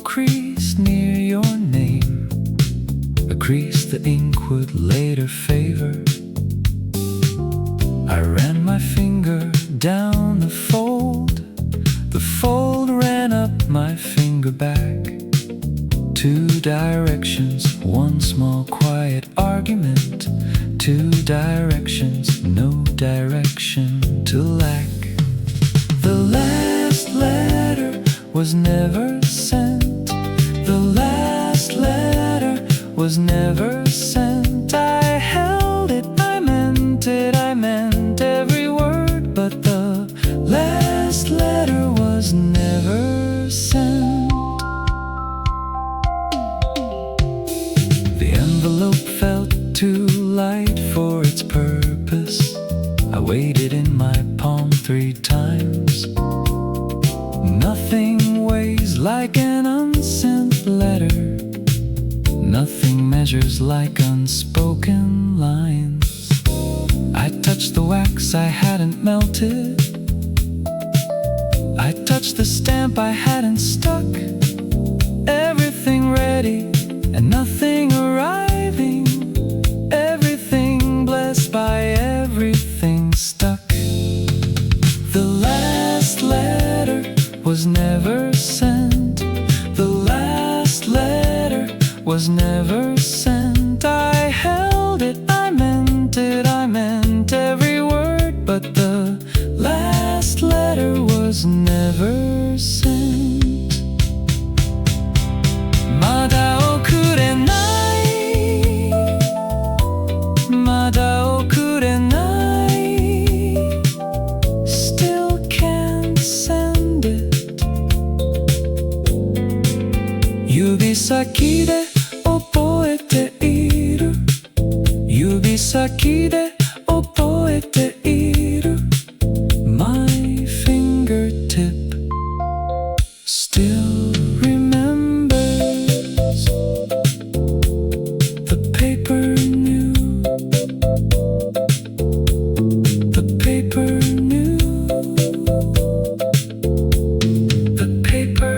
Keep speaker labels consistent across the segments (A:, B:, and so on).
A: crease near your name, a crease the ink would later favor. I ran my finger down the fold ran up my finger back. Two directions, one small quiet argument. Two directions, no direction to lack. The last letter was never sent. The last letter was never sent. I held it, I meant it, I meant every word, but the last letter was never sent. The envelope felt too light for its purpose. I weighed it in my palm 3 times. Nothing weighs like an unsent letter. Nothing measures like unspoken lines. I touched the wax I hadn't melted. I touched the stamp I hadn't stuck. Everything ready and nothing arriving. Everything blessed by everything stuck. The last letter was never sent. The last letter was never sent. I held it, I meant it, I meant every word, but the last letter was never sent. Mada okurenai, mada okurenai, still can't send it. Yubisaki de oboete iru, yubisaki de oboete iru. My fingertip still remembers. The paper knew. The paper knew. The paper.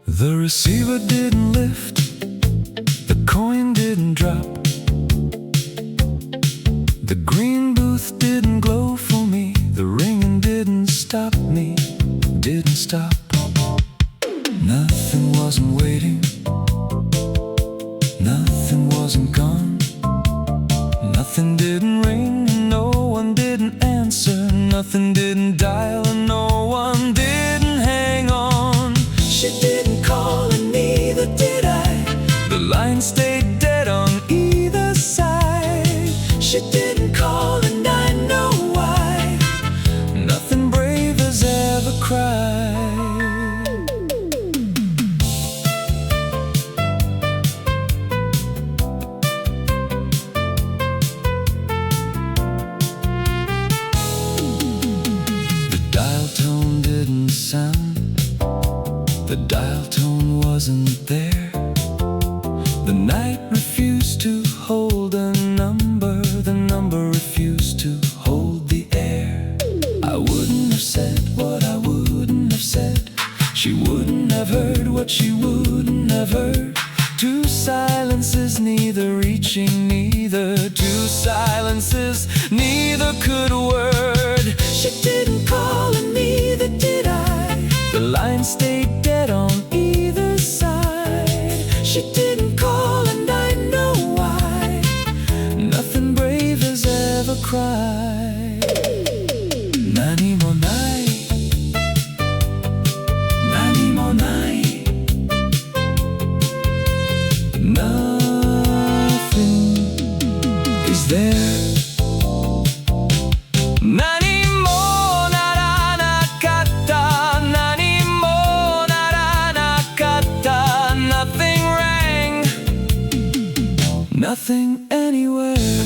A: The receiver didn't lift, the coin didn't drop, the green booth didn't glow for me, the ringing didn't stop me, didn't stop. Nothing wasn't waiting, nothing wasn't gone, nothing didn't ring, no one didn't answer, nothing didn't dial, and no one didn't hang on. She didn't call and neither did I. The line stayed dead on either side. She didn't call and I know why. Nothing brave has ever cried. The dial tone didn't sound. The dial tone wasn't there. The night refused to hold a number. The number refused to hold the air. I wouldn't have said what I wouldn't have said. She wouldn't have heard what she wouldn't have heard. Two silences, neither reaching neither. Two silences, neither could word. She didn't call and neither did I. The line stayed dead on either side. She didn't call and I know why. Nothing brave has ever cried. Nani mo nai, nani mo nai. Nothing is there. Nani mo naranakatta, nani mo naranakatta. Nothing rang, nothing anywhere.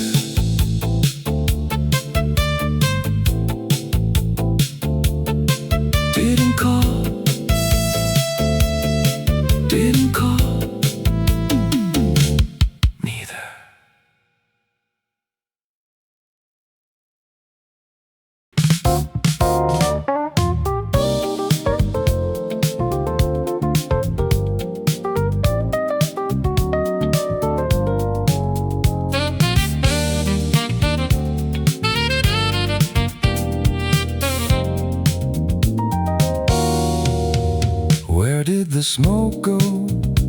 A: the smoke go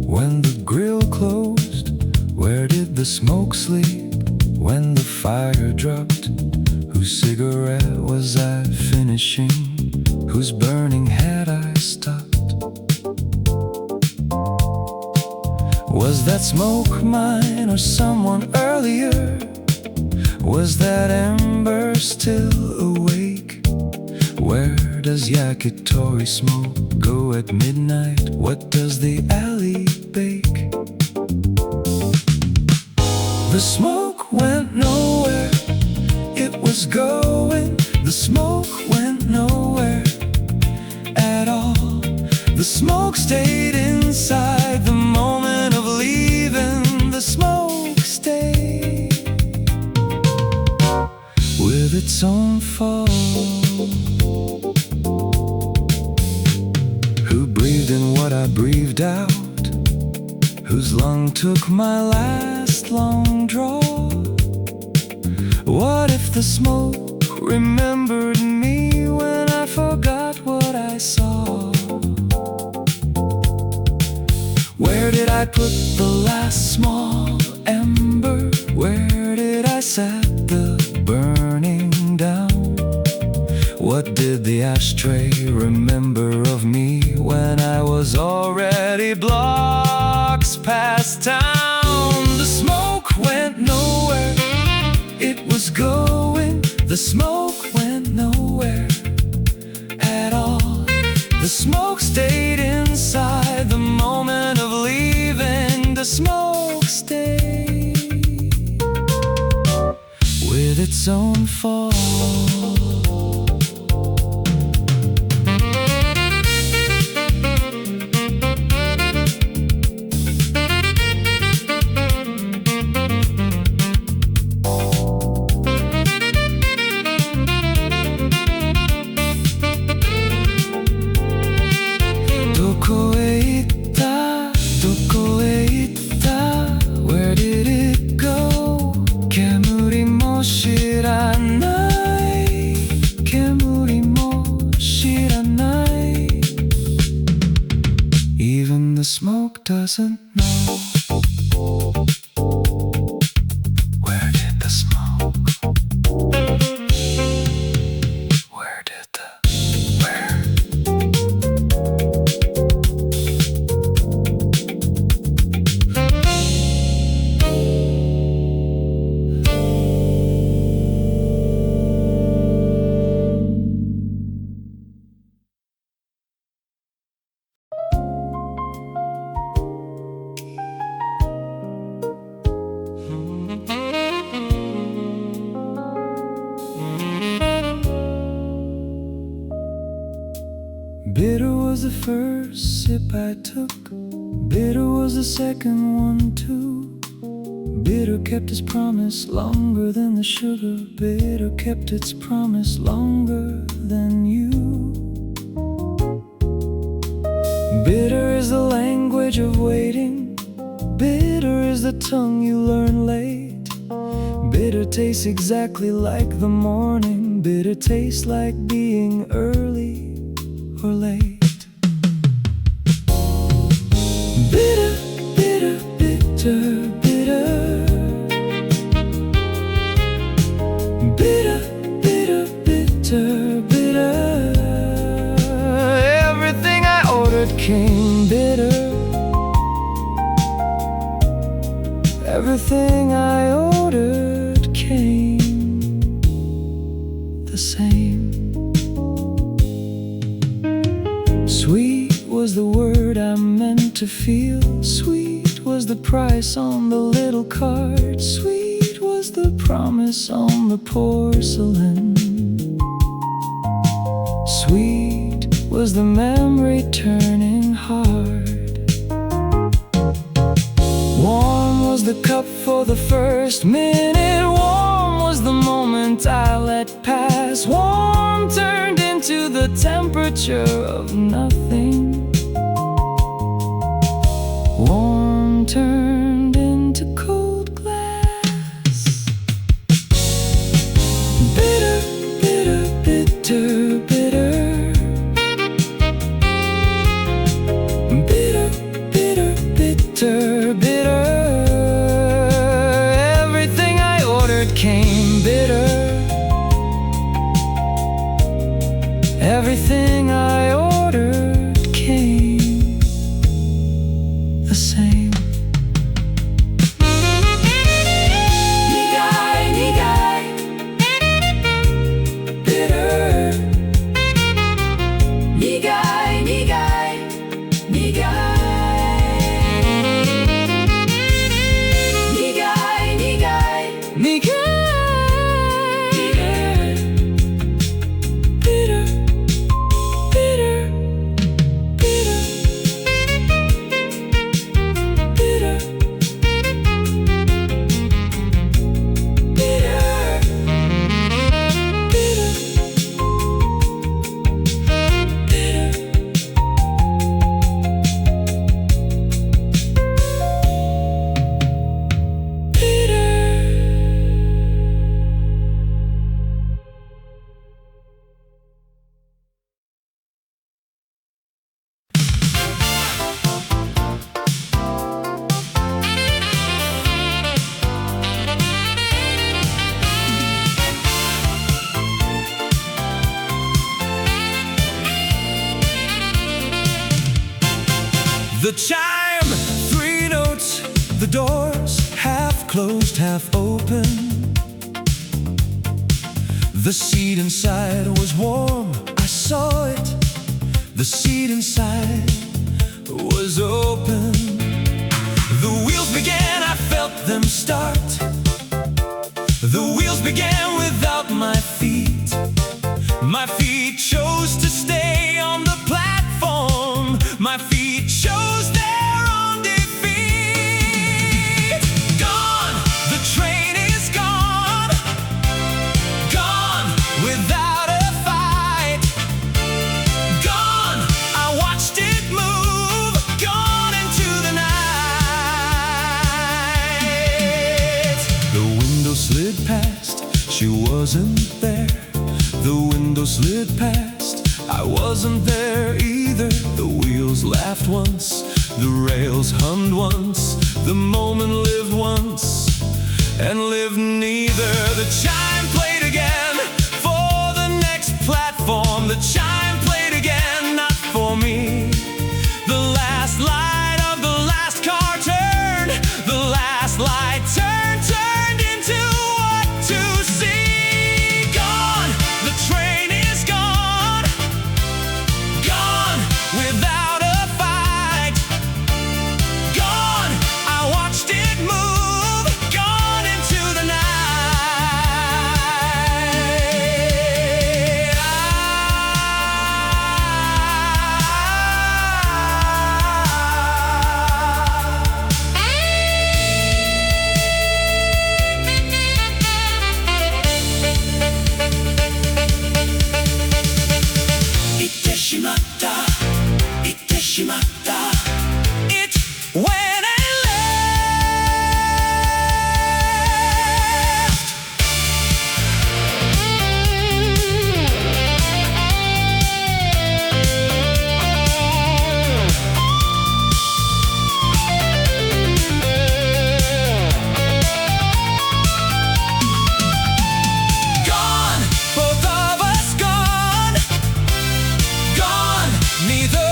A: when the grill closed? Where did the smoke sleep when the fire dropped? Whose cigarette was I finishing? Whose burning had I stopped? Was that smoke mine or someone earlier? Was that ember still awake? Where does yakitori smoke go at midnight? What does the alley bake? The smoke went nowhere, it was going. The smoke went nowhere at all. The smoke stayed inside the moment of leaving. The smoke stayed with its own fall. Who breathed in what I breathed out? Whose lung took my last long draw? What if the smoke remembered me when I forgot what I saw? Where did I put the last small ember? Where did I set the burning down? What did the ashtray remember of me when I was already blocks past town? The smoke went nowhere, it was going. The smoke went nowhere at all. The smoke stayed inside the moment of leaving. The smoke stayed with its own fall. Where did it go? Kemuri mo shiranai, kemuri mo shiranai. Even the smoke doesn't know. Where did the smoke? Where did the where? Bitter was the first sip I took, bitter was the second one too. Bitter kept its promise longer than the sugar. Bitter kept its promise longer than you. Bitter is the language of waiting. Bitter is the tongue you learn late. Bitter tastes exactly like the morning. Bitter tastes like being early or late. Bitter, bitter, bitter, bitter. Bitter, bitter, bitter, bitter. Everything I ordered came bitter. Everything I ordered came the same. Sweet was the word I meant to feel. Sweet was the price on the little card. Sweet was the promise on the porcelain. Sweet was the memory turning hard. Warm was the cup for the first minute. Warm was the moment I let pass. Warm turned into the temperature of nothing. Warm turned into cold glass. Bitter, bitter, bitter, bitter. Bitter. it came bitter. Everything I ordered came the same. Nigai, nigai, bitter. Nigai, nigai, nigai. Nigai, nigai, nigai. The chime, 3 notes, the doors half closed, half open. The seat inside was warm, I saw it. The seat inside was open. The wheels began, I felt them start. The wheels began without my feet. My feet chose to stay on the platform. My feet chose their own defeat. Gone, the train is gone. Gone without a fight. Gone, I watched it move. Gone into the night. The window slid past, she wasn't there. The window slid past, I wasn't there either. The wheels laughed once, the rails hummed once. The moment lived once, and lived neither. The chime played again for the next platform. The chime played again, not for me. The last light of the last car turned. The last light turned into what to see. Gone, the train is gone. Gone without a fight. Gone, I watched it move. Gone into the night. Iteshimata, iteshimata. It went and left. Gone, both of us gone. Gone, neither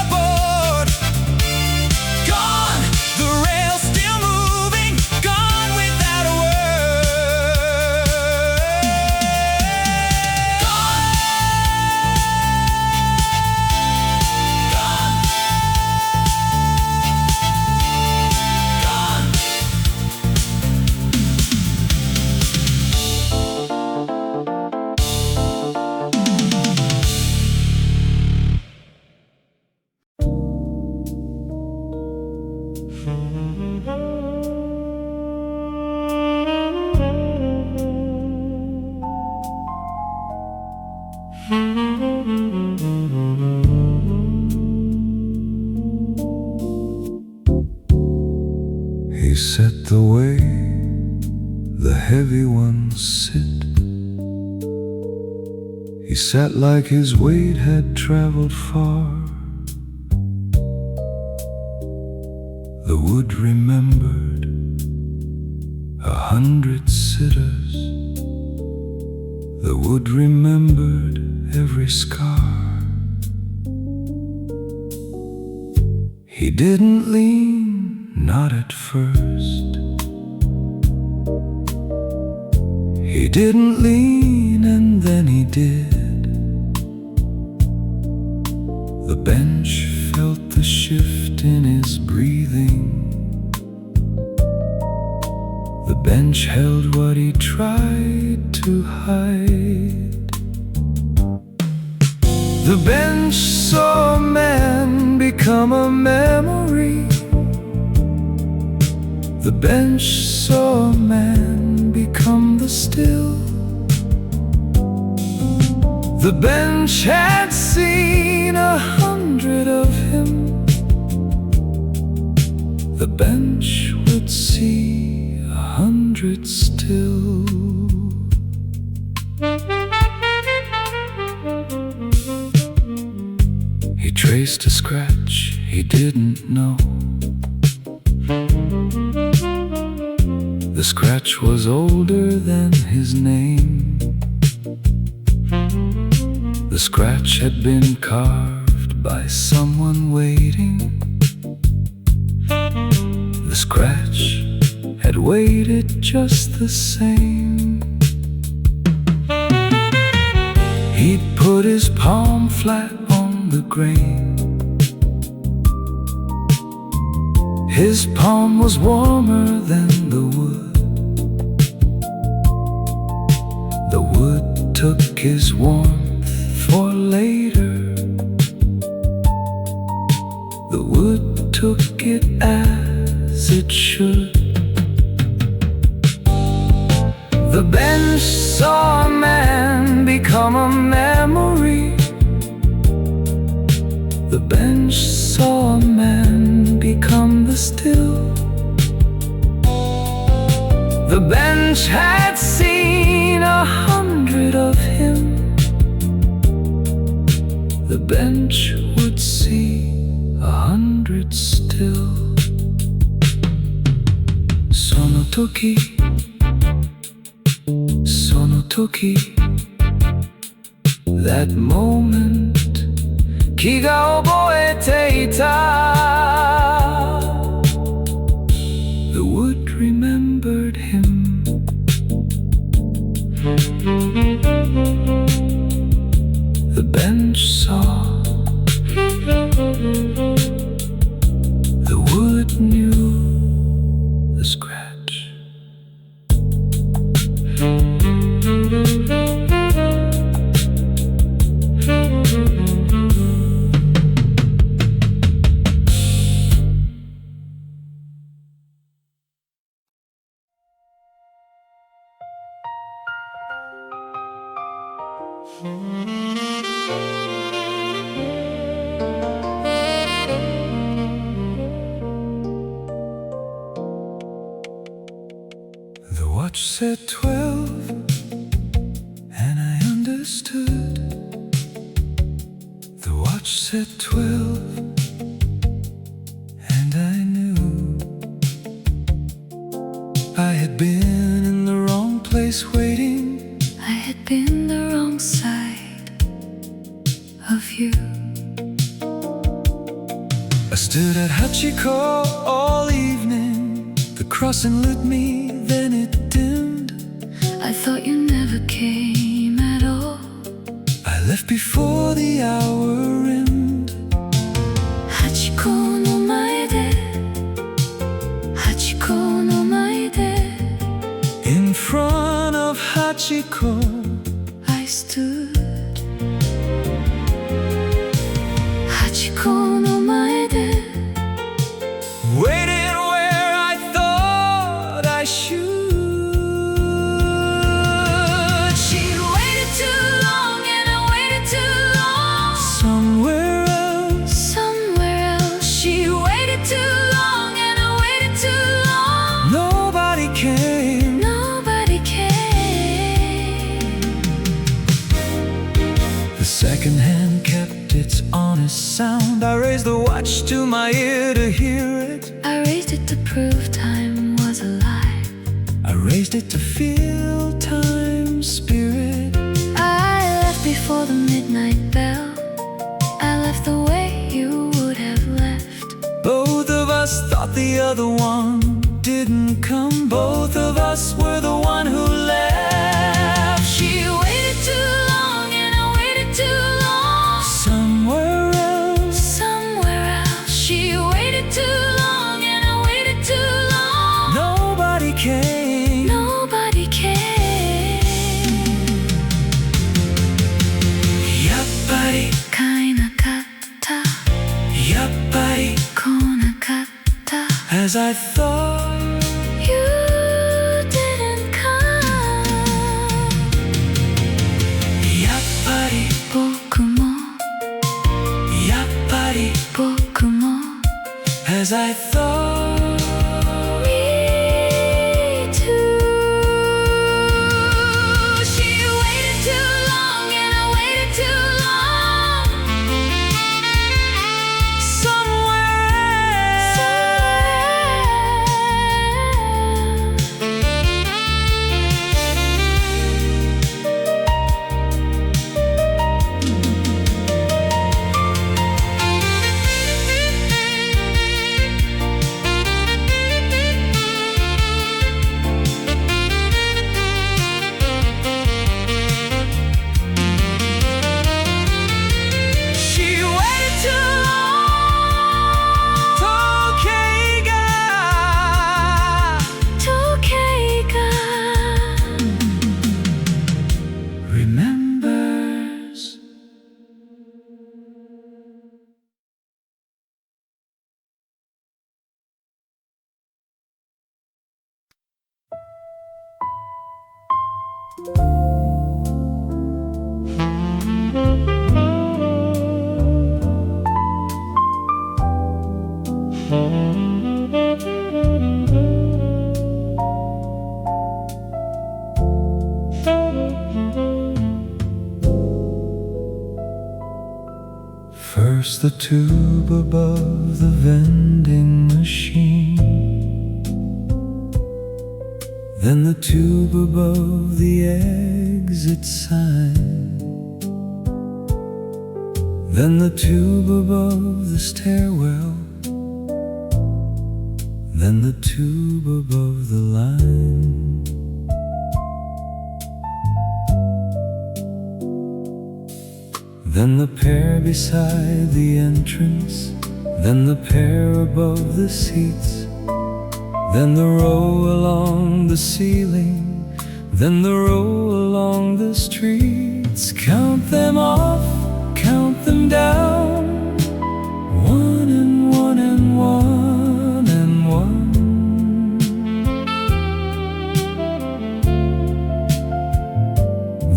A: aboard. Gone, the rails still moving. Gone without a word. Gone. Gone. He set the way the heavy ones sit. He sat like his weight had traveled far. The wood remembered 100 sitters. The wood remembered every scar. He didn't lean, not at first. He didn't lean, and then he did. The bench felt the shift in his breathing. The bench held what he tried to hide. The bench saw a man become a memory. The bench saw a man become the still. The bench had seen 100 of him. The bench would see 100 still. He traced a scratch he didn't know. The scratch was older than his name. The scratch had been carved by someone waiting. The scratch had waited just the same. He'd put his palm flat on the grain. His palm was warmer than the wood. The wood took his warmth for later. The wood took it as it should. The bench saw a man become a memory. The bench saw a man become the still. The bench had seen 100 of him. The bench would see 100 still. Sono toki, sono toki. That moment, ki ga oboete ita. The wood remembered him. The bench saw. The wood knew the scratch. The watch said 12, and I understood. The watch said 12, and I knew. I had been in the wrong place waiting.
B: I had been the wrong side of you.
A: I stood at Hachiko all evening. The crossing lit me, then it dimmed.
B: I thought you never came at all.
A: I left before the hour rimmed.
B: Hachiko no mae de, Hachiko no mae de.
A: In front of Hachiko
B: I stood. Hachiko no mae de.
A: waited where I thought I should.
B: She waited too long and I waited too long.
A: Somewhere else,
B: Somewhere else. She waited too long and I waited too long.
A: nobody came.
B: Nobody came.
A: The second hand kept its honest sound. I raised the watch to my ear to hear it.
B: I raised it to prove time was alive.
A: I raised it to feel time's spirit.
B: I left before the midnight bell. I left the way you would have left.
A: Both of us thought the other one didn't come. Both of us were the one who left.
B: She waited too long and I waited too long.
A: Somewhere else,
B: Somewhere else. She waited too long and I waited too long.
A: nobody came.
B: Nobody came.
A: Yappari,
B: Kaina kata,
A: yappari,
B: kona kata.
A: as I thought.
B: You didn't come.
A: Yappari,
B: Boku mo,
A: yappari,
B: boku mo.
A: as I thought.
B: Me too. She waited too long and I waited too long.
A: She waited too long. Tokeiga
B: Tokeiga
A: remembers. First the tube above the vending machine, then the tube above the exit sign, then the tube above the stairwell, then the tube above the line. Then the pair beside the entrance, then the pair above the seats, then the row along the ceiling, then the row along the streets. Count them off, count them down, one and one and one and one.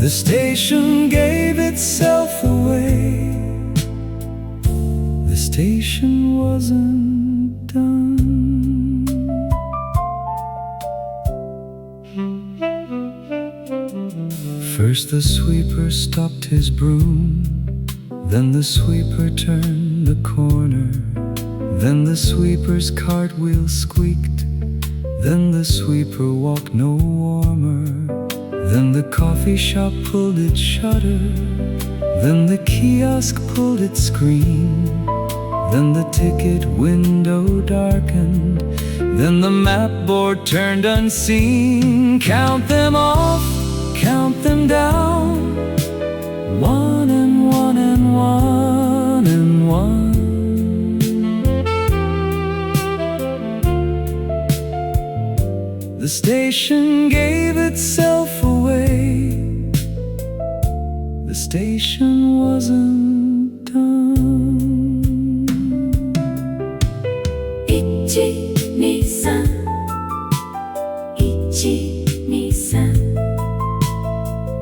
A: The station gave itself away. The station wasn't done. First the sweeper stopped his broom, then the sweeper turned the corner, then the sweeper's cartwheel squeaked, then the sweeper walked no warmer, then the coffee shop pulled its shutter, then the kiosk pulled its screen, then the ticket window darkened, then the map board turned unseen. Count them off, count them down, one and one and one and one. The station gave itself away. The station wasn't done.
B: 123 123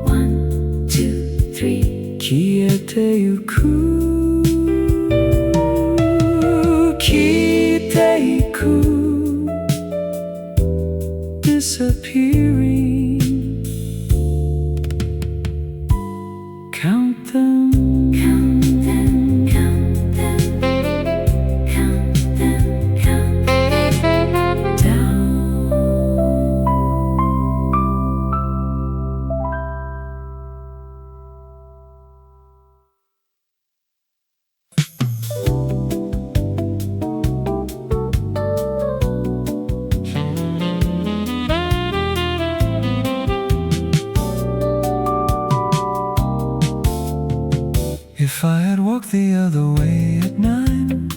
B: 1 2 3
A: 消えてゆく消えていく disappearing. Count them,
B: Count them, count them, count them, count them down.
A: the other way at 9.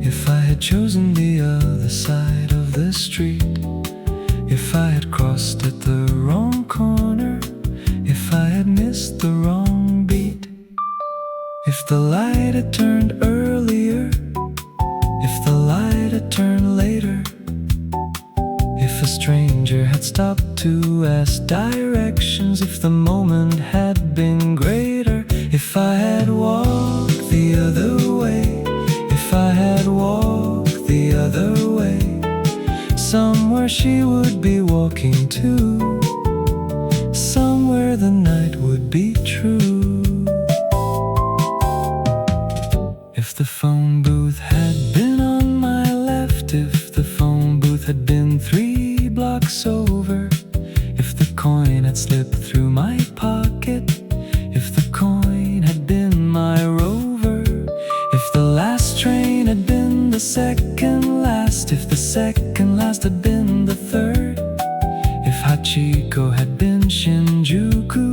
A: If I had chosen the other side of the street, if I had crossed at the wrong corner, if I had missed the wrong beat, if the light had turned earlier, if the light had turned later, if a stranger had stopped to ask directions, if the moment had been greater, if I had walked the other way, if I had walked the other way, somewhere she would be walking to, somewhere the night would be true. If the phone booth had been on my left, if the phone booth had been 3 blocks over, if the coin had slipped through my pocket, if the coin had been my rover, if the last train had been the second last, if the second last had been the third, if Hachiko had been Shinjuku,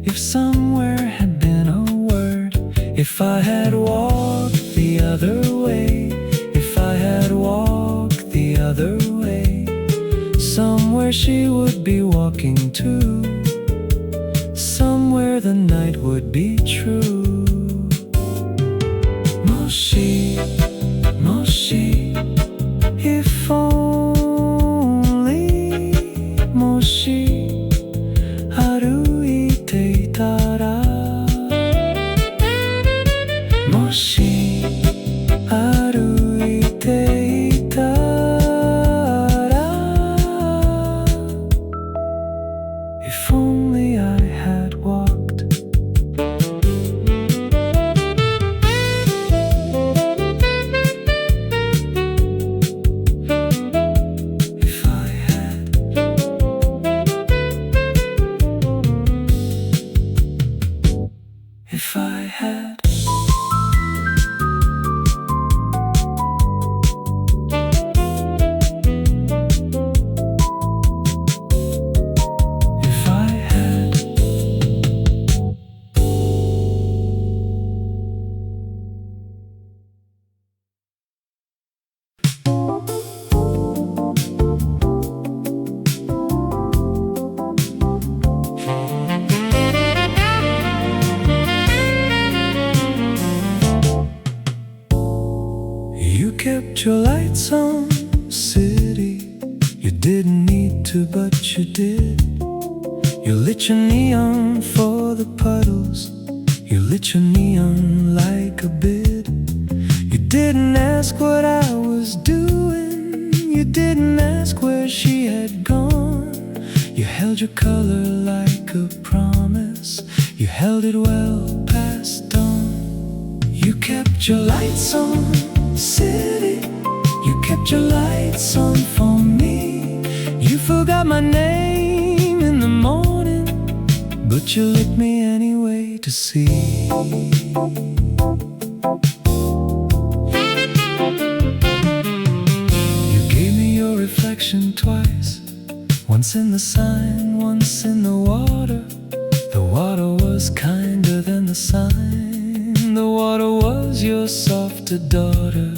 A: if somewhere had been a word, if I had walked the other way, if I had walked the other way, somewhere she would be walking to, somewhere the night would be true. Moshi, Moshi, if only Moshi歩いていたら Moshi 歩いていたら If only I had walked. If I had. If I had. If I had. You kept your lights on, city. You didn't need to, but you did. You lit your neon for the puddles. You lit your neon like a bid. You didn't ask what I was doing. You didn't ask where she had gone. You held your color like a promise. You held it well past dawn. You kept your lights on, city. You kept your lights on for me. You forgot my name in the morning, but you lit me anyway to see. You gave me your reflection twice, once in the sign, once in the water. The water was kinder than the sign. The water was your softer daughter.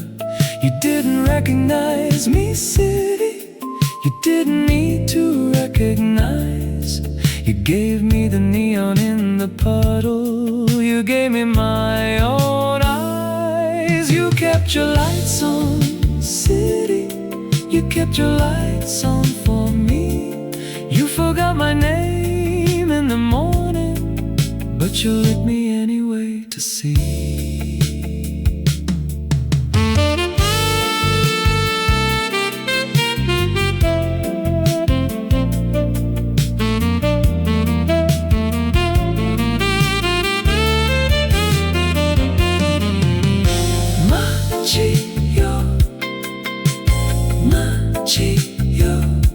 A: You didn't recognize me, city. You didn't need to recognize. You gave me the neon in the puddle. You gave me my own eyes. You kept your lights on, city. You kept your lights on for me. You forgot my name in the morning, but you lit me anyway to see.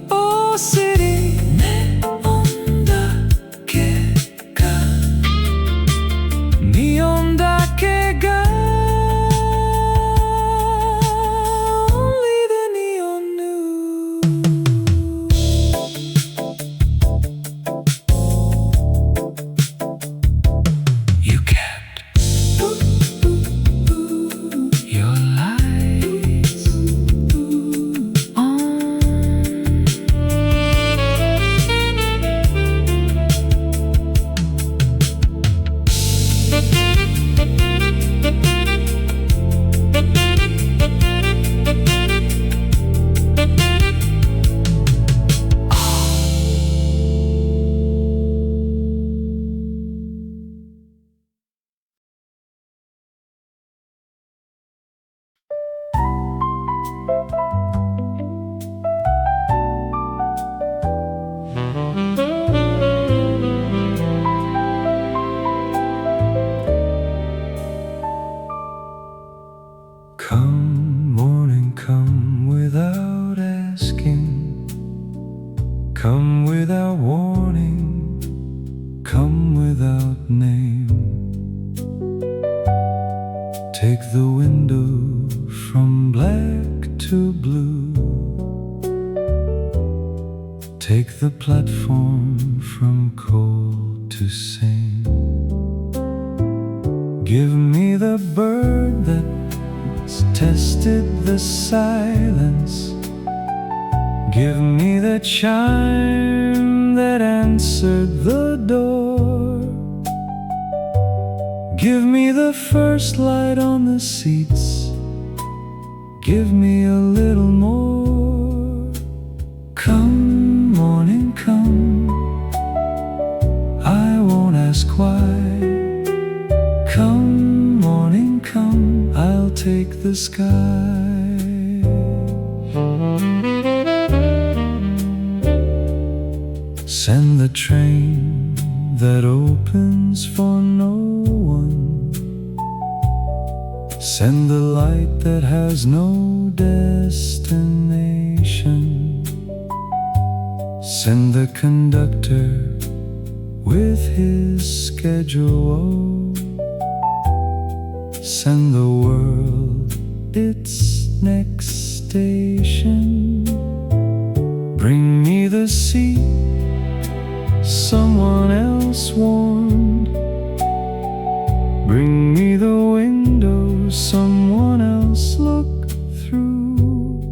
A: Oh city, ね、音だけが Take the window from black to blue. Take the platform from cold to sane. Give me the bird that's tested the silence. Give me the chime that answered the door. Give me the first light on the seats. Give me a little more. Come, morning, come. I won't ask why. Come, morning, come. I'll take the sky. Send the train that opens for no one. Send the light that has no destination. Send the conductor with his schedule. Send the world its next station. Bring me the seat someone else warned. Bring me the window someone else looked through.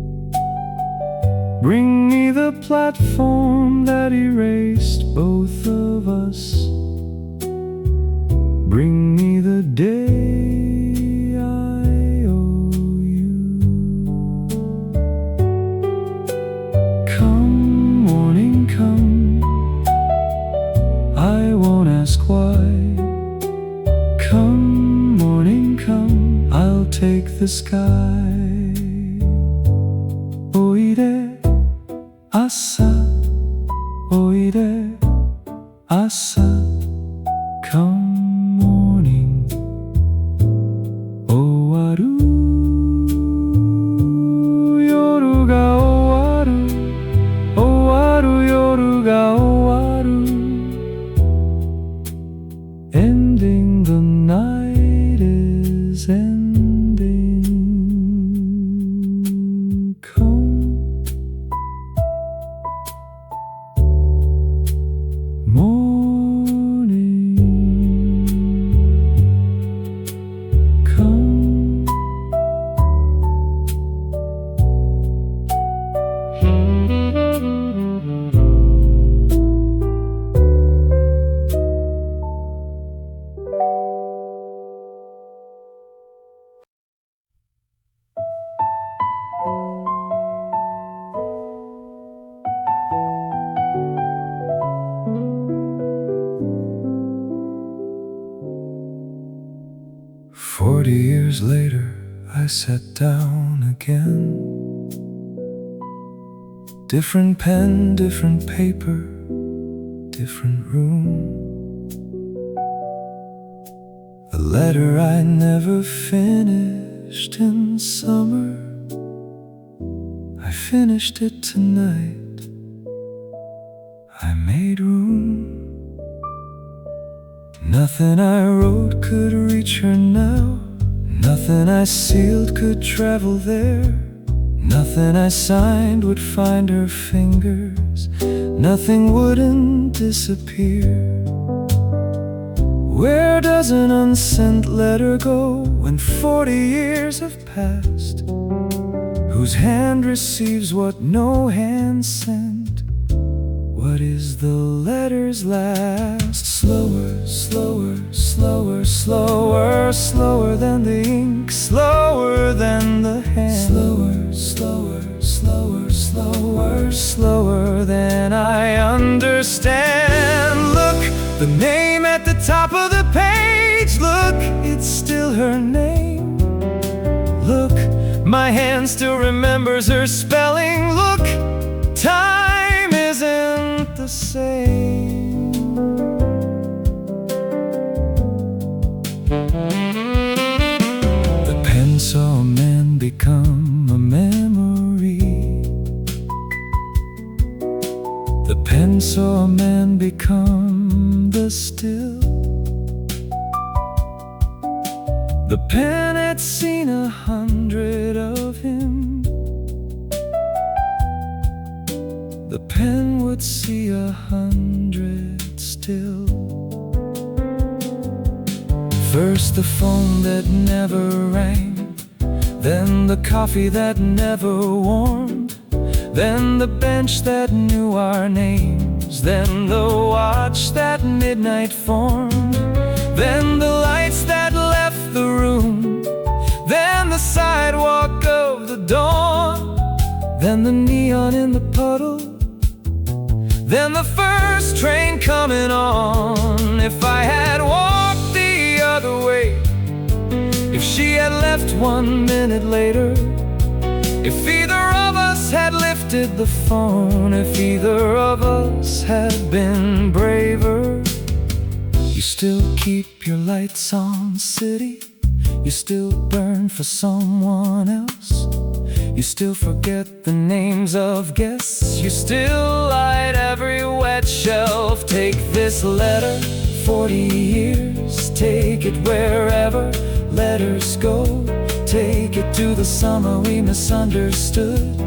A: Bring me the platform that erased both of us. Bring me the day I owe you. Come, morning, come. I won't ask why. Come, morning, come. I'll take the sky. Oire, asa. Oire, asa. Come, morning. Owaru, yoru ga owaru. Owaru, yoru ga owaru. Ending, the night is ending. Come, morning, come. 40 years later, I sat down again. Different pen, different paper, different room. A letter I never finished in summer. I finished it tonight. I made room. Nothing I wrote could reach her now. Nothing I sealed could travel there. Nothing I signed would find her fingers. Nothing wouldn't disappear. Where does an unsent letter go when 40 years have passed? Whose hand receives what no hand sent? What is the letter's last? Slower, slower, slower, slower, slower than the ink, slower than the hand. Slower, slower, slower, slower, slower than I understand. Look, the name at the top of the page. Look, it's still her name. Look, my hand still remembers her spelling. Look, time isn't the same. The pen saw a man become a memory. The pen saw a man become the still. The pen had seen 100 of him. The pen would see 100 still. First the phone that never rang, then the coffee that never warmed, then the bench that knew our names, then the watch that midnight formed, then the lights that left the room, then the sidewalk of the dawn, then the neon in the puddle, then the first train coming on. If I had walked the other way, if she had left 1 minute later, if either of us had lifted the phone, if either of us had been braver. You still keep your lights on, city. You still burn for someone else. You still forget the names of guests. You still light every wet shelf. Take this letter, 40 years. Take it wherever letters go. Take it to the summer we misunderstood.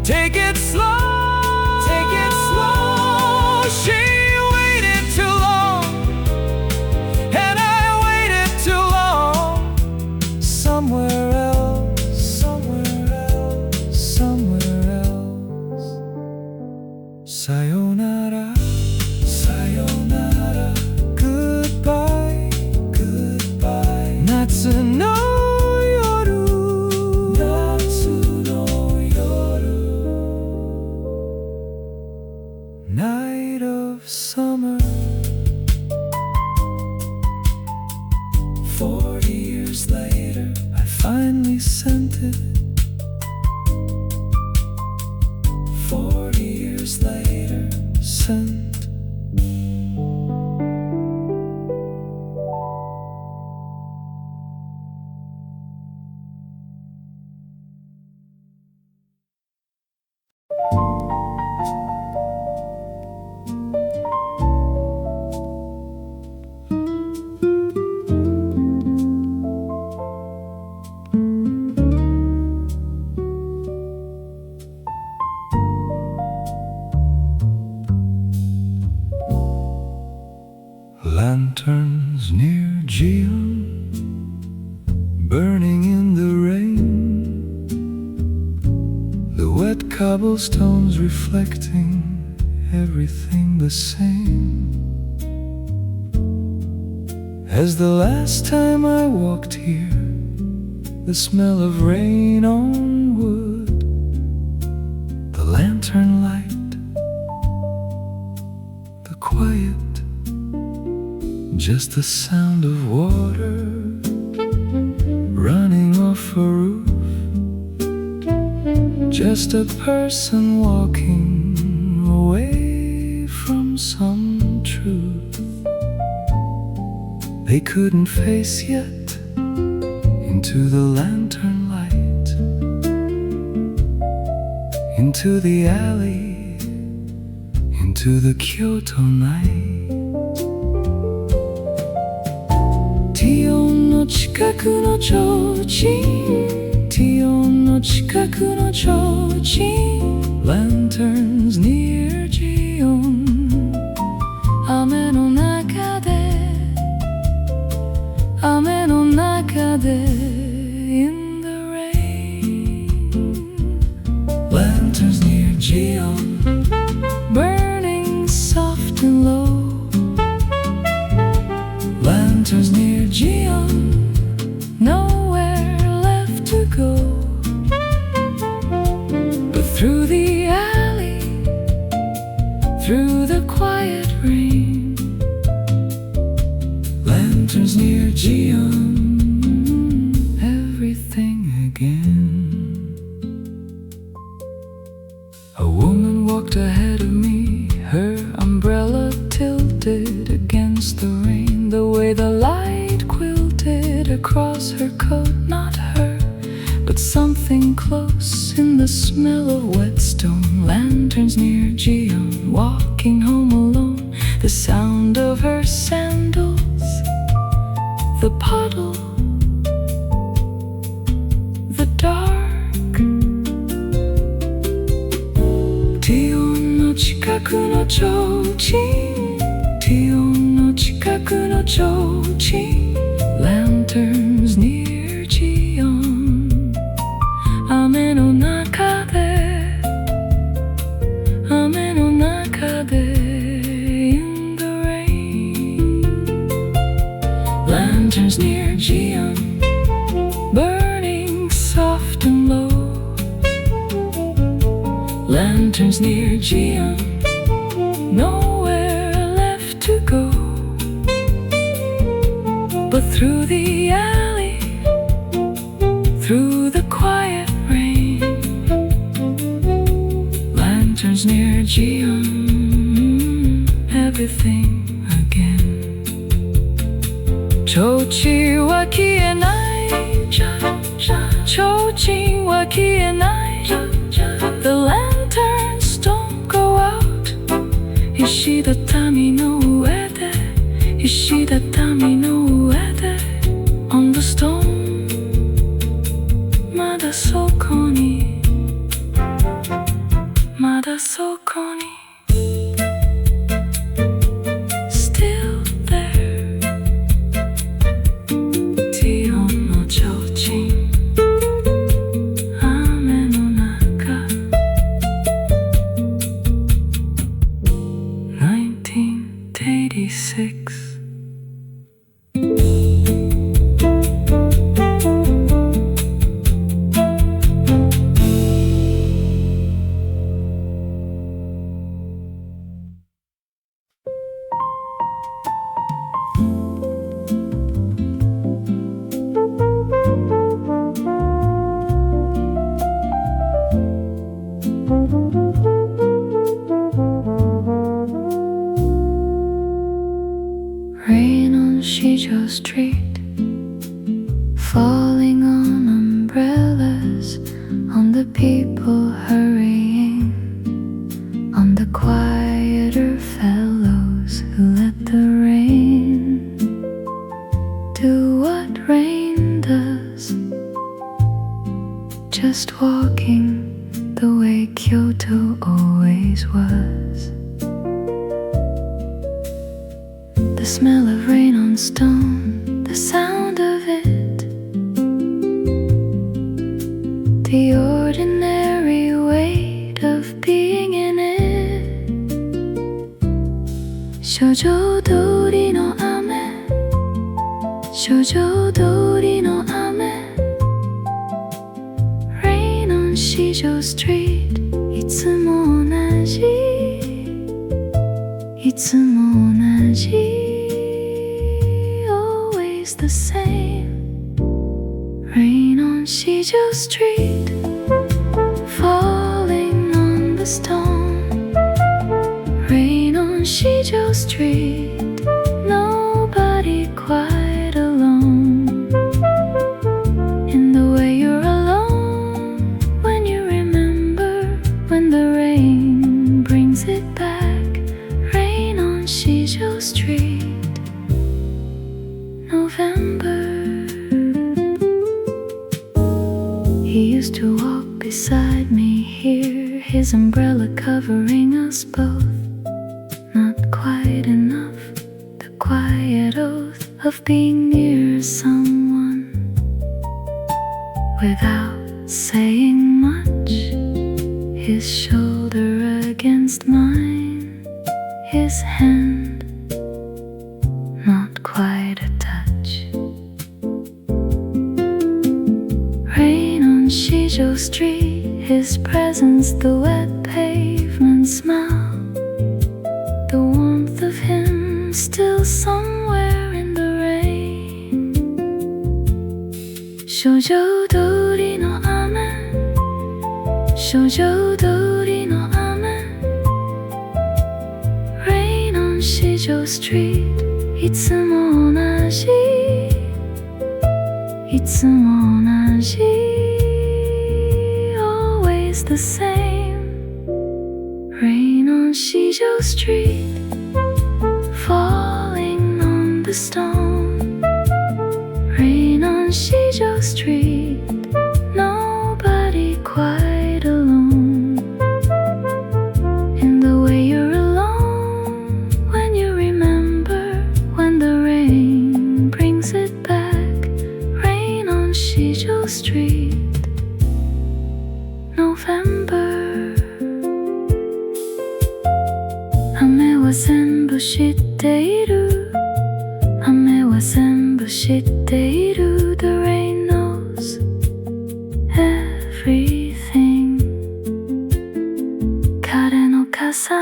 A: Take it slow, take it slow. She waited too long, and I waited too long. Somewhere else, somewhere else, somewhere else. Sayonara, sayonara. Goodbye, goodbye. Natsu no yoru, natsu no yoru. Night of summer. 40 years later, I finally sent it. 40 years later, sent. Lanterns near Gion, burning in the rain. The wet cobblestones reflecting everything the same as the last time I walked here. The smell of rain on wood, the lantern light, the quiet, just the sound of water running off a roof, just a person walking away from some truth they couldn't face yet. Into the lantern light, into the alley, into the Kyoto night. ティオンの近くの提灯、ティオンの近くの提灯、 Lanterns near Gion。 雨の中で、雨の中で In the rain。 Lanterns near Gion, burning soft and low. Lanterns near Gion, nowhere left to go. But through the alley, through the quiet rain, lanterns near Gion, everything again. A woman walked ahead of me, her umbrella tilted against the rain. The way the light quilted across her coat, not her, but something close in the smell of wet stone. Lanterns near Gion, walking home alone. The sound of her sandals, the puddle, くの提灯ティオンの近くの提灯 Lanterns near ジオン雨の中で雨の中で In the rain Lanterns near ジオン Burning soft and low Lanterns near ジオン Nowhere left to go But through the alley Through the quiet rain Lanterns near ジオン Everything again 提灯は消えない提灯は消えない The lanterns don't go out 石畳の上で石畳の上で On the stone まだそこにまだそこに Still there ティオンの提灯雨の中 1986Rain
B: on Shijo Street, falling on umbrellas, on the people hurrying, on the quieter fellows who let the rain do what rain does, just walking the way Kyoto always was. The smell of rain on stone, the sound of it, the ordinary weight of being in it. Shōjō-dōri no ame, Shōjō-dōri no ame. Rain on Shijo Street, いつも同じ、いつも同じ。The same rain on Shijo Street, falling on the stone. Rain on Shijo Street, nobody quite alone. In the way you're alone, when you remember, when the rain brings it back. Rain on Shijo Street, November. He used to walk beside me here, his umbrella covering us both. Not quite enough, the quiet oath of being near someone without saying much. His shoulder against mine, his hand not quite a touch. Rain on Shijo Street, his presence, the wet pavement smell, the warmth of him still somewhere in the rain. Shōjō-dōri no ame, Shōjō-dōri no ame. Rain on Shijo Street, いつも同じ、いつも同じ。Always the same. Rain on Shijo Street, falling on the stone. Rain on Shijo Street, nobody quite alone. In the way you're っている The rain knows everything 彼の傘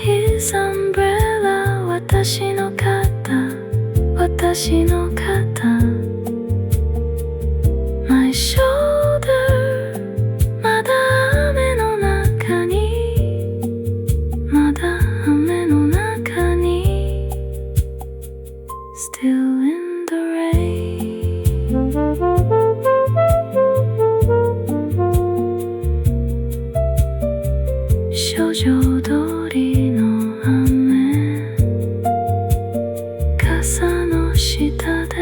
B: His umbrella 私の肩 My shoulder まだ雨の中に Still in the rain 少女通りの雨傘の下で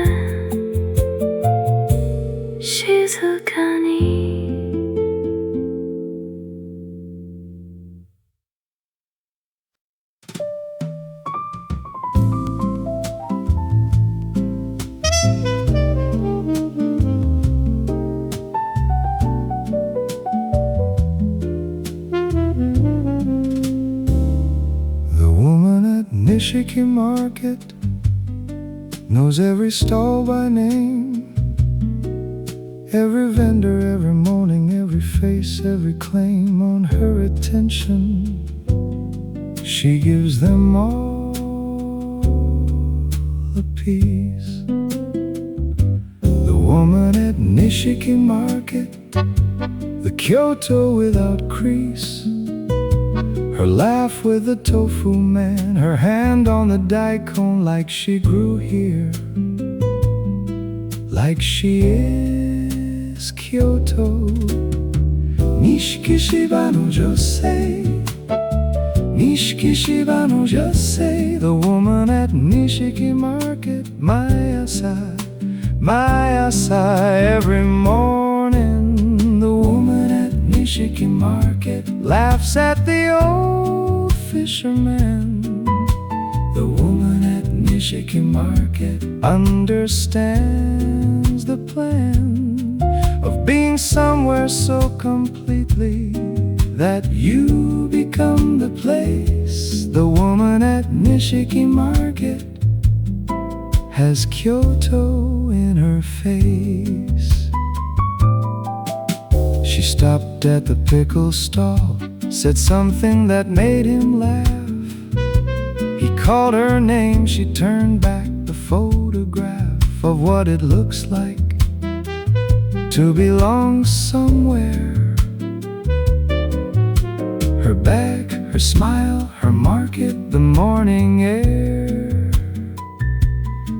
B: 静かに
A: Nishiki Market knows every stall by name, every vendor, every morning, every face, every claim on her attention. She gives them all a piece. The woman at Nishiki Market, the Kyoto without crease, her laugh with the tofu man, her hand on the daikon like she grew here, like she is Kyoto. Nishiki Shiba no Josei, Nishiki Shiba no Josei, the woman at Nishiki Market. My asai, every morning, the woman at Nishiki Market laughs at the old fisherman. The woman at Nishiki Market understands the plan of being somewhere so completely that you become the place. The woman at Nishiki Market has Kyoto in her face. She stopped at the pickle stall, said something that made him laugh. He called her name, she turned back the photograph of what it looks like to belong somewhere. Her bag, her smile, her market, the morning air.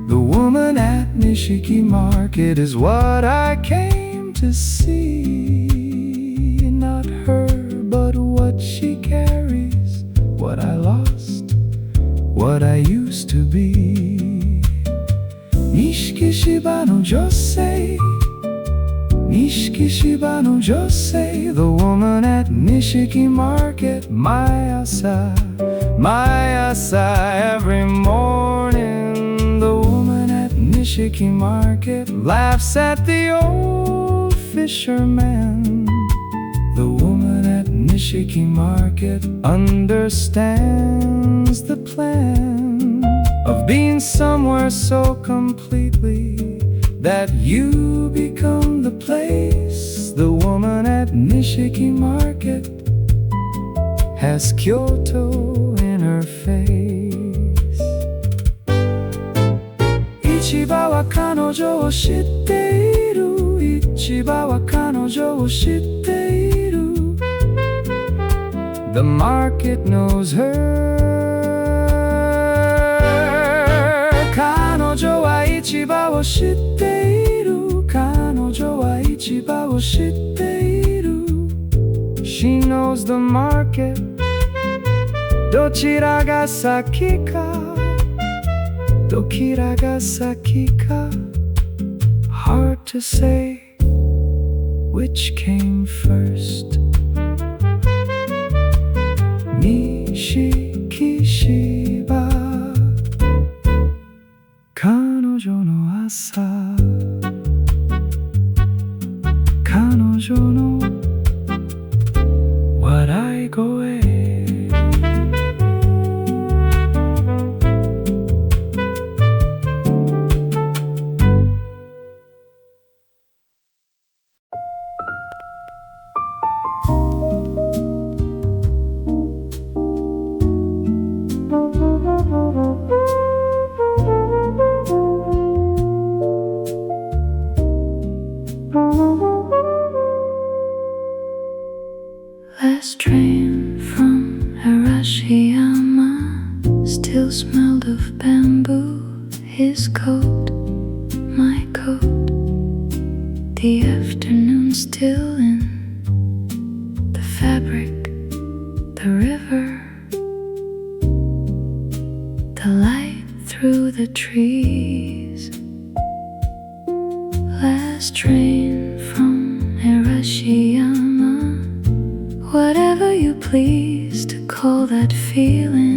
A: The woman at Nishiki Market is what I came to see. Not her, but what she carries, what I lost, what I used to be. Nishiki Shiba no Josei, Nishiki Shiba no Josei, the woman at Nishiki Market. My asai, every morning, the woman at Nishiki Market laughs at the old fisherman. The woman at Nishiki Market understands the plan of being somewhere so completely that you become the place. The woman at Nishiki Market has Kyoto in her face. 市場は彼女を知っている。市場は彼女を知っている。The market knows her. 彼女は市場を知っている。彼女は市場を知っている。She knows the market. どちらが先か。どちらが先か。Hard to say which came first. 錦芝彼女の朝彼女の笑い声
B: smelled of bamboo, his coat, my coat. The afternoon still in the fabric, the river, the light through the trees. Last train from Hiroshima, whatever you please to call that feeling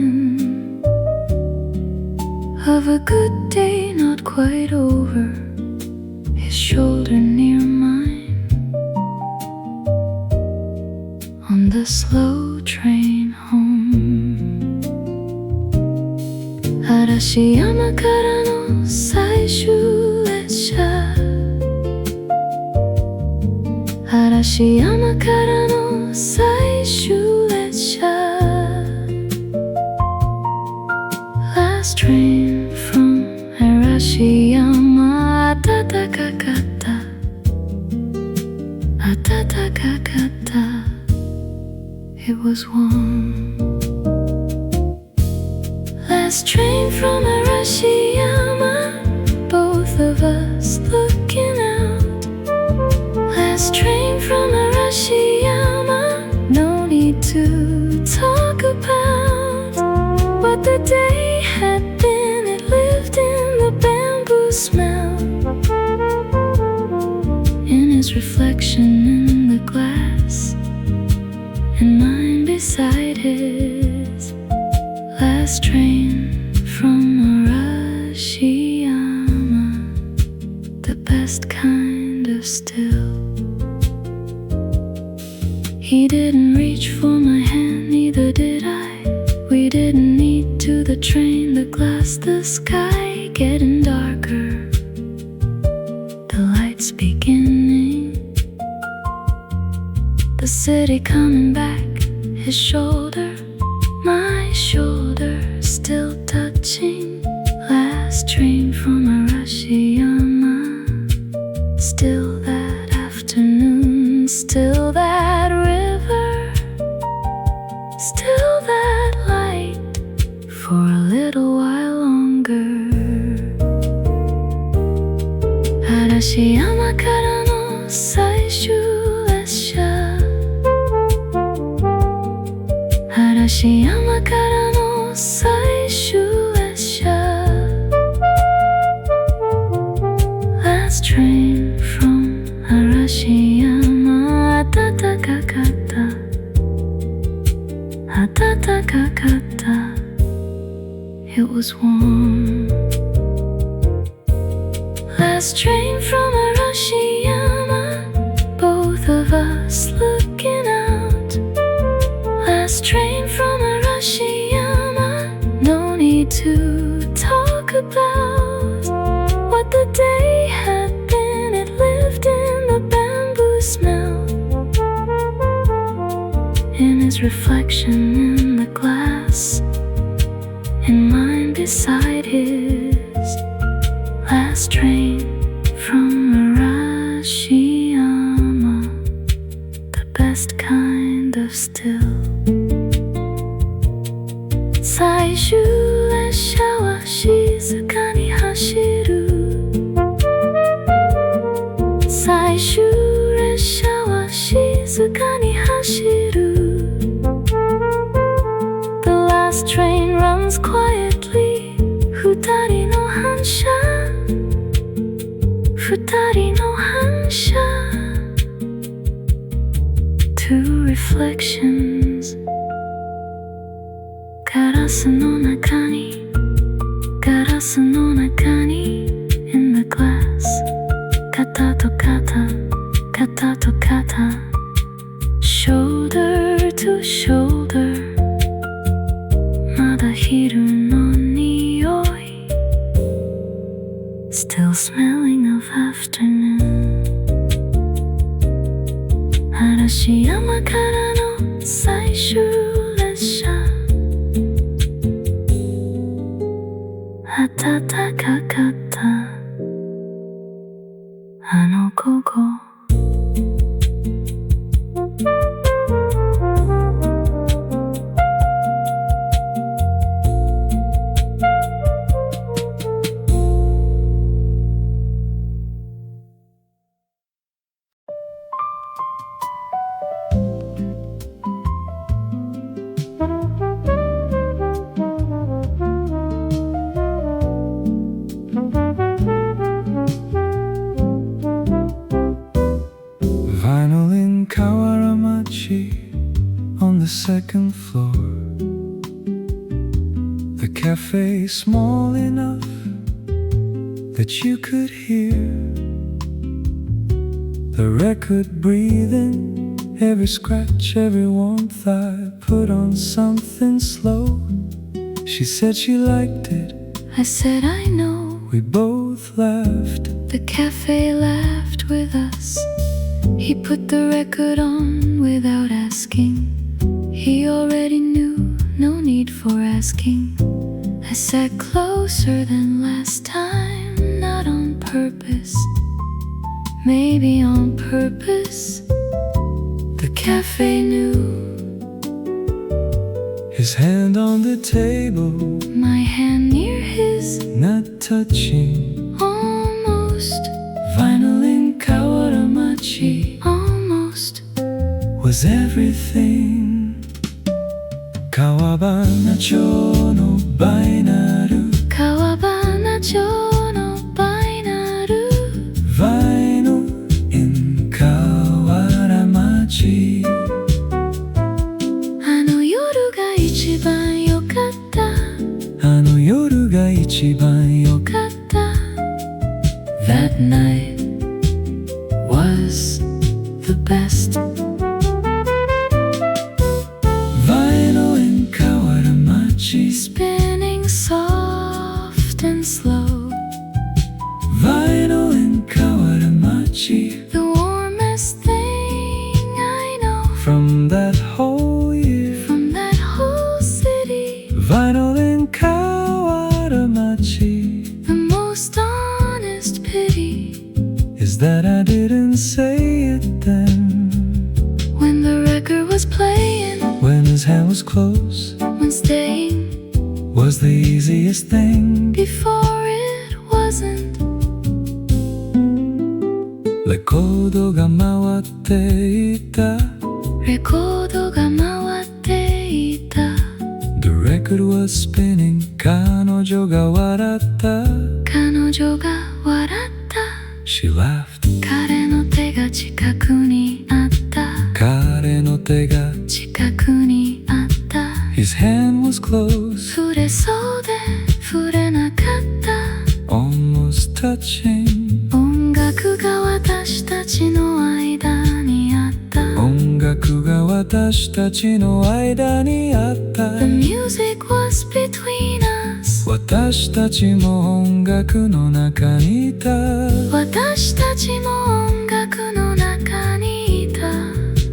B: of a good day not quite over, his shoulder near mine on the slow train home. Arashiyama kara no saishu letsa, Arashiyama kara no saishu letsa. Last train from Arashiyama, atatakakata, atatakakata. It was warm. Last train from Arashiyama, both of us looking out. Last train from Arashiyama, no need to talk about what the day had been. It lived in the bamboo smell, in his reflection in the glass, and mine beside his. Last train from Arashiyama, the best kind of still. He didn't reach for my hand, neither did I. We didn't need to the train, the glass, the sky getting darker, the lights beginning, the city coming back, his shoulder, my shoulder still touching. Last train from Arashiyama, still that afternoon, still that river, still that light for a little while longer. Arashiyama kara no saishu letsa, Arashiyama kara no saishu letsa. Last train from Arashiyama, atatakakata, atatakakata. It was warm. Last train from Arashiyama, both of us looking out. Last train from Arashiyama, no need to talk about what the day had been. It lived in the bamboo smell, in his reflection in the glass, and mine beside his. Last train from Arashiyama, the best kind of still. Saishu letsa wa shizuka ni hashiru, Saishu letsa wa shizuka ni hashiru. The last train runs quietly, futari no hansha, futari no hansha. Two reflections, garasu no naka ni, garasu no naka ni, in the glass. Kata to kata, kata to kata, shoulder to shoulder. Madahiru no nioi, still smelling of afternoon. Arashiyama kara no saishu letsa, atatakakata, ano gogo.
A: cafe small enough that you could hear the record breathing, every scratch, every warmth. I put on something slow. She said she liked it.
B: I said I know.
A: We both laughed.
B: The cafe laughed with us. He put the record on without asking. He already knew, no need for asking. I sat closer than last time, not on purpose, maybe on purpose. The cafe knew.
A: His hand on the table,
B: My hand near his,
A: not touching.
B: almost.
A: Vinyl in Kawaramachi
B: Almost.
A: was everything. Kawabana cho no bainaru,
B: Kawabana cho no bainaru.
A: vinyl in Kawaramachi.
B: あの夜が一番良かった。
A: あの夜が一番よかっ
B: かった。That night was the best.
A: Vinyl in Kawaramachi,
B: Spinning soft and slow.
A: vinyl in Kawaramachi.
B: The warmest thing I know
A: From that whole year,
B: from that whole city.
A: vinyl in Kawaramachi.
B: The most honest pity
A: Is that I didn't say it then,
B: when the record was playing,
A: when his hand was close,
B: when staying
A: was the easiest thing.
B: before it wasn't.
A: レコードが回っていた。
B: レコードが回っていた。
A: The record was spinning. 彼女が笑った。
B: 彼女が笑った。
A: She laughed.
B: 彼の手が近くにあった。
A: 彼の手が。
B: 近くにあった。
A: His hand was close,
B: 触れそうで触れなかった。
A: almost touching.
B: 音楽が私たちの間にあった。
A: 音楽が私たちの間にあった。
B: The music was between us.
A: 私たちも音楽の中にいた。
B: 私たちも音楽の中にいた。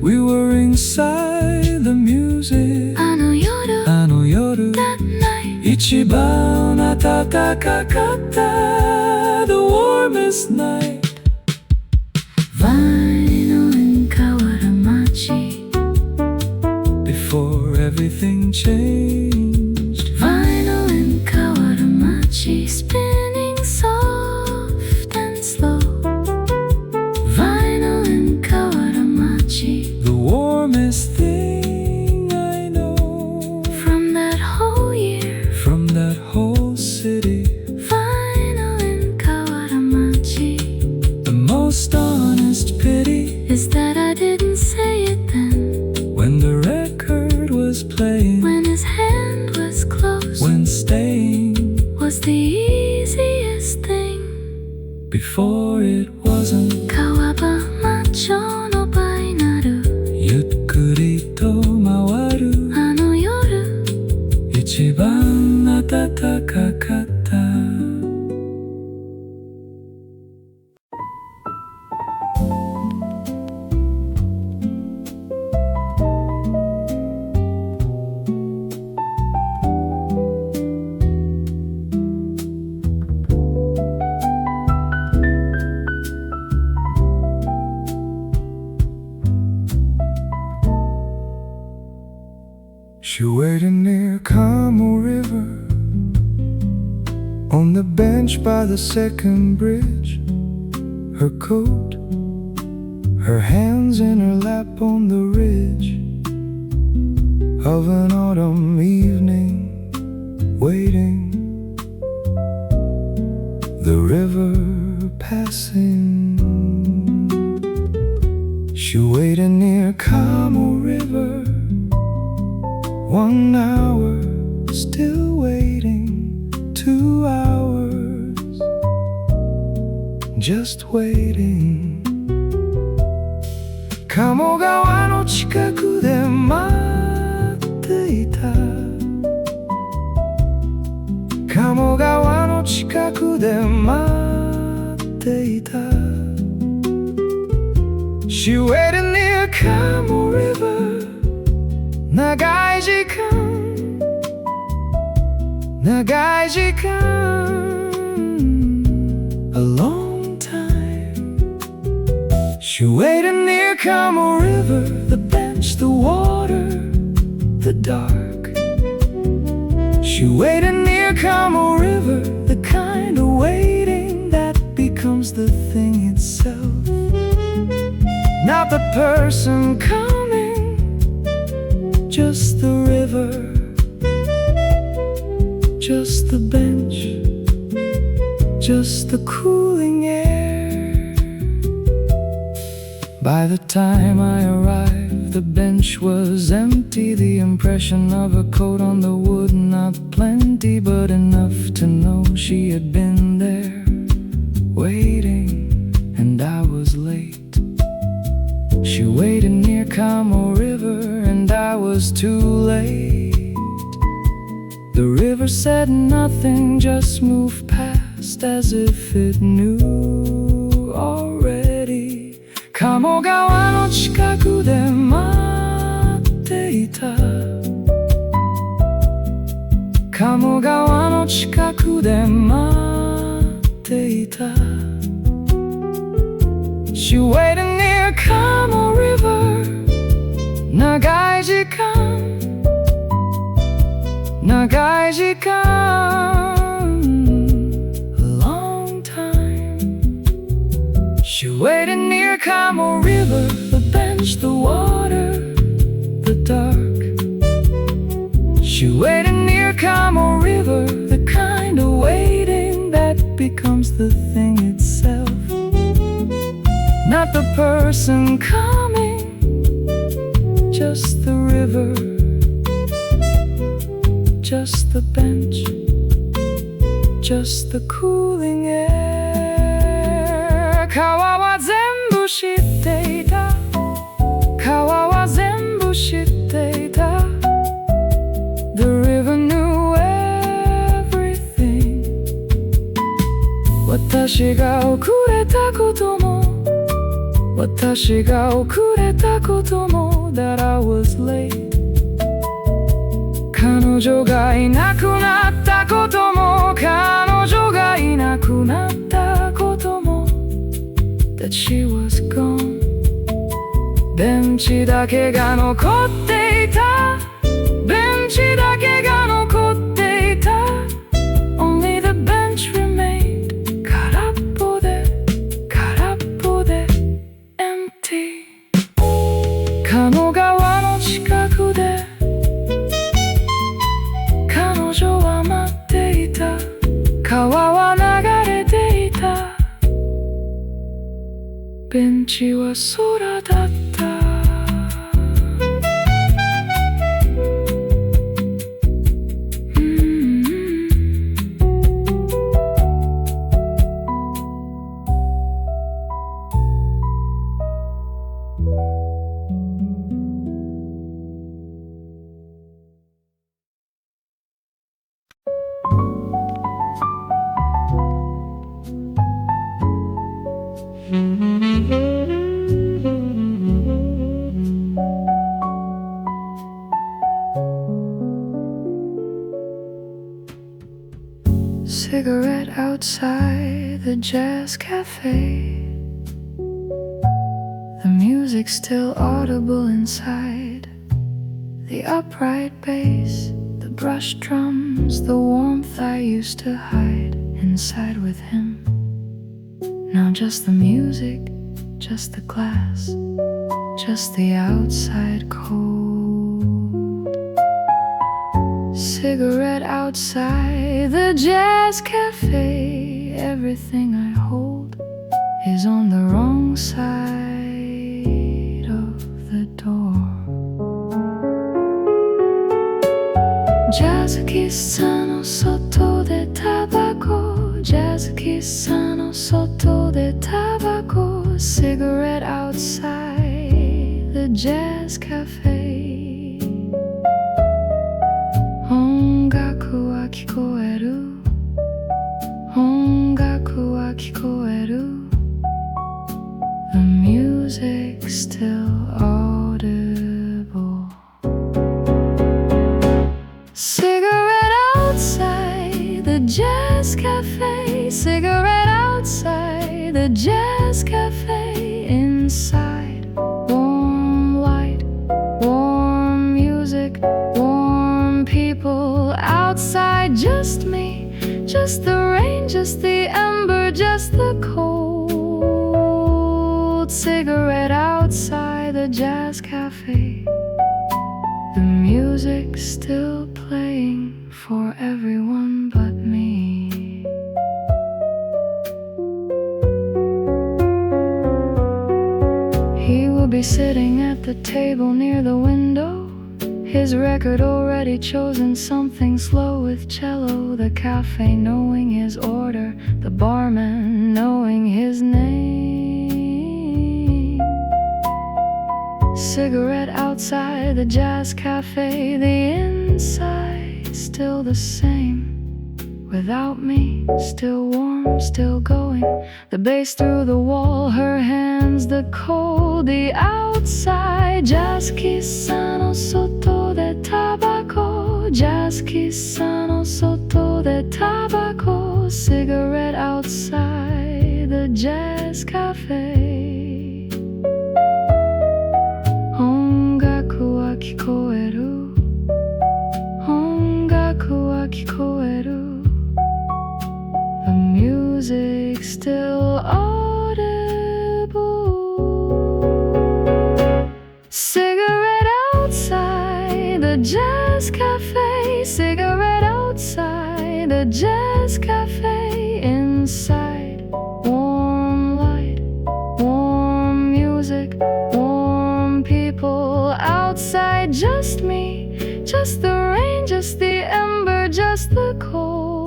A: We were inside the music.
B: あの夜、
A: あの夜、
B: that night,
A: 一番暖かかった。The warmest night.
B: Vinyl in Kawaramachi.
A: Before everything changed.
B: Vinyl in Kawaramachi. Spinning soft and slow. Vinyl in Kawaramachi.
A: The warmest thing I know.
B: From that whole year,
A: From that whole city.
B: vinyl in Kawaramachi.
A: The most honest pity,
B: Is that I didn't say it then,
A: when the record was playing,
B: when his hand was close,
A: when staying,
B: was the easiest thing.
A: before it wasn't.
B: Kawabama cho no bainaru.
A: ゆっくりと回る。
B: あの夜、
A: 一番暖かかった。She waited near Como River, on the bench by the second bridge. Her coat, her hands in her lap on the ridge of an autumn evening, waiting, the river passing. She waited near Como River, 1 hour still waiting. hours, just waiting. 鴨川の近くで待っていた。鴨川の近くで待っていた。She waited near Kamo River 長い時間長い時間 A long time She waited near Kamo River The bench, the water, the dark She waited near Kamo River The kind of waiting that becomes the thing itself Not the person coming, just the river, just the bench, just the cooling air. By the time I arrived, the bench was empty. The impression of a coat on the wood, not plenty, but enough to know she had been there, waiting, and I was late. She waited near Kamo River and I was too late. The river said nothing, just moved past as if it knew already. 鴨川の近くで待っていた。鴨川の近くで待っていた。She waited near Kamo River 長い時間長い時間 A long time She waited near Kamo River The bench, the water, the dark She waited near Kamo River The kind of waiting that becomes the thing itself Not the person coming, just the river, just the bench, just the cooling air. 川は全部知っていた。川は全部知っていた。The river knew everything. 私が遅れたことも私が遅れたことも That I was late 彼女がいなくなったことも彼女がいなくなったことも That she was gone ベンチだけが残っていたベンチだけが残っていた Only the bench remained 空っぽで空っぽで鴨川の近くで彼女は待っていた川は流れていたベンチは空だったCigarette outside the jazz cafe The music still audible inside The upright bass, the brush drums The warmth I used to hide inside with him Now just the music, just the glass Just the outside cold Cigarette outside the jazz cafe Everything I hold is on the wrong side of the door Jazz 喫茶の外でタバコ
B: jazz cafe. Cigarette outside the jazz cafe. Inside, warm light, warm music, warm people. Outside, just me, just the rain, just the ember, just the cold. Cigarette outside the jazz cafe. The music's still playing for everyone but me. He will be sitting at the table near the window, his record already chosen, something slow with cello. The cafe knowing his order, the barman knowing his name. Cigarette outside the jazz cafe. The inside still the same. Without me, still warm, still going. The bass through the wall, her hands the cold. The outside, jazz chissano sotto de tabaco. Jazz chissano sotto de tabaco. Cigarette outside the jazz cafe. Ongaku wa kikoeru. Ongaku wa kikoeru. The music still audible. Cigarette outside the jazz cafe. Cigarette outside the jazz cafe. Inside, warm light, warm music, warm people. Outside, just me, just the rain, just the ember, just the cold.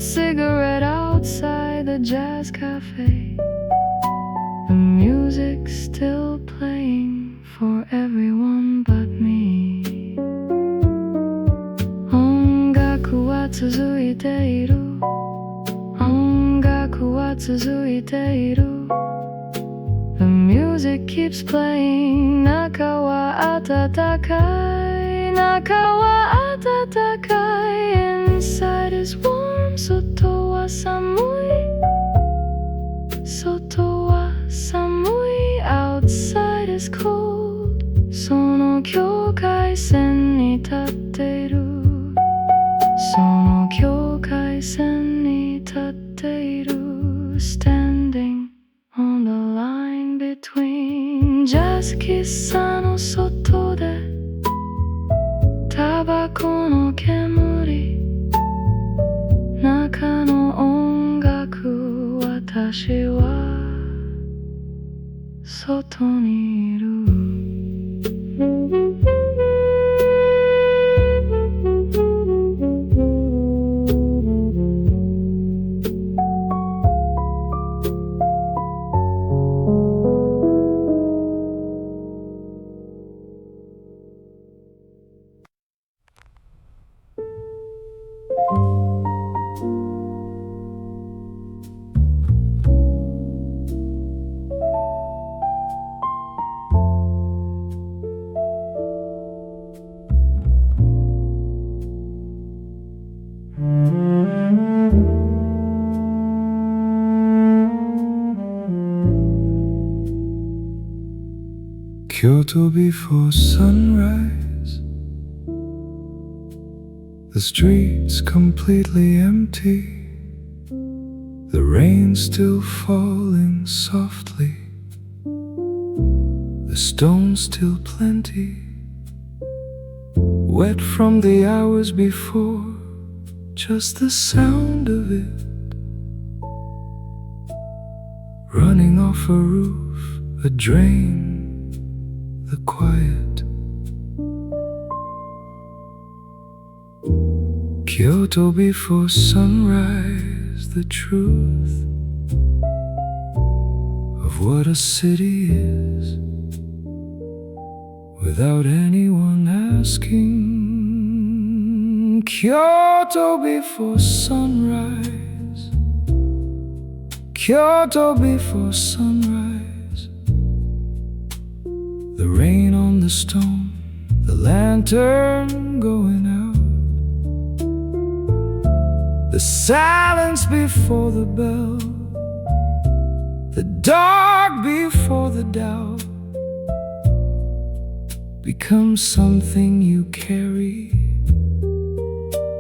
B: Cigarette outside the jazz cafe. The music's still playing for everyone but me. Ongaku wa tsuzuite iru. Ongaku wa tsuzuite iru. The music keeps playing. Naka wa atatakai. Naka wa atatakai. Inside is warm. Soto wa samui. Soto wa samui. Outside is cold. Sono kyokai sen ni tatteru. Sono kyokai sen ni tatteru. Standing on the line between jazz chissano sotto de tabako no kemuri. Naka no ongaku, watashi wa soto ni iru.
A: Kyoto before sunrise. The streets completely empty. The rain still falling softly. The stones still plenty. Wet from the hours before. Just the sound of it. Running off a roof, a drain. The quiet. Kyoto before sunrise. The truth of what a city is, without anyone asking. Kyoto before sunrise. Kyoto before sunrise. The rain on the stone, the lantern going out. the silence before the bell, the dark before the doubt, becomes something you carry,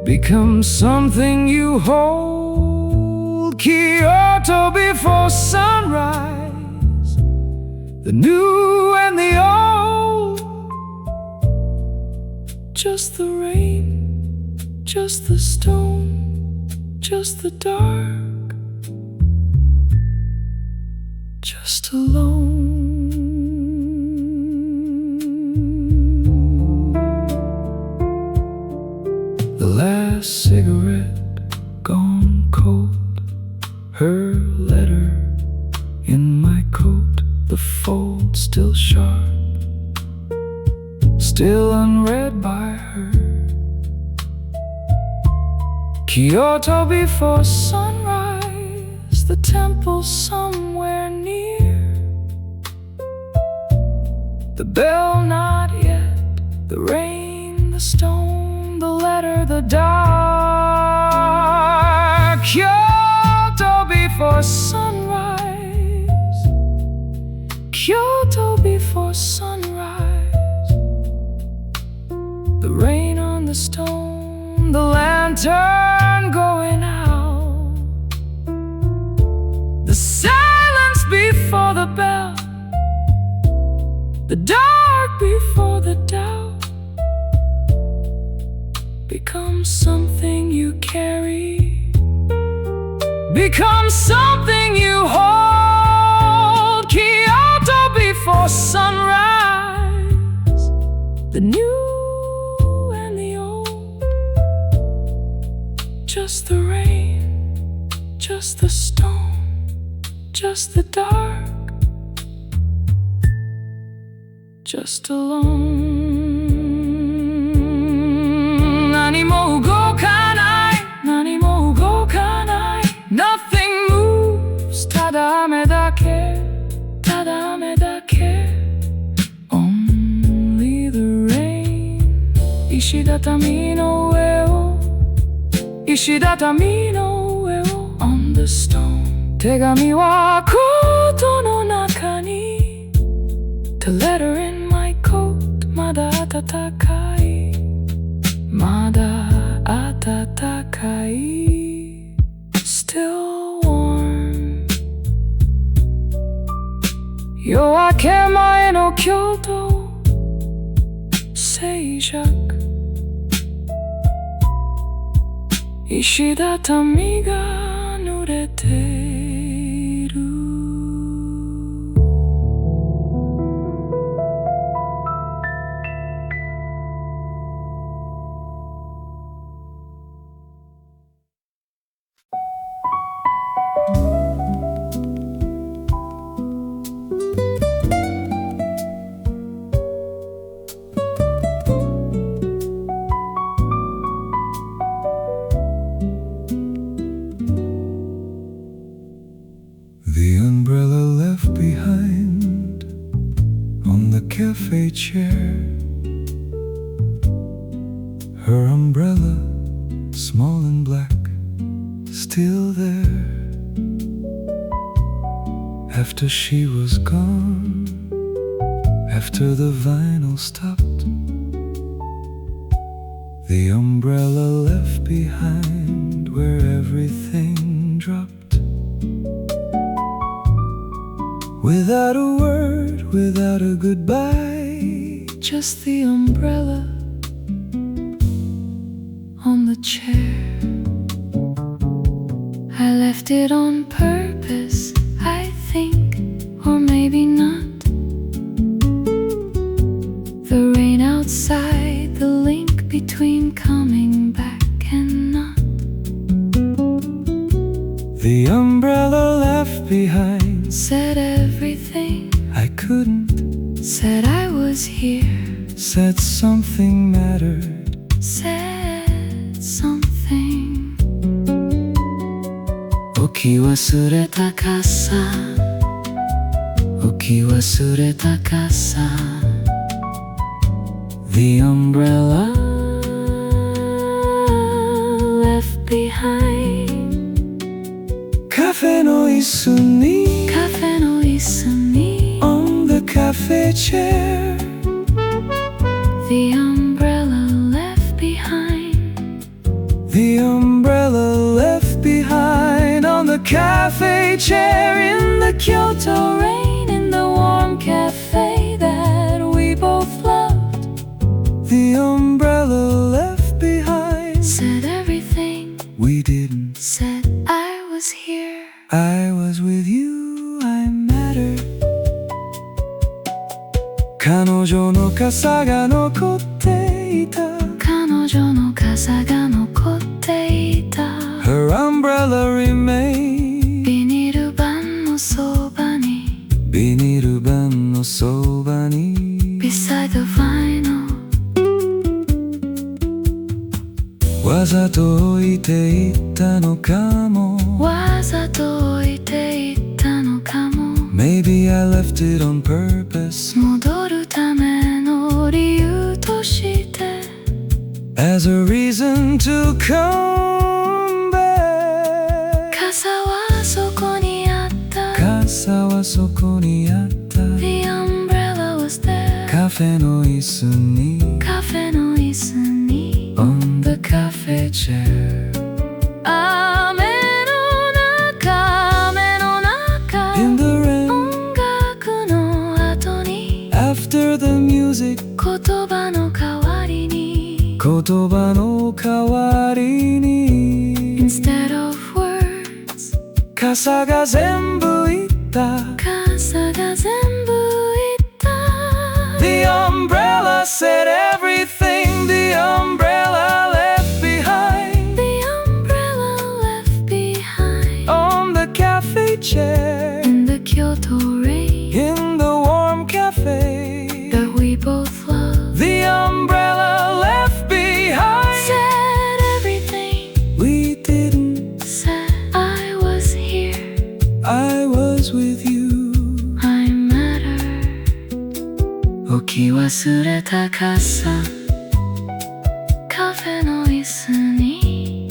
A: becomes something you hold. Kyoto before sunrise, the new and the old, just the rain, just the stone, just the dark, just alone. The last cigarette gone cold, her letter in my coat, the fold still sharp, still unread by her. Kyoto before sunrise, the temple somewhere near, the bell not yet, the rain, the stone, the letter, the dark. Kyoto before sunrise, Kyoto before sunrise, the rain on the stone, the lantern going out, the silence before the bell, the dark before the doubt, becomes something you carry, becomes something you hold. Kyoto before sunrise, the new and the old, just the rain, just the stone, just the dark, just alone. 何も動かない、何も動かない。Nothing moves, ただ雨だけ、ただ雨だけ。Only the rain, 石畳の上を、石畳の上を。On the stone, 手紙はコートの中に。The letter in my coat, まだ暖かい、まだ暖かい。Still warm。 夜明け前の京都、静寂。石畳が濡れている。The umbrella left behind on the cafe chair, her umbrella, small and black, still there. After she was gone, after the vinyl stopped, the umbrella left behind where everything dropped. Without a word, without a goodbye, just the umbrella on the chair. I left it on purpose, I think, or maybe not. The rain outside, the link between coming back and not. The umbrella left behind said everything I couldn't, said I was here, said something mattered, said something. 置き忘れた傘、置き忘れた傘。The umbrella left
B: behind.
A: カフェの椅子に
B: Cafe no isumi.
A: On the cafe chair
B: The umbrella left behind.
A: The umbrella left behind On the cafe chair In the Kyoto rain
B: In the warm cafe that we both loved.
A: The umbrella left behind
B: Said everything.
A: We didn't
B: Said I was here.
A: I was with you, I matter 彼女の傘が残っていた
B: 彼女の傘が残っていた。
A: Her umbrella remained
B: ビニール板のそばに。
A: ビニール板のそばに
B: Beside the vinyl.
A: わざと置いていったのかも
B: わざと置いていったのかも。
A: Maybe I left it on purpose
B: 戻るための理由として。
A: As a reason to come back
B: 傘はそこにあった。
A: 傘はそこにあった
B: The umbrella was there
A: カフェの椅子に
B: カフェの椅子に
A: On the cafe chair
B: 雨の中雨の中
A: In the rain
B: 音楽の後に
A: After the music
B: 言葉の代わりに
A: 言葉の代わりに
B: Instead of words
A: 傘が全部言った
B: 傘が全部言った。
A: The umbrella said everything The umbrella left behind
B: The umbrella left behind
A: On the cafe chair
B: In the Kyoto rain
A: In the warm cafe
B: that we both love.
A: The umbrella left behind
B: Said everything.
A: We didn't
B: Said I was here.
A: I was with you
B: I matter.
A: 置き忘れた傘
B: カフェの椅子に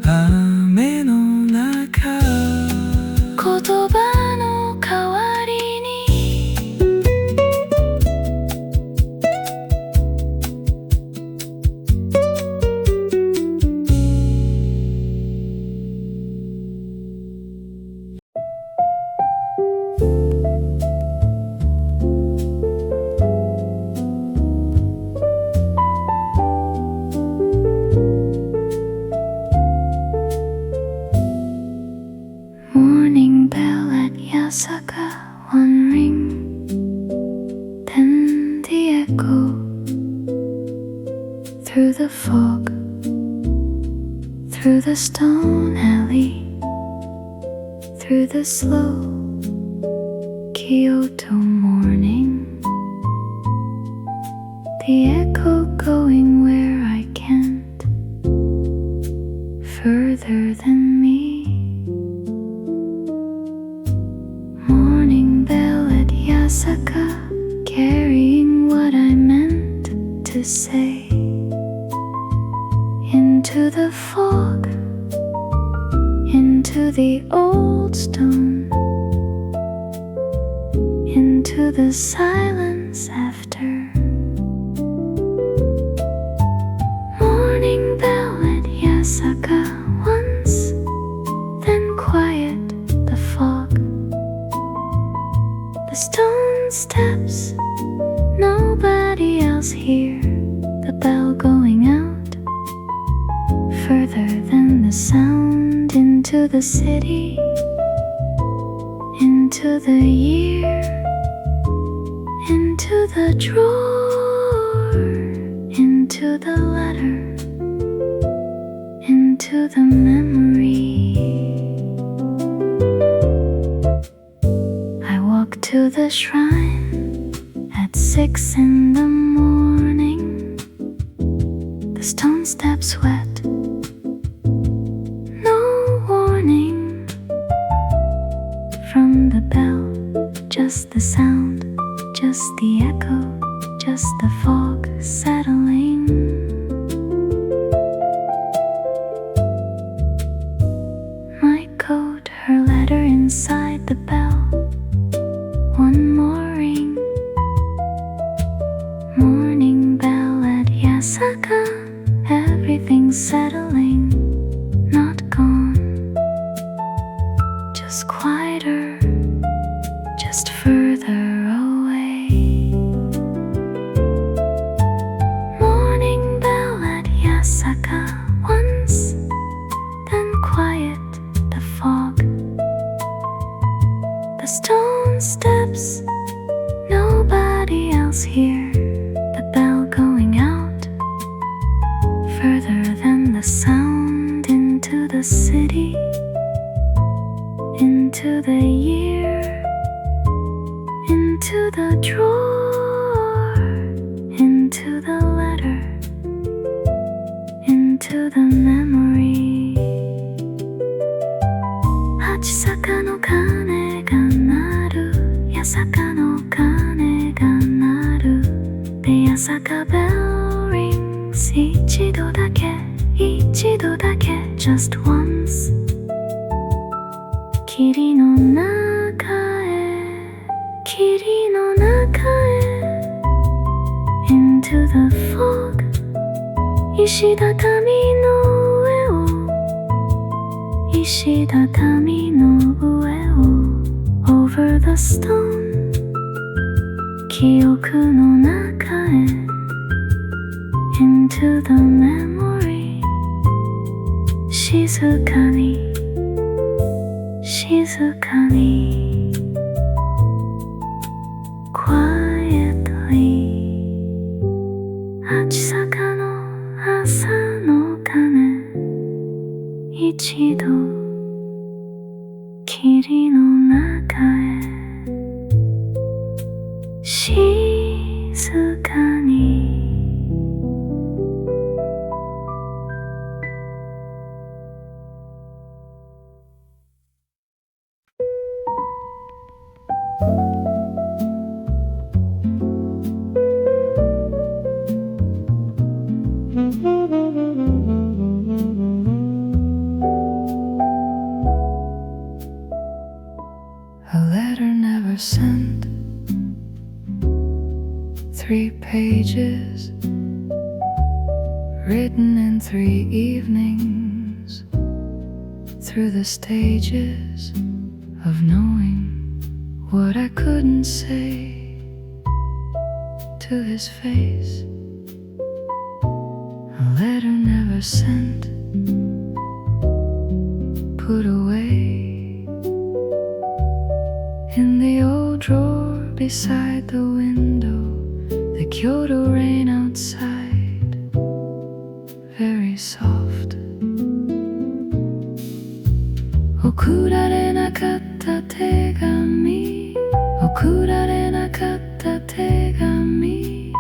A: 雨の中
B: 言葉の代わりに Morning bell at Yasaka, one ring, then the echo through the fog, through the stone alley, through the slow Kyoto morning, the echo going where I can't, further than me. Morning bell at Yasaka, carrying what I meant to say into the fog, into the old stone, into the silence after. Morning bell at Yasaka once, then quiet the fog. The stone steps, nobody else here. The bell going out, further than the sound, into the city, into the year, into the drawer, into the letter, into the memory. I walk to the shrine at 6 in the morning. The stone steps wet, no warning from the bell, just the sound, just the echo, just the fog settling. coat, her letter inside the bell. One more ring. Morning bell at Yasaka. Everything's settling, not gone. Just quieter, just further away. Morning bell at Yasaka. Once, then quiet, the fog, the stone steps, nobody else here. The bell going out, further than the sound, into the city, into the year, into the drawer, into the letter, into the memory. Hachisaka no kane ga naru, Yasaka no kane ga naru. The Yasaka bell rings, ichido dake, just once. Kiri no naka e, into the fog. Ishidatami no ue o, ishidatami no ue o, over the stone. Kyoku no naka e, into the memory. Shizukani, shizukani, quietly. Hachisaka no asa no kane, ichido kiri no naka e, shizukani. A letter never sent, 3 pages, written in 3 evenings, through the stages of knowing what I couldn't say to his face. A letter never sent, put away in the old drawer beside the window. The Kyoto rain outside, very soft. Okurare nakatta tegami, okurare nakatta tegami.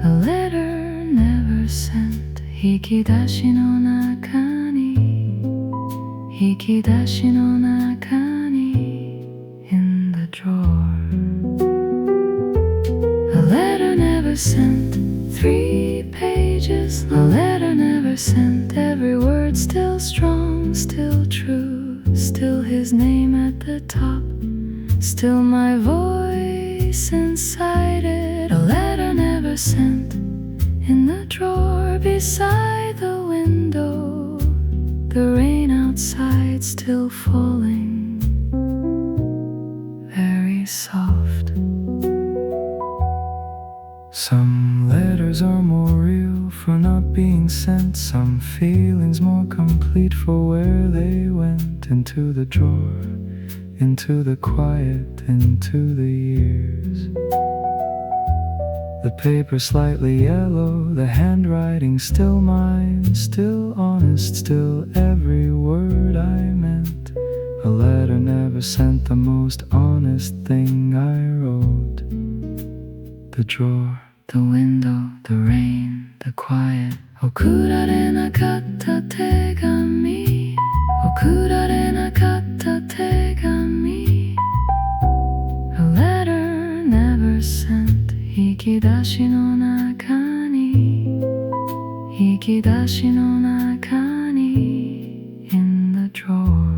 B: A letter never sent, hikidashi no naka ni, hikidashi no naka ni, in the drawer. A letter never sent, 3 pages. A letter never sent, every word still strong, still true, still his name at the top, still my voice inside it. A letter never sent, in the drawer beside the window, the rain outside still falling, very soft. Some letters are more real for not being sent, some feelings more complete for where they went. Into the drawer, into the quiet, into the years. The paper slightly yellow, the handwriting still mine, still honest, still every word I meant. A letter never sent, the most honest thing I wrote. The drawer, the window, the rain, the quiet. Okurare nakatta tegami, okurare nakatta tegami. A letter never sent, hikidashi no naka ni, hikidashi no naka ni, in the drawer.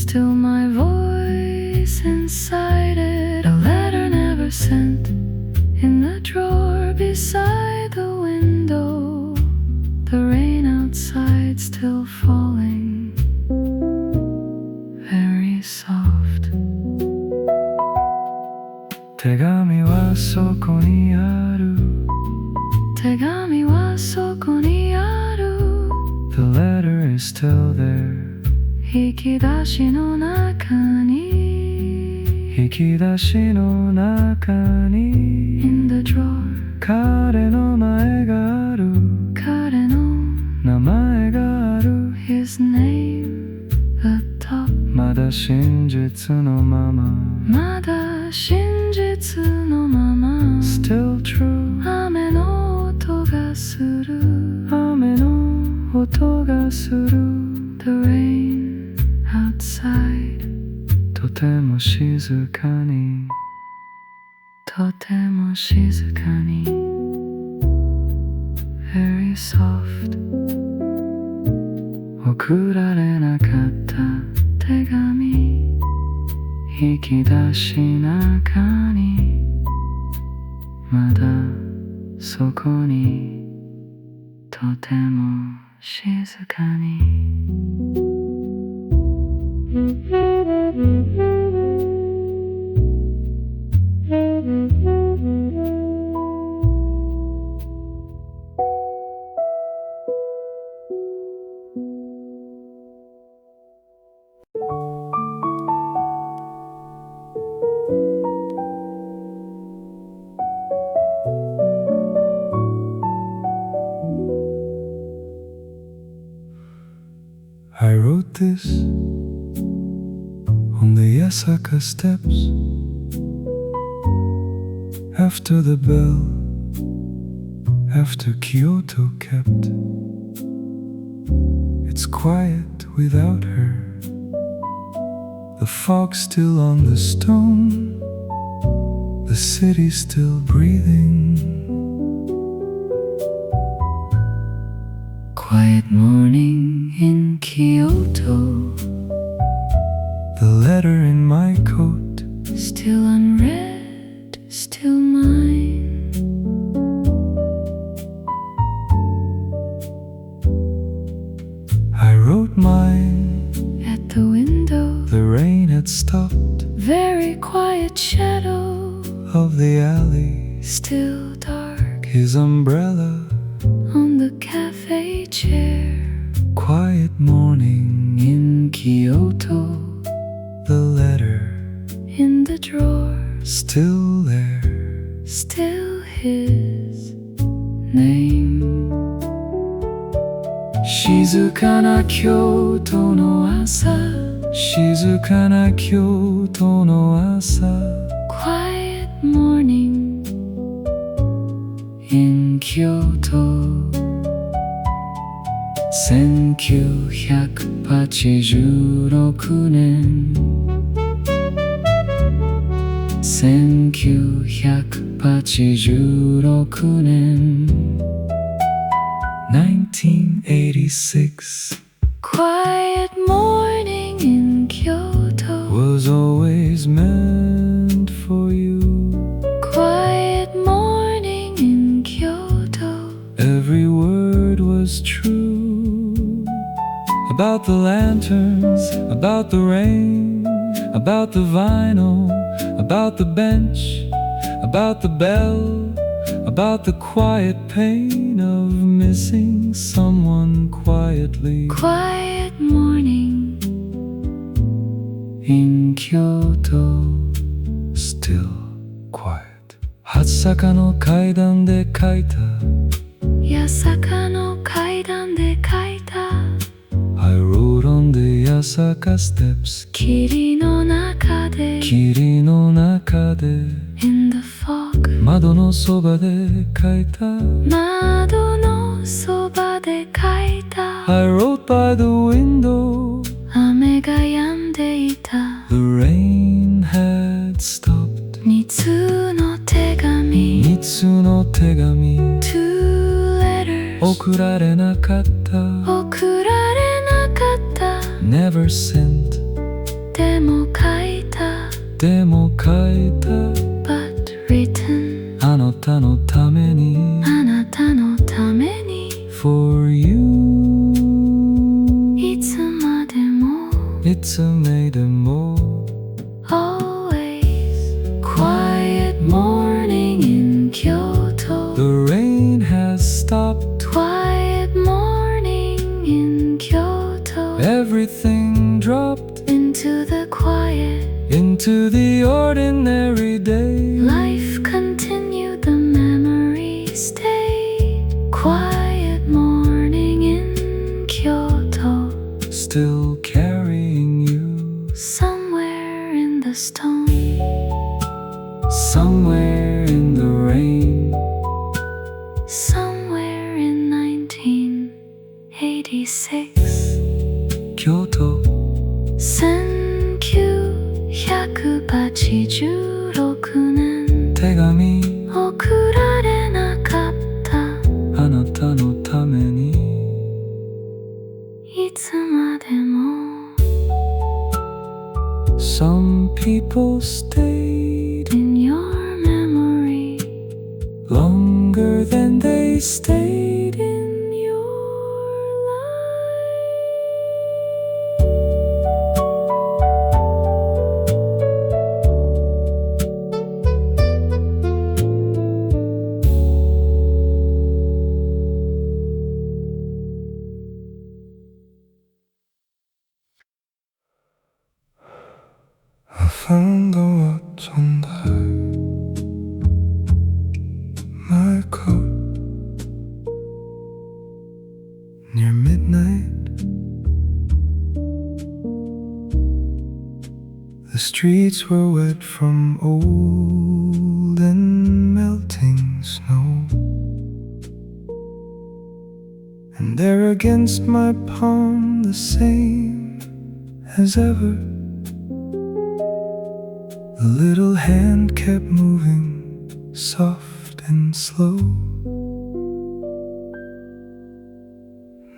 B: Still my voice inside it, a letter never sent, in the drawer beside the window. The rain outside still falling, very soft.
A: 手紙はそこにある。
B: 手紙はそこにある。
A: The letter is still there.
B: 引き出しの中に。
A: 引き出しの中に
B: In the drawer.
A: 彼の前がある。
B: 彼の
A: 名前がある。
B: His name atop.
A: まだ真実のまま。
B: まだ真実のまま。
A: Still true.
B: 雨の音がする。
A: 雨の音がする。
B: The rain outside.
A: とても静かに。
B: とても静かに。 Very soft.
A: 送られなかった
B: 手紙。
A: 引き出し中にまだそこにとても静かに I wrote this on the Yasaka steps after the bell, after Kyoto kept. It's quiet without her, the fog still on the stone, the city still breathing. Quiet morning in Kyoto, the letter in my coat,
B: Still unread, still mine.
A: I wrote mine.
B: At the window,
A: The rain had stopped
B: very quiet shadow.
A: of the alley,
B: Still dark
A: his umbrella.
B: on the cafe chair.
A: Quiet morning in Kyoto, the letter
B: In the drawer,
A: still there.
B: still his name.
A: 静かな京都の朝、静かな京都の朝
B: Quiet morning
A: in Kyoto 1986年1986年 1986
B: Quiet morning in Kyoto.
A: was always meant for you.
B: Quiet morning in Kyoto.
A: Every word was true. About the lanterns, about the rain, about the vinyl, about the bench, about the bell, about the quiet pain of missing someone quietly.
B: Quiet morning
A: In Kyoto, still quiet. 初坂の階段で書いた
B: 八坂の階段で書いた
A: I wrote on the Yasaka steps
B: 霧の中で
A: 霧の中で
B: In the fog
A: 窓のそばで書いた
B: 窓のそばで書いた
A: I wrote by the window
B: 雨が止んでいた
A: The rain had stopped
B: 二通の手紙
A: 二通の手紙
B: Two letters
A: 送られなかった
B: 送られなかった
A: Never sent
B: でも書いた
A: でも書いた
B: But written
A: あなたのために
B: あなたのために
A: For you
B: いつまでも
A: いつめでも
B: Always quiet morning in Kyoto
A: The rain has stopped
B: Quiet morning in Kyoto
A: Everything dropped
B: Into the quiet
A: into the ordinary day
B: Life continued, the memories stayed Quiet morning in Kyoto
A: Still carrying you
B: Somewhere in the stone
A: Somewhere in the rain
B: Somewhere in 1986
A: Kyoto
B: 1986年
A: 手紙
B: 送られなかった
A: あなたのために
B: いつまでも
A: Some people stayed
B: In your memory
A: longer than they stayed
B: In your
A: I found the watch on my coat near midnight. The streets were wet from old and melting snow, and there against my palm the same as ever. The little hand kept moving, soft and slow.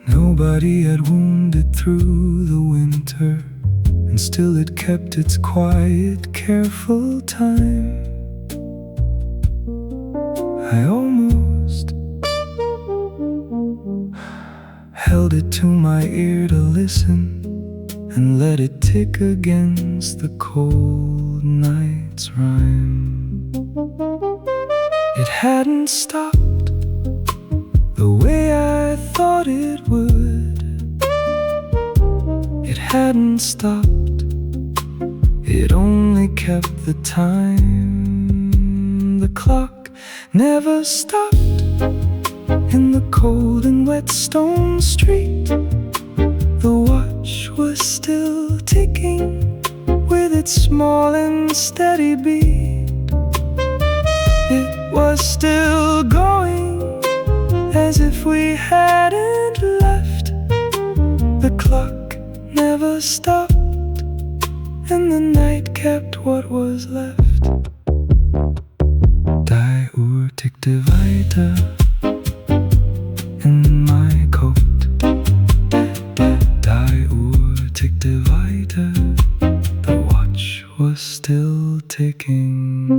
A: Nobody had wounded through the winter, and still it kept its quiet, careful time. I almost held it to my ear to listen and let it tick against the cold night's rhyme. It hadn't stopped the way I thought it would. It hadn't stopped, it only kept the time. The clock never stopped in the cold and wet stone street. The watch was still ticking with its small and steady beat. It was still going as if we hadn't left. The clock never stopped and the night kept what was left. Die Uhr tickte weiter in my coat. Die Uhr tickte weiter, the watch was still ticking.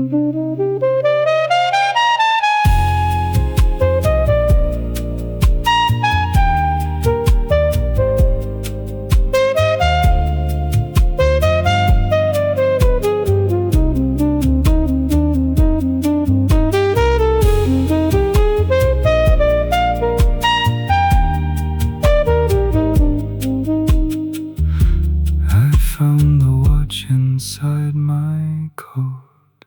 A: Found the watch inside my coat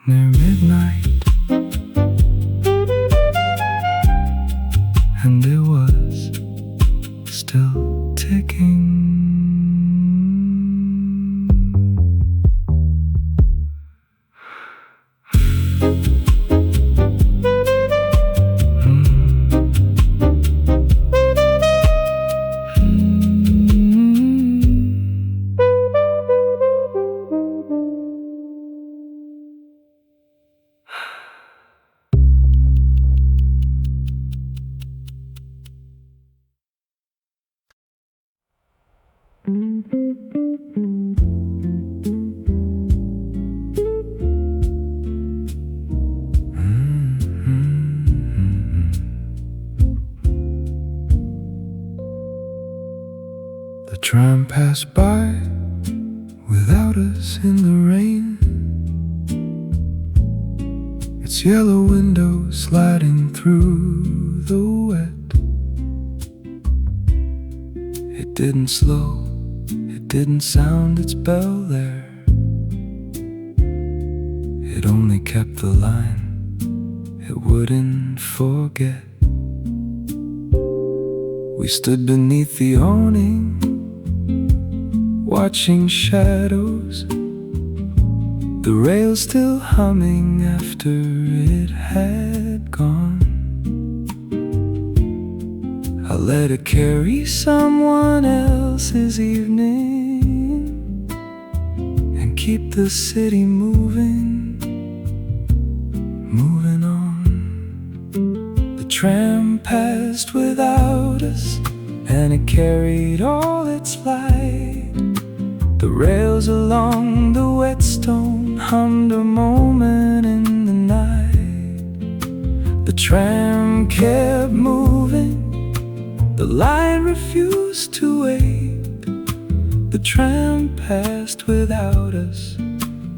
A: near midnight, and it was still ticking. The tram passed by without us in the rain, its yellow window sliding through the wet. It didn't slow, it didn't sound its bell there. It only kept the line it wouldn't forget. We stood beneath the awning, watching shadows, the rails still humming after it had gone. I let it carry someone else's evening and keep the city moving, moving on. The tram passed without us, and it carried all its light. The rails along the whetstone hummed a moment in the night. The tram kept moving, the line refused to wait. The tram passed without us,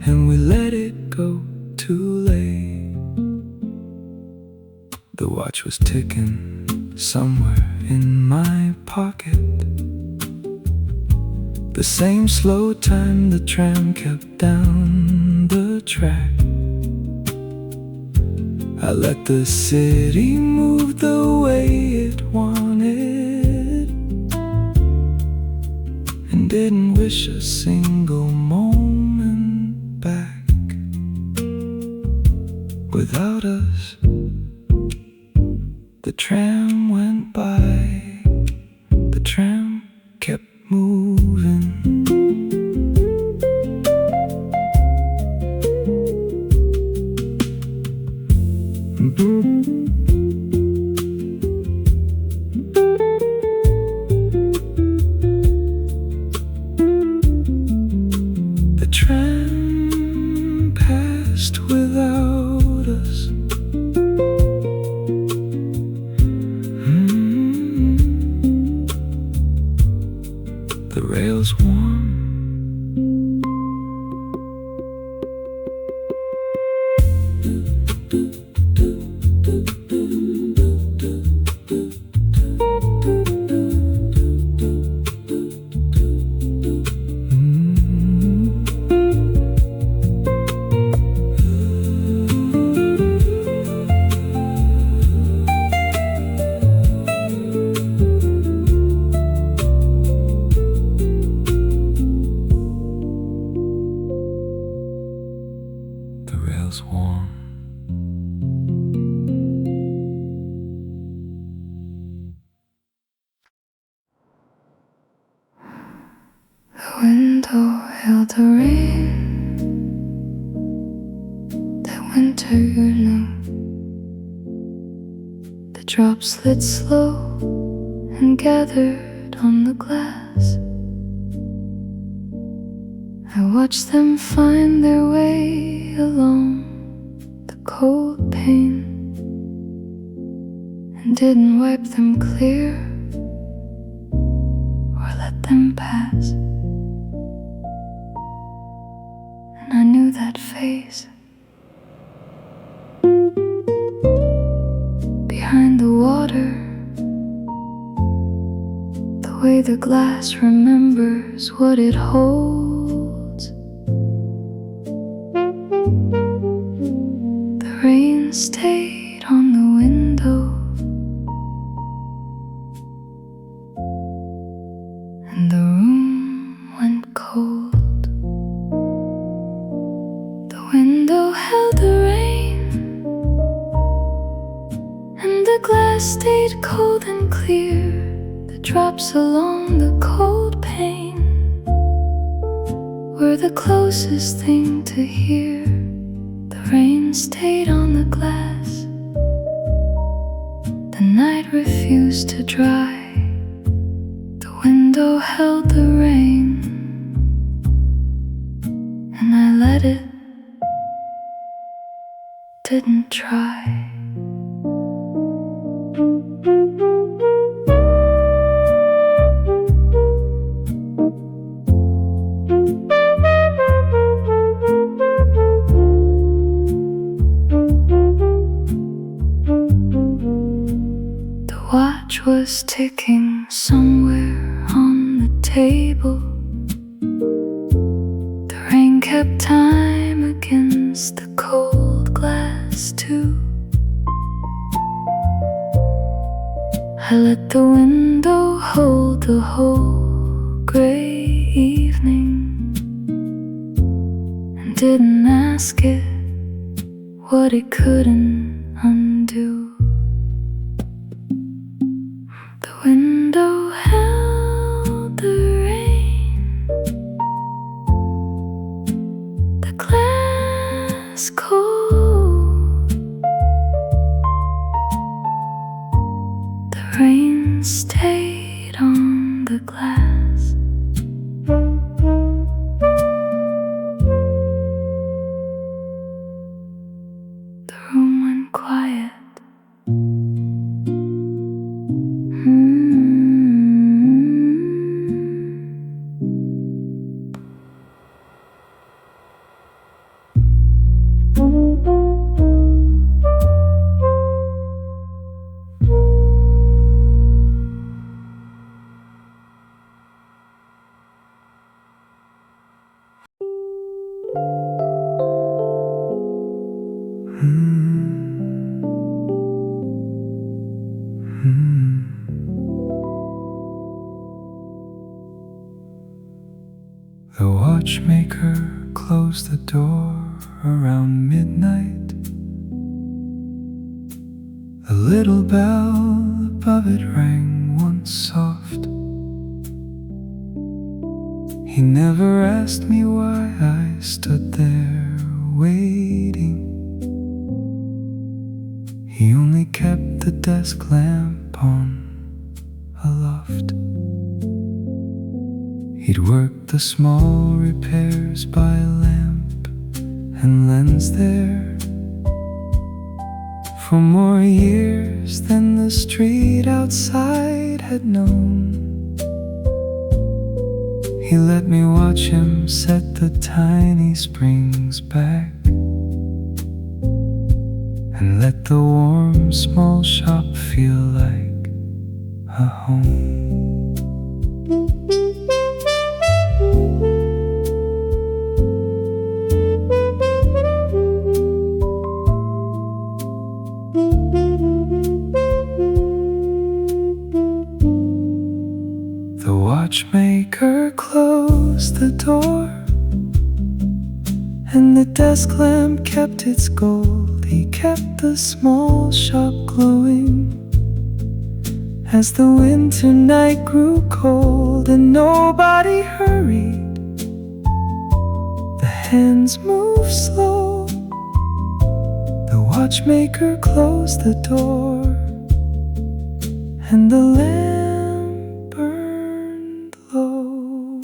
A: and we let it go too late. The watch was ticking somewhere in my pocket, the same slow time the tram kept down the track. I let the city move the way it wanted, and didn't wish a single moment back. Without us, the tram went by, the tram kept moving. The tram passed without us. The rails warm. The rails warm.
B: The window held the rain that winter you knew. The drops slid slow and gathered on the glass. I watched them find their way along the cold pane, and didn't wipe them clear or let them pass. And I knew that face behind the water, the way the glass remembers what it holds. The rain stayed on the window, and the room went cold. The window held the rain, and the glass stayed cold and clear. The drops along the cold pane were the closest thing to hear. The rain stayed on the glass, the night refused to dry. The window held the rain, didn't try. The watch was ticking somewhere on the table. The rain kept time against the cold glass too. I let the window hold the whole gray evening and didn't ask it what it couldn't undo. The window held the rain, the glass cold. The rain stayed on the glass. The room went quiet.
A: The watchmaker closed the door around midnight. The little bell above it rang once soft. He never asked me why I stood there waiting. He only kept the desk lamp on aloft. He'd worked the small repairs by lamp and lens there for more years than the street outside had known. He let me watch him set the tiny springs back and let the warm small shop feel like a home. The watchmaker closed the door, and the desk lamp kept its gold. He kept the small shop glowing as the winter night grew cold and nobody hurried. The hands moved slow. The watchmaker closed the door, and the lamp burned low.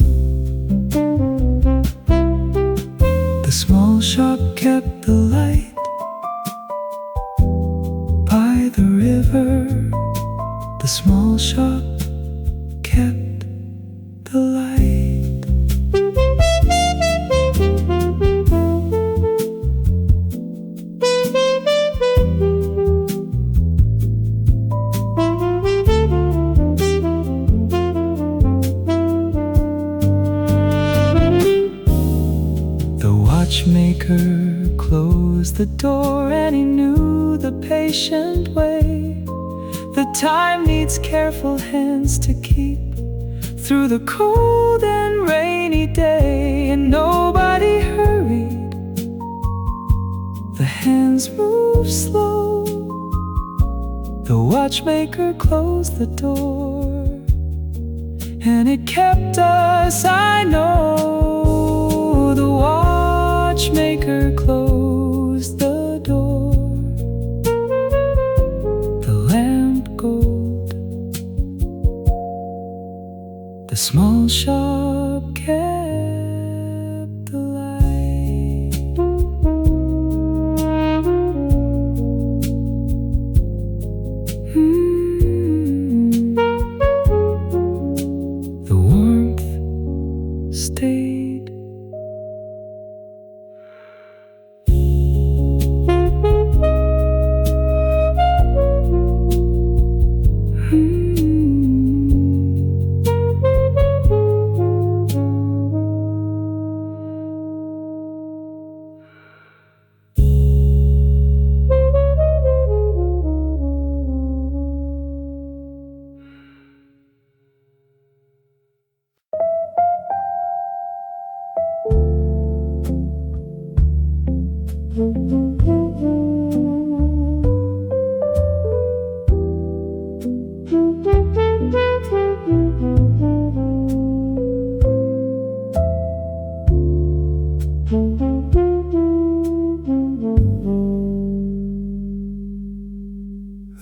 A: The small shop kept the light by the river. The small shop kept the light. The watchmaker closed the door, and he knew the patient way. The time needs careful hands to keep through the cold and rainy day, and nobody hurried. The hands moved slow. The watchmaker closed the door, and it kept us, I know. The watchmaker closed the door. The lamp gold, the small shop kept the light. stayed.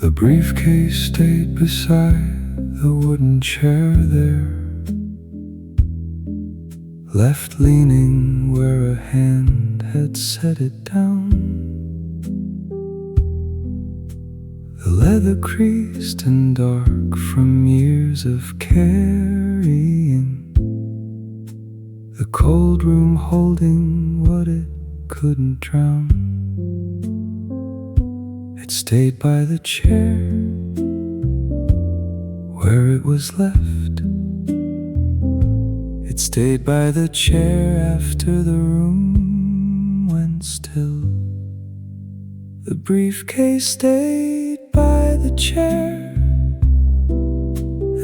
A: The briefcase stayed beside the wooden chair there, left leaning where a hand had set it down. The leather creased and dark from years of carrying, the cold room holding what it couldn't drown. It stayed by the chair where it was left. It stayed by the chair after the room went still. The briefcase stayed by the chair,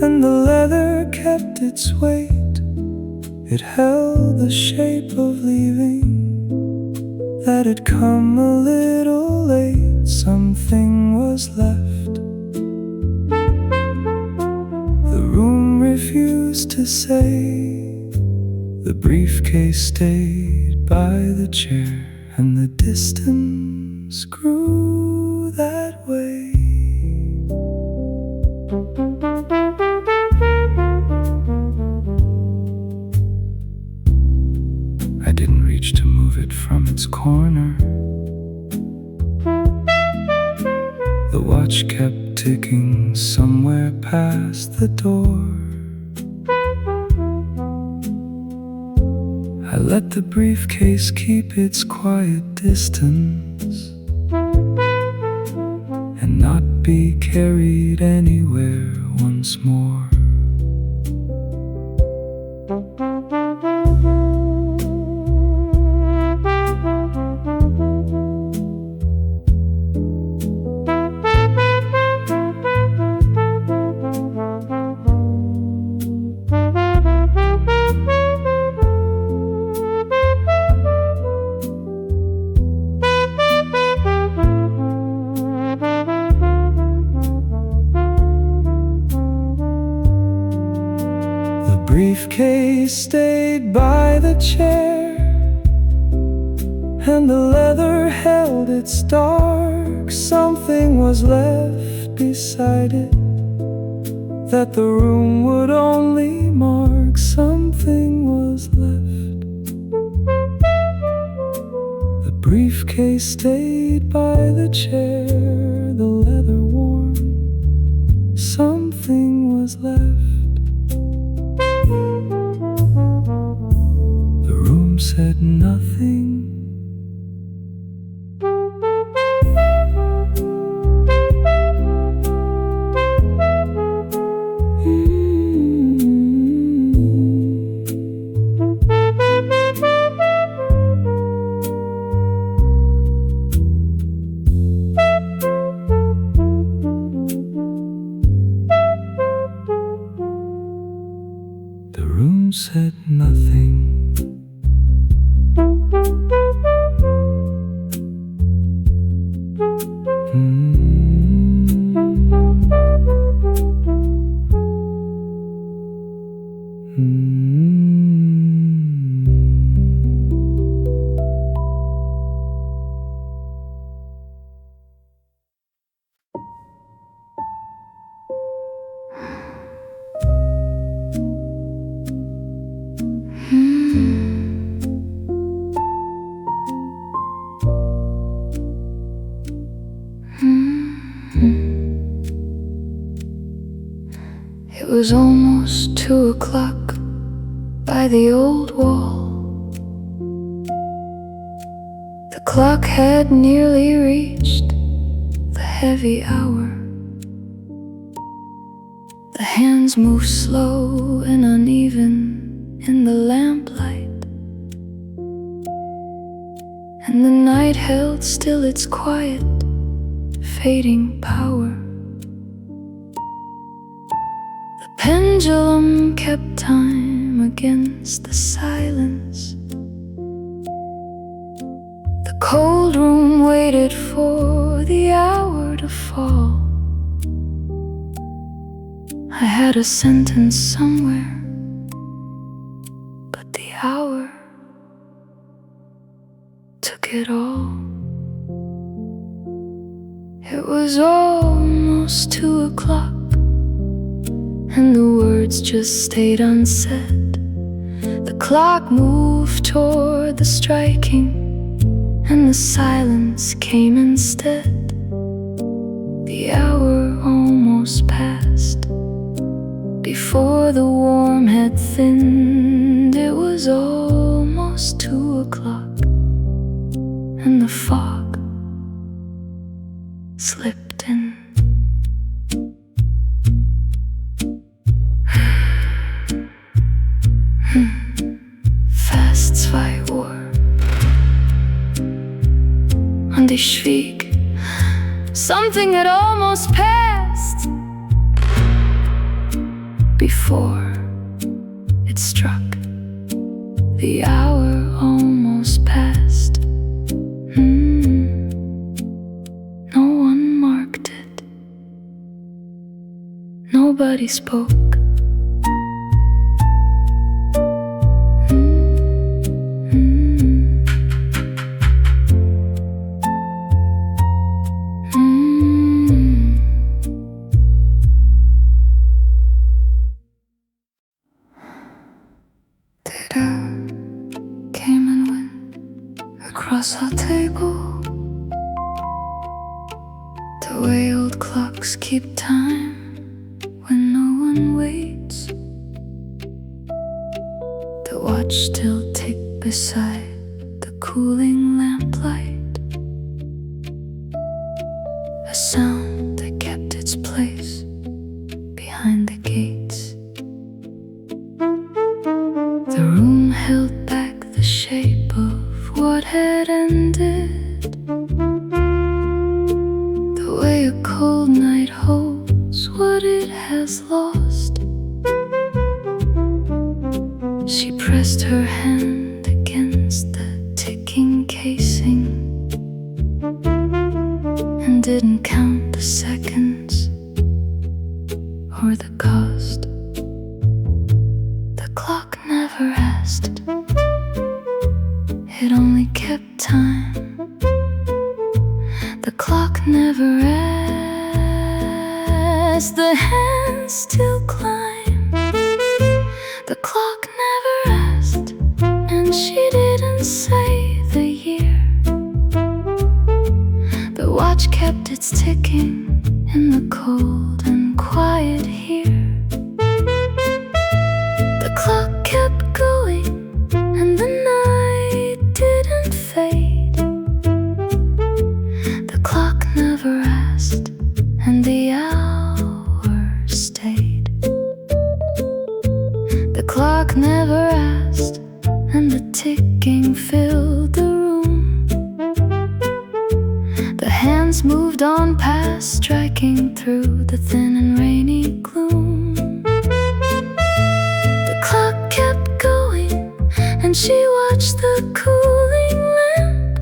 A: and the leather kept its weight. It held the shape of leaving that had come a little late. Something was left. The room refused to say. The briefcase stayed by the chair, and the distance grew that way. I didn't reach to move it from its corner. The watch kept ticking somewhere past the door. I let the briefcase keep its quiet distance and not be carried anywhere once more. Briefcase stayed by the chair, and the leather held its dark. Something was left beside it that the room would only mark. Something was left. The briefcase stayed by the chair, the leather worn. Something was left. Said nothing. The room said nothing. It was almost 2 o'clock
B: by the old wall. The clock had nearly reached the heavy hour. The hands moved slow and uneven in the lamplight, and the night held still its quiet, fading power. The pendulum kept time against the silence. The cold room waited for the hour to fall. I had a sentence somewhere, but the hour took it all. It was almost 2 o'clock, and the words just stayed unsaid. The clock moved toward the striking, and the silence came instead. The hour almost passed. Before the warm had thinned, it was almost 2 o'clock, and the fog slipped in. Fast 2 Uhr. Und ich schwieg. Something had almost passed before it struck. The hour almost passed. No one marked it. Nobody spoke. Came and went across our table, the way old clocks keep time when no one waits. The watch still ticked beside the cooling lamplight, a sound that kept its place behind the gates. The room held back the shape of what had ended, the way a cold night holds what it has lost. She pressed her hand against the ticking casing and didn't count the seconds or the cost. The clock never asked, it only kept time. The clock never asked, the hands still climb. The clock never asked, and she didn't say the year. The watch kept its ticking in the cold and quiet here. The clock kept going, and the night didn't fade. The clock never asked, and the hour stayed. The clock never asked, and the ticking filled the room. The hands moved on past, striking through the thin and rainy gloom. The clock kept going, and she watched the cooling lamp.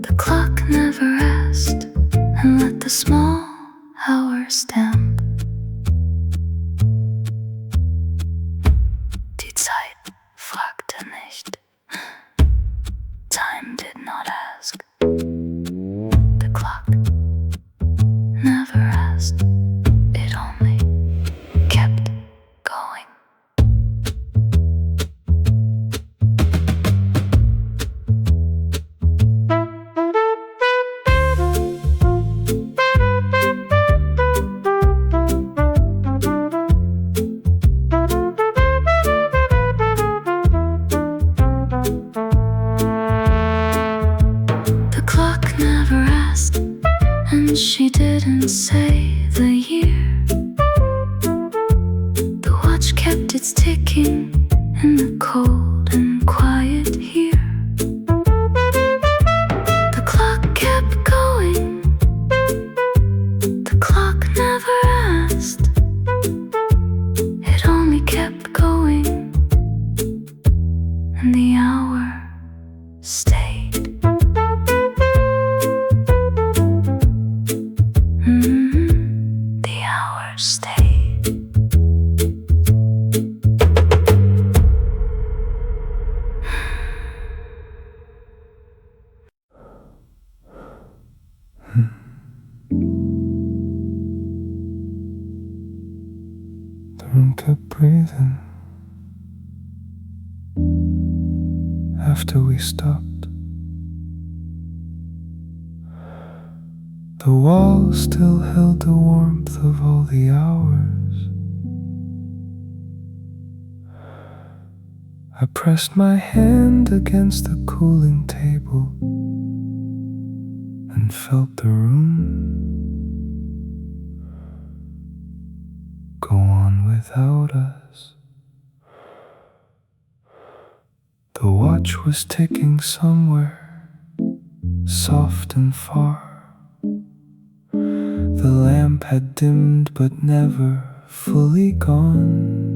B: The clock never asked, and let the small hour stamp. Die Zeit fragte nicht. Time did not ask. The clock never asked. say the year. The watch kept its ticking in the cold and quiet here. The clock kept going. The clock never asked. It only kept going. And the hour stayed. The hour stayed.
A: The room kept breathing after we stopped. The wall still held the warmth of all the hours. I pressed my hand against the cooling table and felt the room go on without us. The watch was ticking somewhere, soft and far. The lamp had dimmed but never fully gone.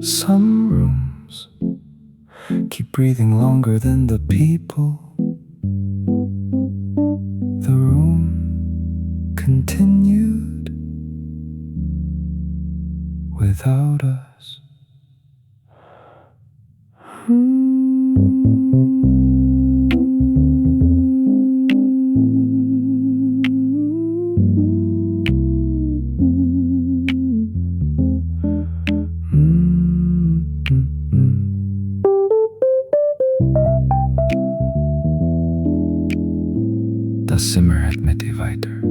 A: Some rooms keep breathing longer than the people. The room continued without us. Das Zimmer hat mir die weiter.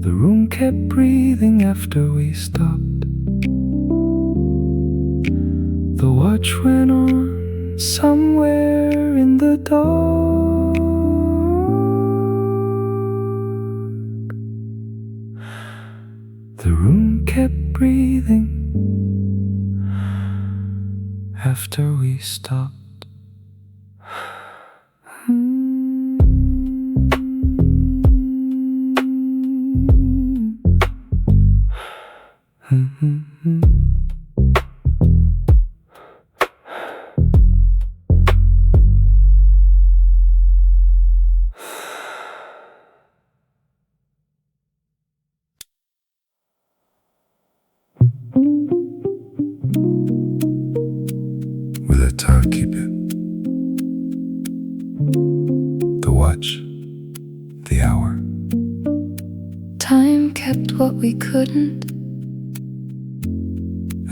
A: The room kept breathing after we stopped. The watch went on somewhere in the dark. The room kept breathing after we stopped. We let time keep it. The watch, the hour.
B: Time kept what we couldn't.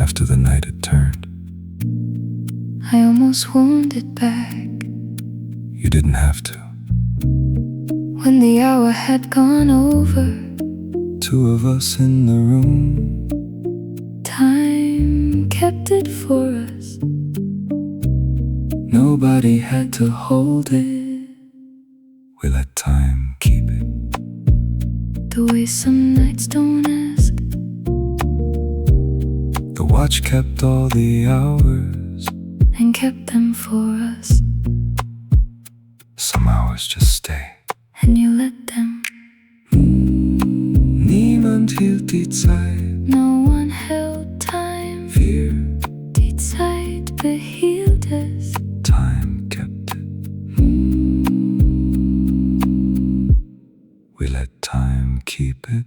A: After the night had turned,
B: I almost wound it back.
A: you didn't have to.
B: When the hour had gone over,
A: Two of us in the room.
B: time kept it for us.
A: Nobody had to hold it. We let time keep it.
B: The way some nights don't ask.
A: The watch kept all the hours.
B: And kept them for us.
A: Some hours just stay.
B: And you let them.
A: Niemand hielt die Zeit.
B: No one held time.
A: Wir,
B: Die Zeit behielt es.
A: time kept it. We let time keep it.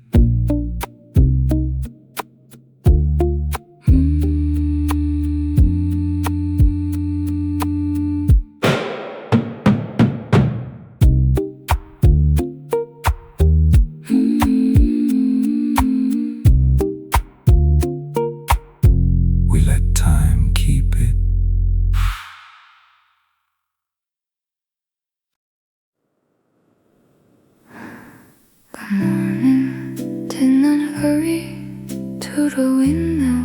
A: We let time keep it.
B: Good morning. Did not hurry to the window.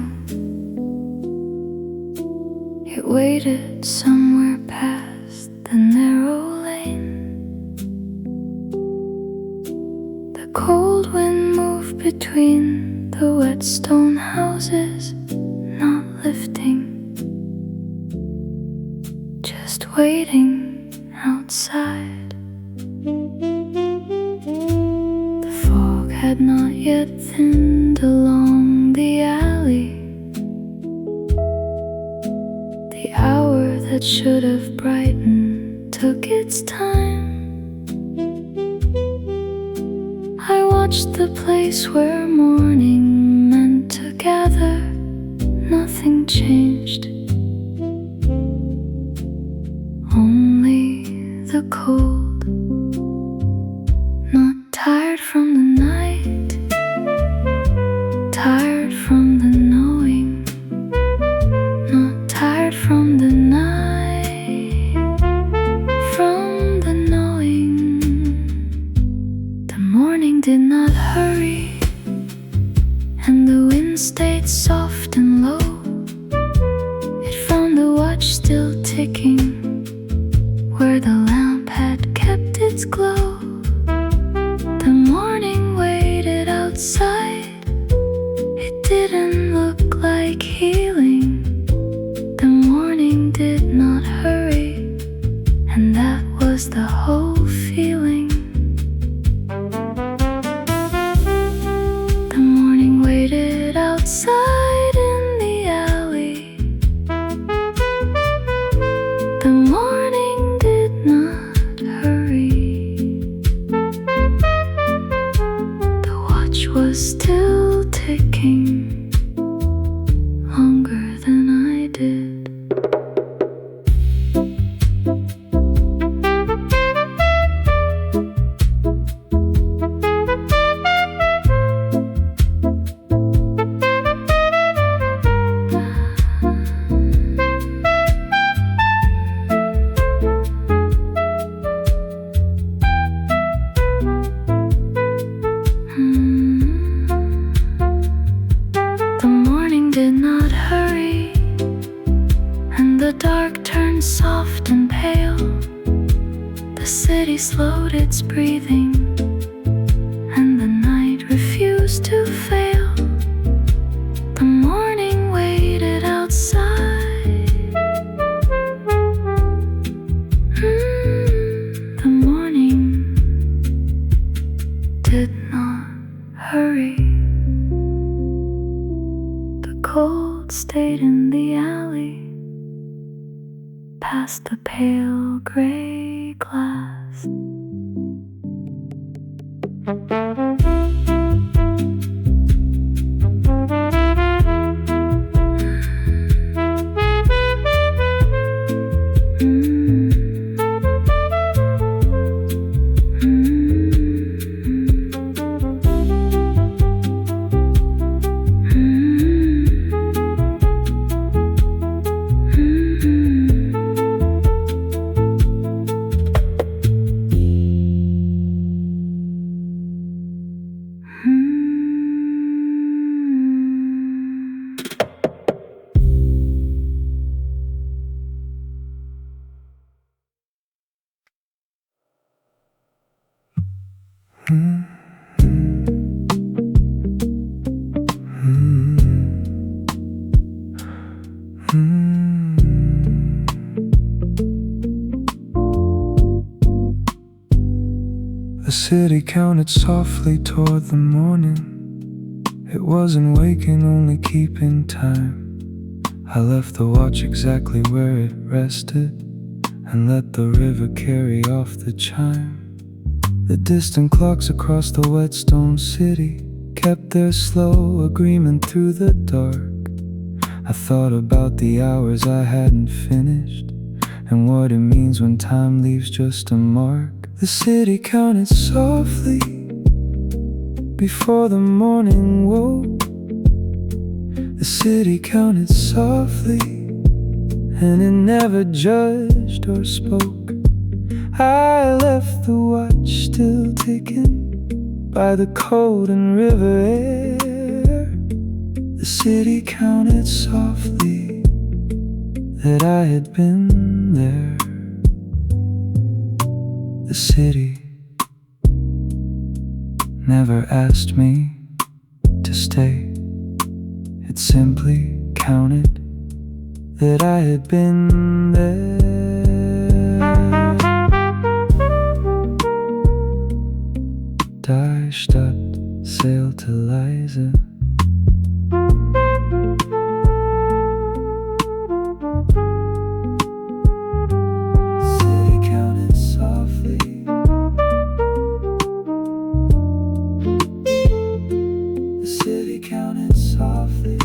B: It waited somewhere past the narrow lane. The wet stone houses not lifting, just waiting outside. The fog had not yet thinned along the alley. The hour that should have brightened took its time. I watched the place where morning meant to gather. Nothing changed, only the cold. Not tired from the night, tired from the knowing. Not tired from the night, from the knowing. The morning did not hurry, and the wind stayed soft and low. It found the watch still ticking where the lamp had kept its glow. The morning waited outside. It didn't look like healing. The morning did not hurry, and that was the whole feeling. The morning waited outside in the alley. The morning did not hurry. The watch was still ticking, longer than I did. The morning did not hurry, and the dark turned soft and pale. The city slowed its breathing, and the night refused to fail. The morning waited outside. The morning did not hurry. The cold stayed in the alley, past the pale gray glass.
A: The city counted softly toward the morning. It wasn't waking, only keeping time. I left the watch exactly where it rested, and let the river carry off the chime. The distant clocks across the wet stone city kept their slow agreement through the dark. I thought about the hours I hadn't finished, and what it means when time leaves just a mark. The city counted softly before the morning woke. The city counted softly, and it never judged or spoke. I left the watch still ticking by the cold and river air. The city counted softly that I had been there. The city never asked me to stay. It simply counted that I had been there. Die statt zählte leise. City counted softly. The city counted softly.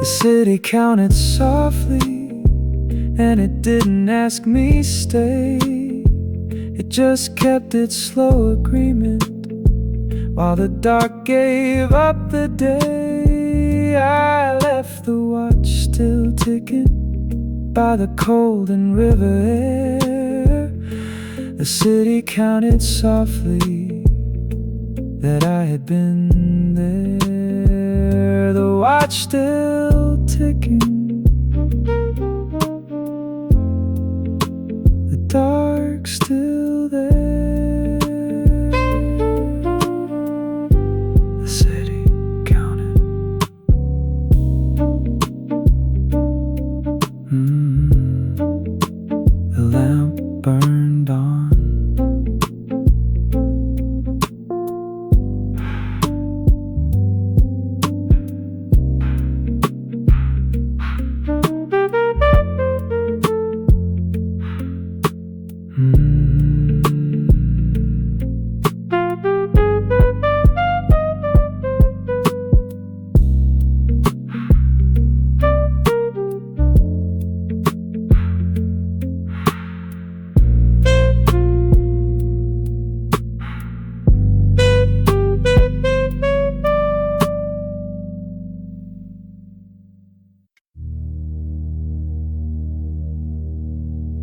A: The city counted softly, and it didn't ask me stay. It just kept its slow agreement while the dark gave up the day. I left the watch still ticking by the cold and river air. The city counted softly that I had been there. The watch still ticking, the dark still there. The city counted. The lamp burned on.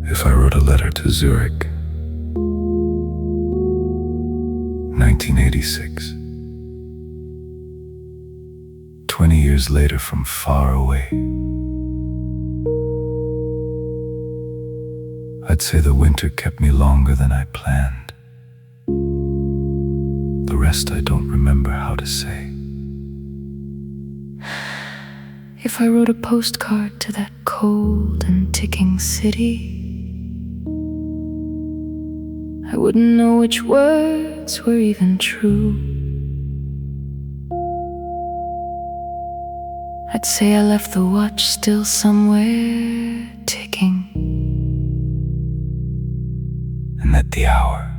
A: If I wrote a letter to Zurich, 1986, 20 years later from far away, I'd say the winter kept me longer than I planned. The rest I don't remember how to say.
B: If I wrote a postcard to that cold and ticking city, I wouldn't know which words were even true. I'd say I left the watch still somewhere ticking,
A: And that the hour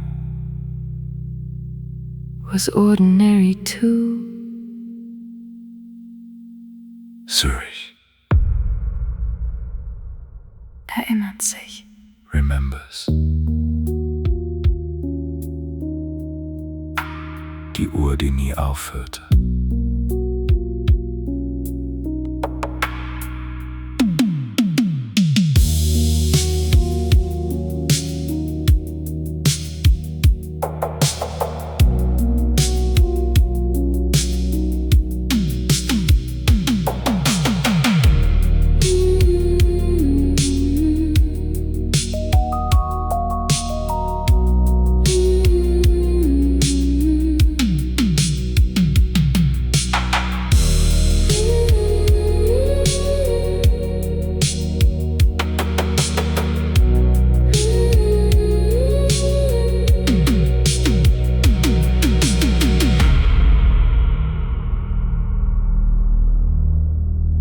B: was ordinary too.
A: Zurich
B: Erinnert sich.
A: remembers. Die Uhr, die nie aufhörte.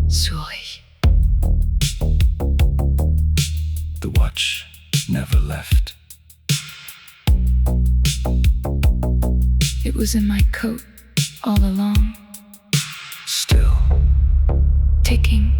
B: Zurich.
A: The watch never left.
B: It was in my coat all along,
A: Still,
B: ticking.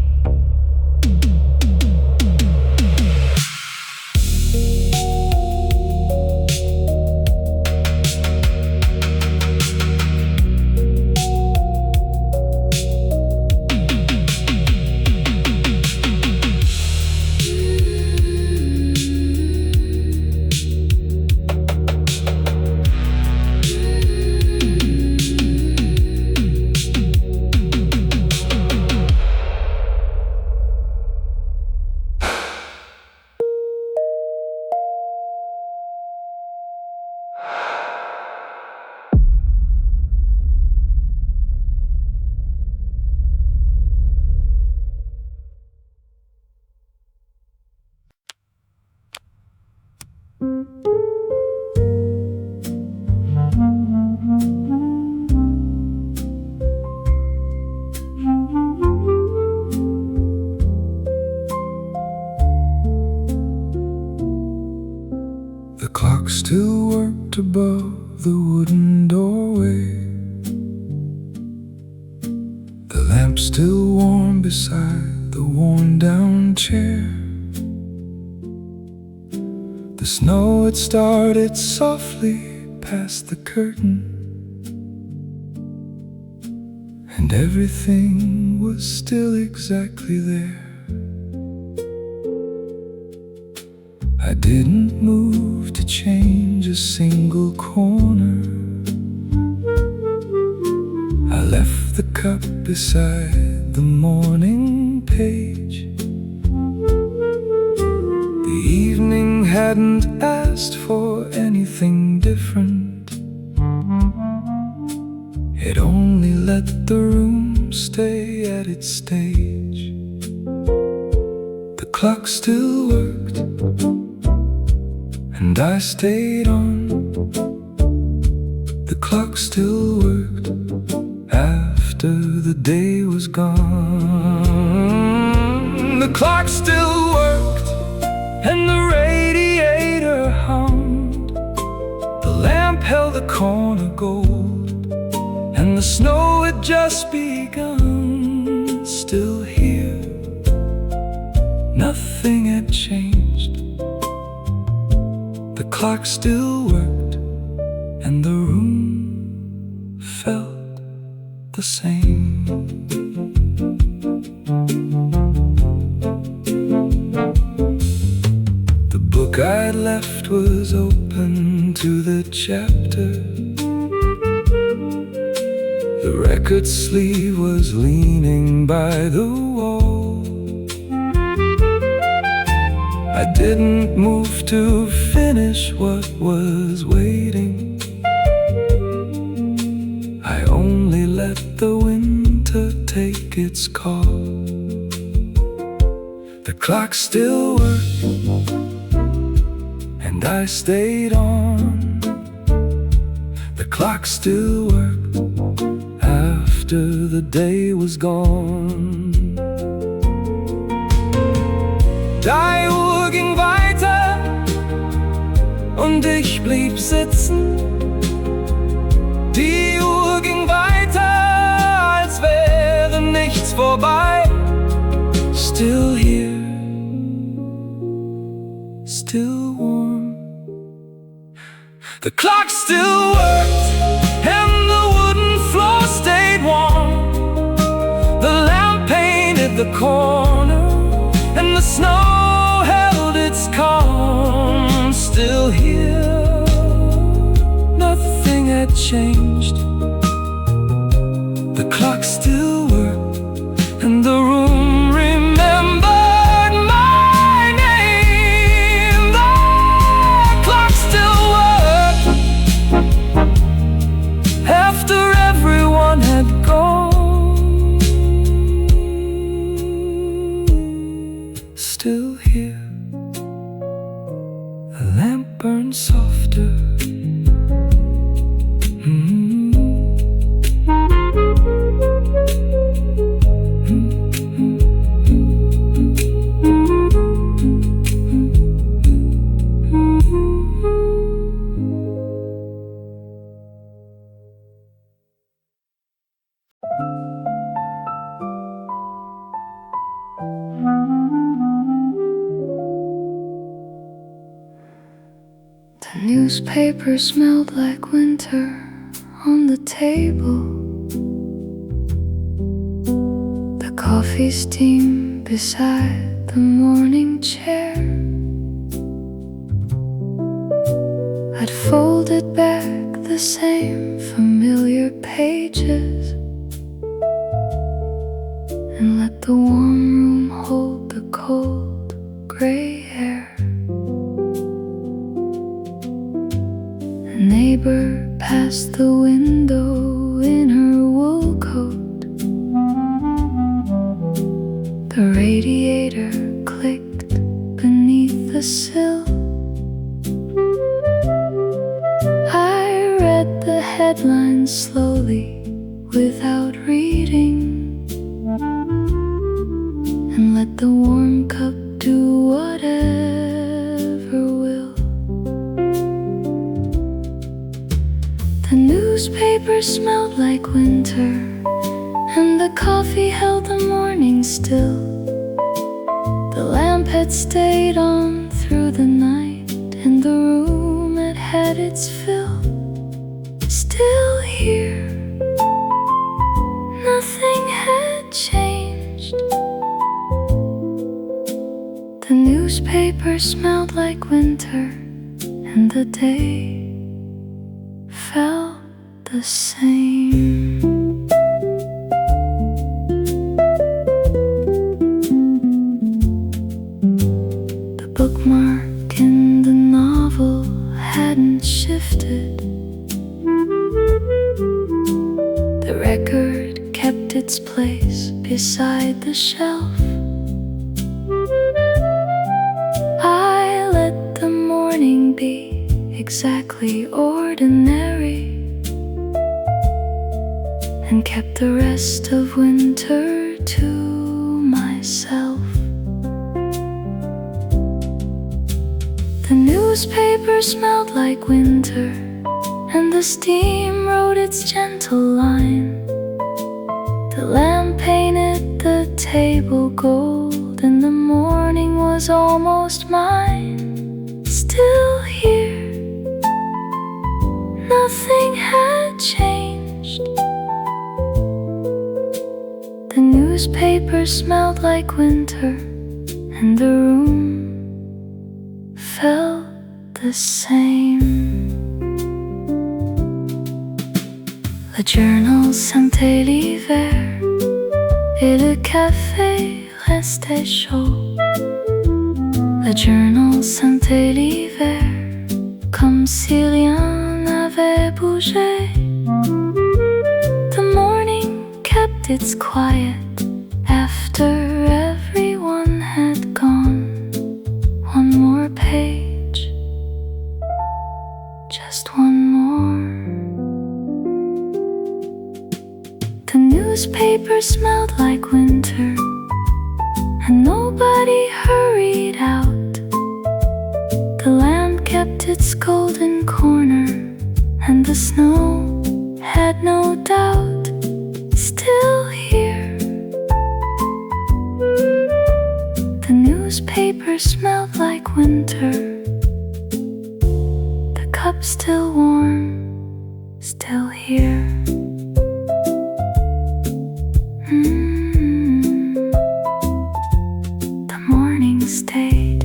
A: open doorway, the lamp still warm beside the worn down chair. The snow had started softly past the curtain, and everything was still exactly there. I didn't move to change a single corner. I left the cup beside the morning page. The evening hadn't asked for anything different. It only let the room stay at its stage. The clock still worked, and I stayed on. The clock still worked after the day was gone. The clock still worked, and the radiator hummed. The lamp held the corner gold, and the snow had just begun. Still here, nothing had changed. The clock still worked, and the room felt the same. The book I'd left was open to the chapter. The record sleeve was leaning by the wall. I didn't move to finish what was waiting. I only let the winter take its call. The clock still worked, and I stayed on. The clock still worked after the day was gone. Die ging weiter und ich blieb sitzen. Die Uhr ging weiter, als wäre nichts vorbei. Still here, still warm. The clock still worked, and the wooden floor stayed warm. The lamp painted the corner, and the snow held its calm. Still here, nothing had changed. The clock still worked, and the room remembered my name. The clock still worked after everyone had gone. Still here, the lamp burned softer.
B: The newspaper smelled like winter on the table. The coffee steamed beside the morning chair. I'd folded back the same familiar pages and let the warm room hold the cold gray air. A neighbor passed the window in her wool coat. The radiator clicked beneath the sill. I read the headlines slowly without reading, and let the warm cup do whatever will. The news newspaper smelled like winter, and the coffee held the morning still. The lamp had stayed on through the night, and the room had had its fill. Still here, nothing had changed. The newspaper smelled like winter, and the day felt the same. The bookmark in the novel hadn't shifted. The record kept its place beside the shelf. I let the morning be exactly ordinary, and kept the rest of winter to myself. The newspaper smelled like winter, and the steam wrote its gentle line. The lamp painted the table gold, and the morning was almost mine. Still here, nothing had changed. The newspaper smelled like winter, and the room felt the same. Le journal sentait l'hiver, et le café restait chaud. Le journal sentait l'hiver, comme si rien n'avait bougé. The morning kept its quiet after everyone had gone. One more page, just one more. The newspaper smelled like winter, and nobody hurried out. The lamp kept its golden corner, and the snow had no doubt. Still here, the newspaper smelled like winter. The cup still warm, still here. The morning stayed.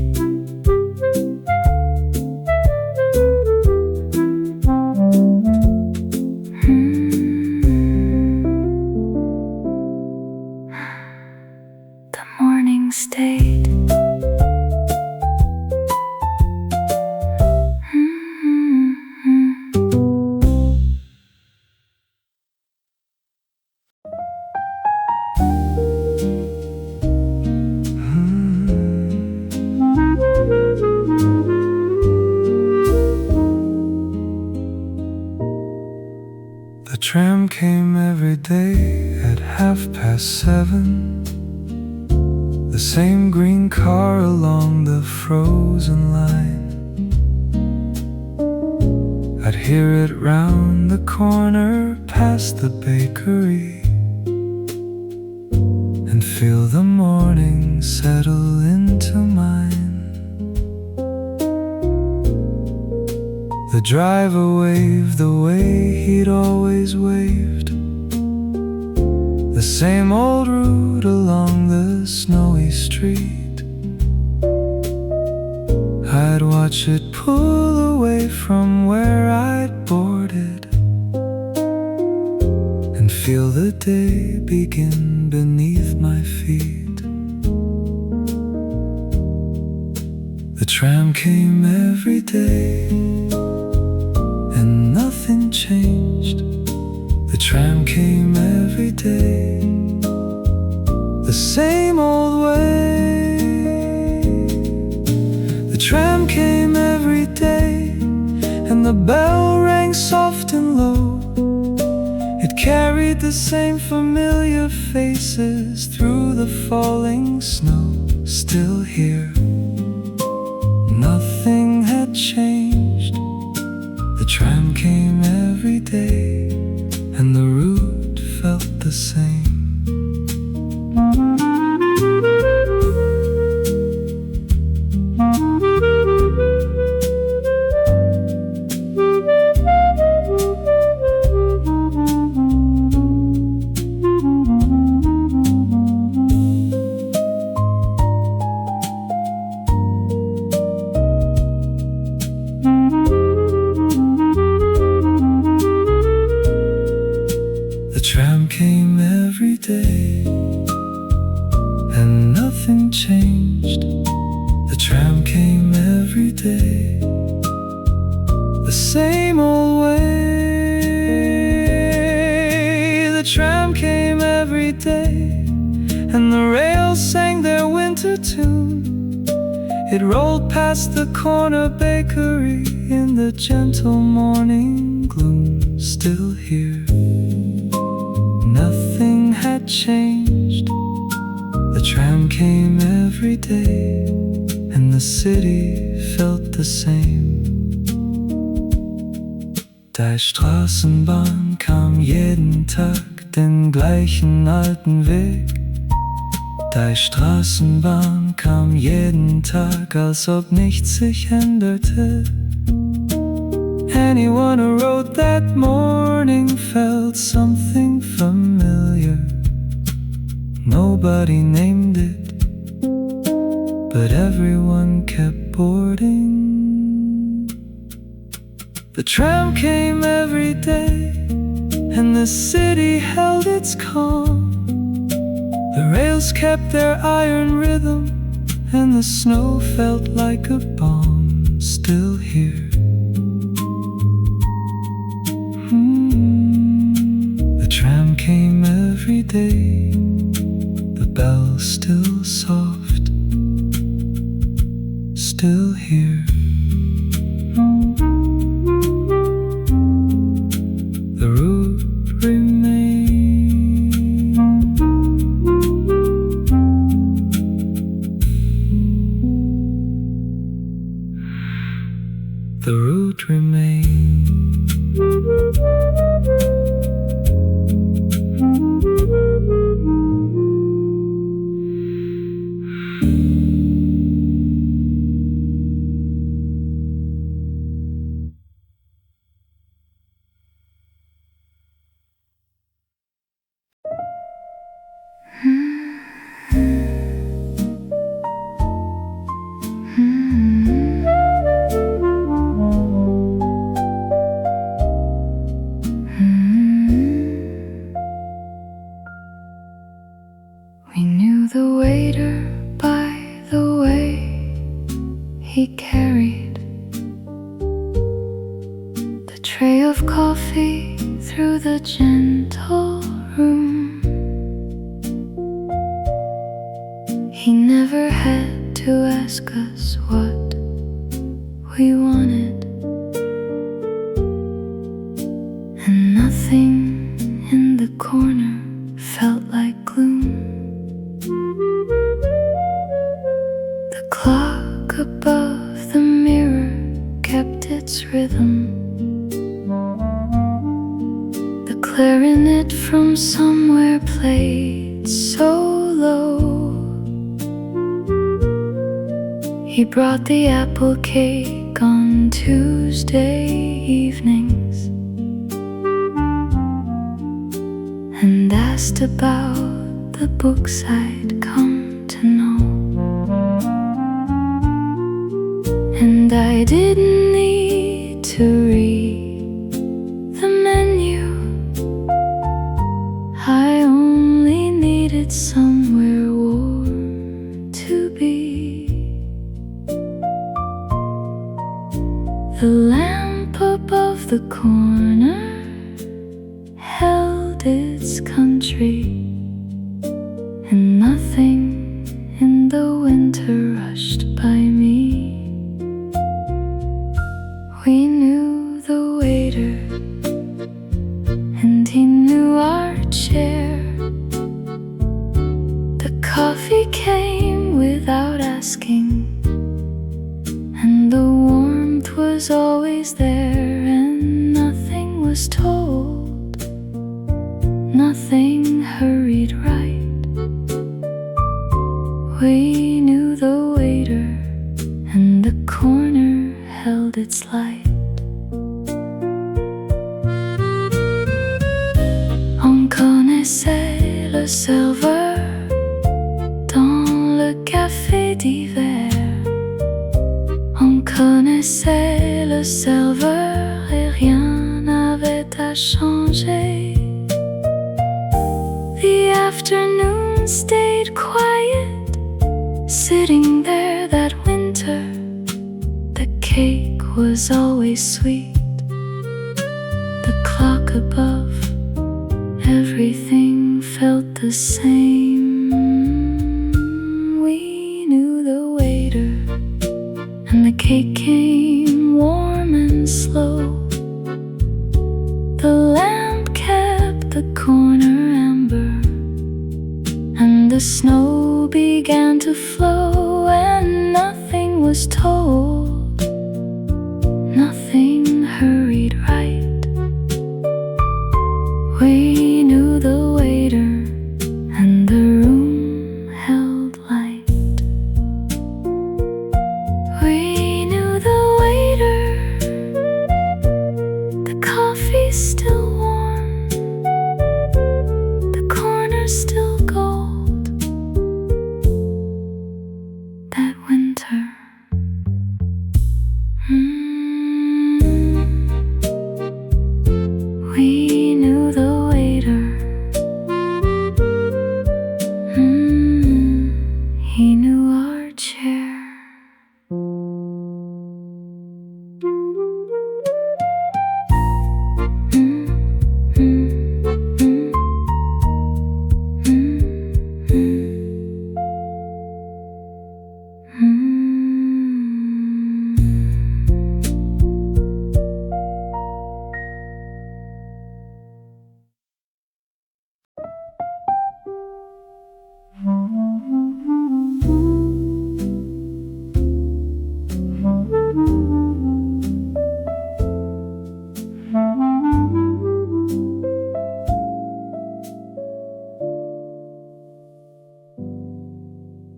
B: The morning stayed.
A: The tram came every day at 7:30. The same green car along the frozen line. I'd hear it round the corner past the bakery, and feel the morning settle into mine. The driver waved the way he'd always waved, the same old route along the snowy street. I'd watch it pull away from where I'd boarded, and feel the day begin beneath my feet. The tram came every day, and nothing changed. The tram came every day, the same old way. The tram came every day, and the bell rang soft and low. It carried the same familiar faces through the falling snow. Still here, nothing had changed. The tram came every day. the same. The tram came every day, and nothing changed. The tram came every day, the same old way. The tram came every day, and the rails sang their winter tune. It rolled past the corner bakery in the gentle morning gloom. Still here, nothing had changed. The tram came every day, and the city felt the same. Die Straßenbahn kam jeden Tag den gleichen alten Weg. Die Straßenbahn kam jeden Tag, als ob nichts sich änderte. Anyone who rode that morning felt something familiar. Nobody named it, but everyone kept boarding. The tram came every day, and the city held its calm. The rails kept their iron rhythm, and the snow felt like a bomb. Still here, the tram came every day, the bell still soft. Still here, the route remains. The route remains.
B: We knew the waiter by the way he carried the tray of coffee through the gentle room. He never had to ask us what we wanted, and nothing in the corner felt like gloom. The clock above the mirror kept its rhythm. The clarinet from somewhere played so low. He brought the apple cake on Tuesday evenings and asked about the books I'd come to know. And I didn't need to read the menu, I only needed somewhere warm to be. The lamp above the corner held its country, and nothing in the winter rushed by me. We knew the waiter, and he knew our chair. The coffee came without asking, and the warmth was always there, and nothing was told, nothing hurried right. We knew the waiter, and the corner held its light. On connaissait le serveur dans le café d'hiver. On connaissait le serveur et rien n'avait à changer. The afternoon stayed quiet, sitting there that winter. The cake was always sweet. The clock above, everything felt the same. We knew the waiter, and the cake came warm and slow. The lamp kept the corner amber, and the snow began to flow, and nothing was told, nothing hurried right. We knew the waiter, and the room held light. We knew the waiter, the coffee still warm, the corner still gold. That winter, we knew the waiter. He knew our chair.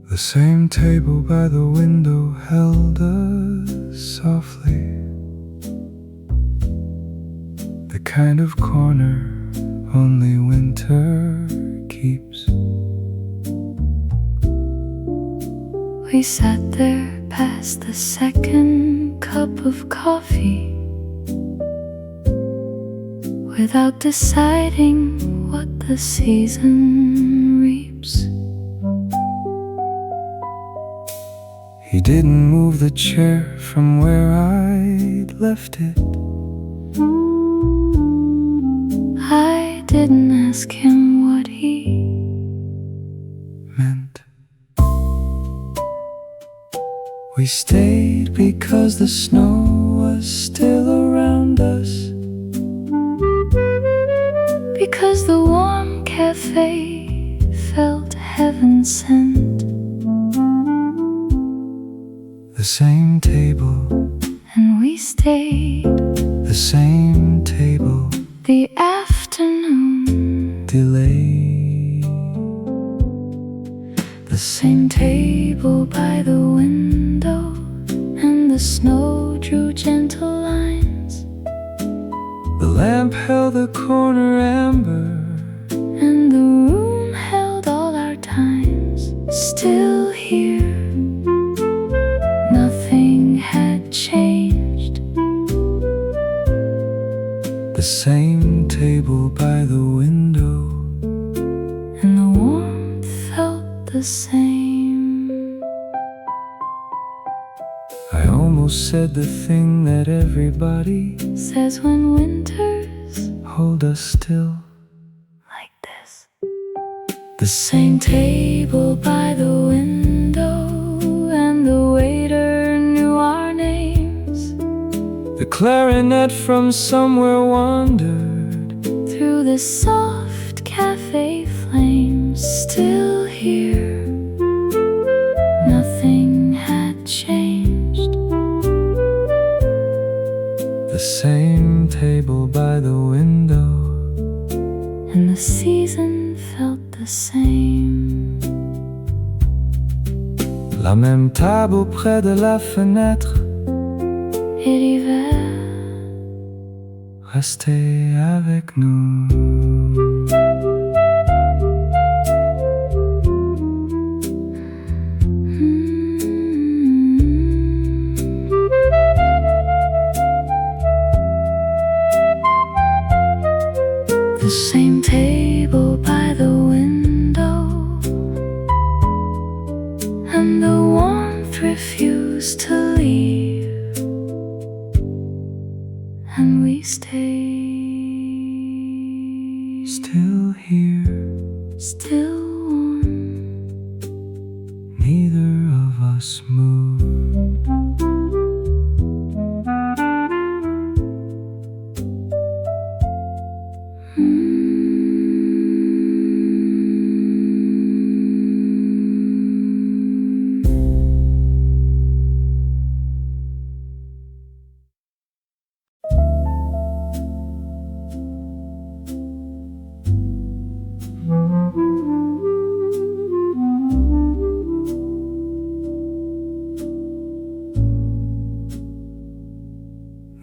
A: The same table by the window held us softly. The kind of corner only winter keeps.
B: We sat there past the second cup of coffee, without deciding what the season reaps.
A: He didn't move the chair from where I'd left it.
B: I didn't ask him what he
A: meant. We stayed because the snow was still around us,
B: because the warm cafe felt heaven sent.
A: the same table,
B: and we stayed
A: the same table,
B: the afternoon
A: delayed.
B: the same table by the window, and the snow drew gentle lines.
A: The lamp held the corner amber,
B: And the room held all our times. Still here, nothing had changed.
A: the same table by the window,
B: And the warmth felt the same.
A: I almost said the thing that everybody
B: Says when winters
A: hold us still.
B: like this.
A: The
B: Same table by the window, and the waiter knew our names.
A: The clarinet from somewhere wandered
B: Through the soft cafe flames. Still here, nothing had changed.
A: the same table by the window,
B: And the season felt the the same.
A: La même table auprès de la fenêtre.
B: Et l'hiver,
A: Restez avec nous.
B: the same table by the window, and the warmth refused to leave, and we stay
A: Still here,
B: still warm.
A: neither of us moved.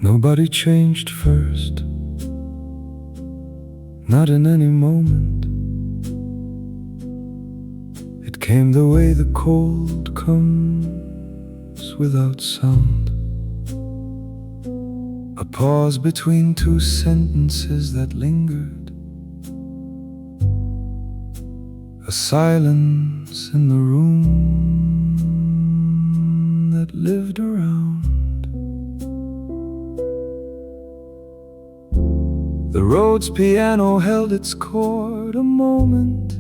A: Nobody changed first, not in any moment. It came the way the cold comes without sound. A pause between two sentences that lingered. A silence in the room that lived around. The Rhodes piano held its chord a moment,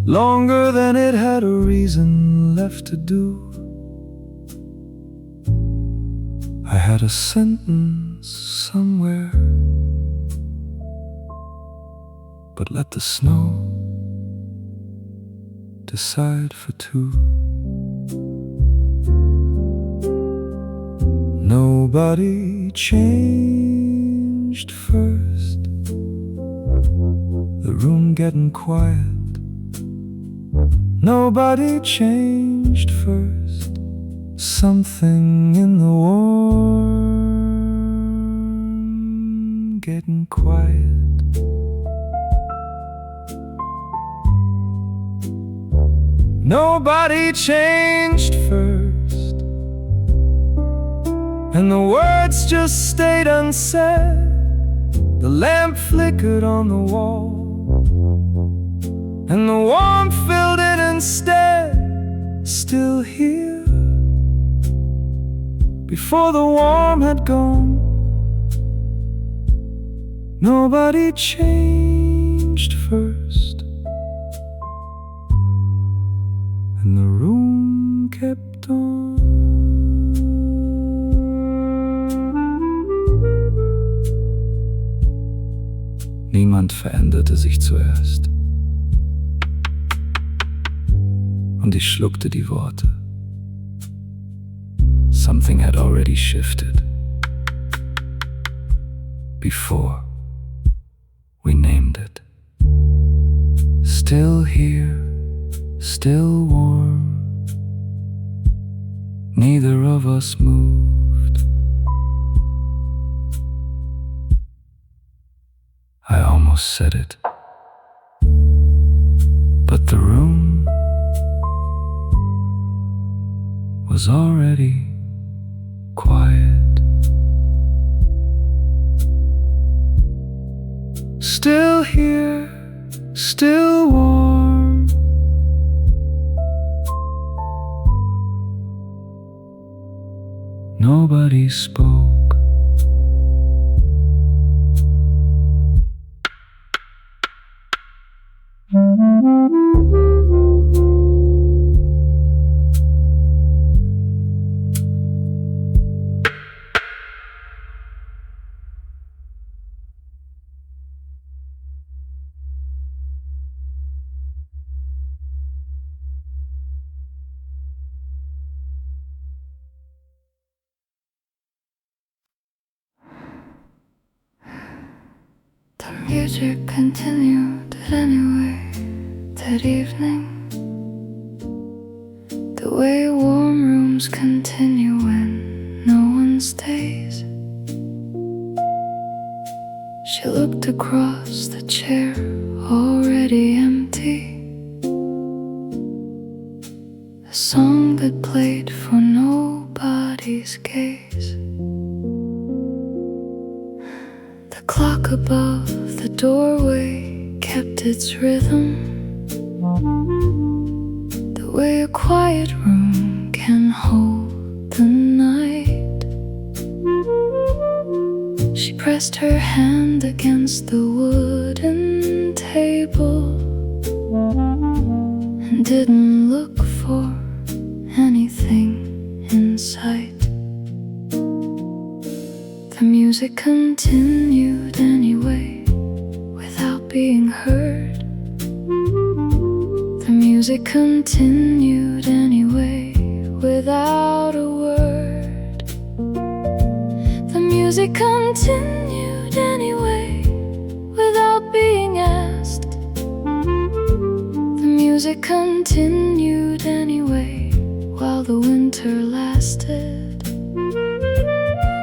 A: longer than it had a reason left to do. I had a sentence somewhere, but let the snow decide for two. Nobody changed first. The room getting quiet. Nobody changed first. Something in the warm getting quiet. Nobody changed first, and the words just stayed unsaid. The lamp flickered on the wall, and the warmth filled it instead. Still here, before the warmth had gone. Nobody changed first, and the room kept on. Niemand veränderte sich zuerst, und ich schluckte die Worte. Something had already shifted before we named it. Still here, still warm, neither of us moved. I almost said it, but the room was already quiet. Still here, still warm, nobody spoke.
B: The music continued But anyway, that evening, the way warm rooms continue when no one stays, she looked across the chair, already empty. A song that played for nobody's gaze. The clock above the doorway kept its rhythm, the way a quiet room can hold the night. She pressed her hand against the wooden table and didn't look for anything in sight. The music continued anyway, without being heard. The music continued anyway, without a word. The music continued anyway, without being asked. The music continued anyway, while the winter lasted.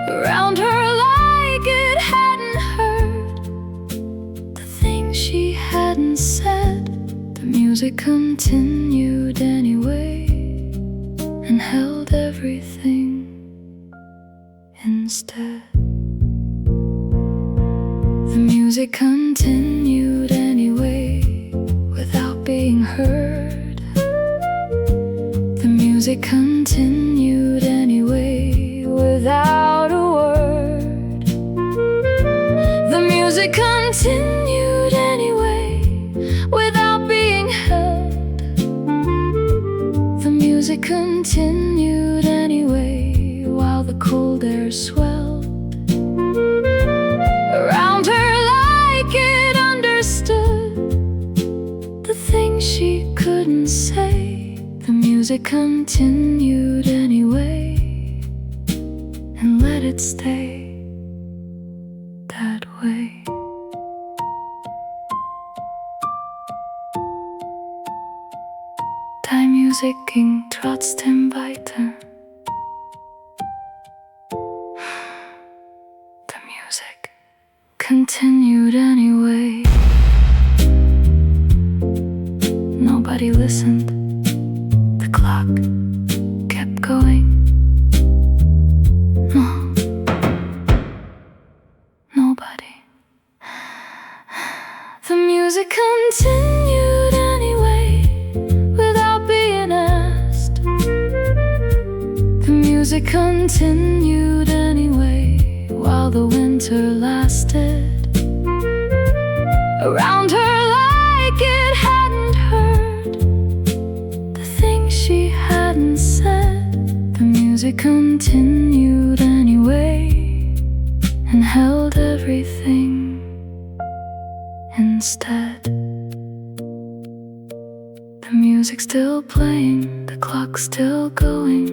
B: Around her like it hadn't heard the things she hadn't said. The music continued anyway and held everything instead. The music continued anyway, without being heard. The music continued anyway, without a word. The music continued anyway, without being held. The music continued anyway, while the cold air swelled around her like it understood the things she couldn't say. The music continued anyway and let it stay that way. Die Musik ging trotzdem weiter. The music continued anyway. Nobody listened. The clock kept going. No, nobody. The music continued anyway, without being asked. The music continued anyway, while the winter lasted. Around her like it hadn't heard the things she hadn't said. The music continued anyway and held everything instead. The music's still playing, the clock's still going.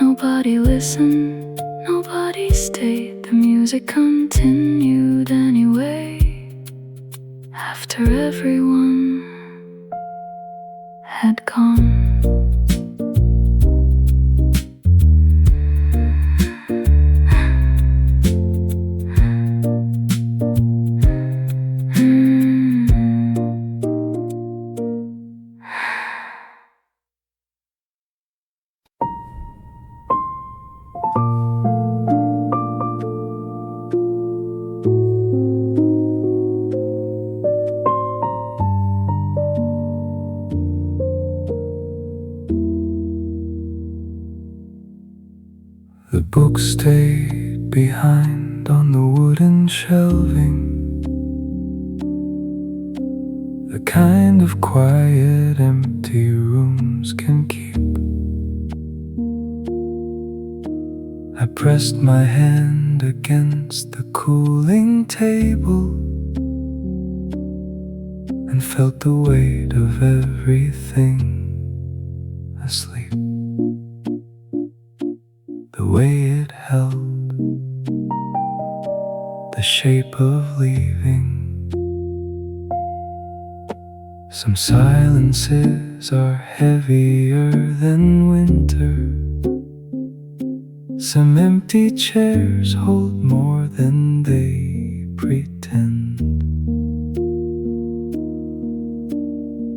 B: Nobody listened, nobody stayed. The music continued anyway, after everyone had gone.
A: The books stayed behind on the wooden shelving, the kind of quiet empty rooms can keep. I pressed my hand against the cooling table and felt the weight of everything asleep. The way it held, the shape of leaving, Some silences are heavier than winter. Some empty chairs hold more than they pretend.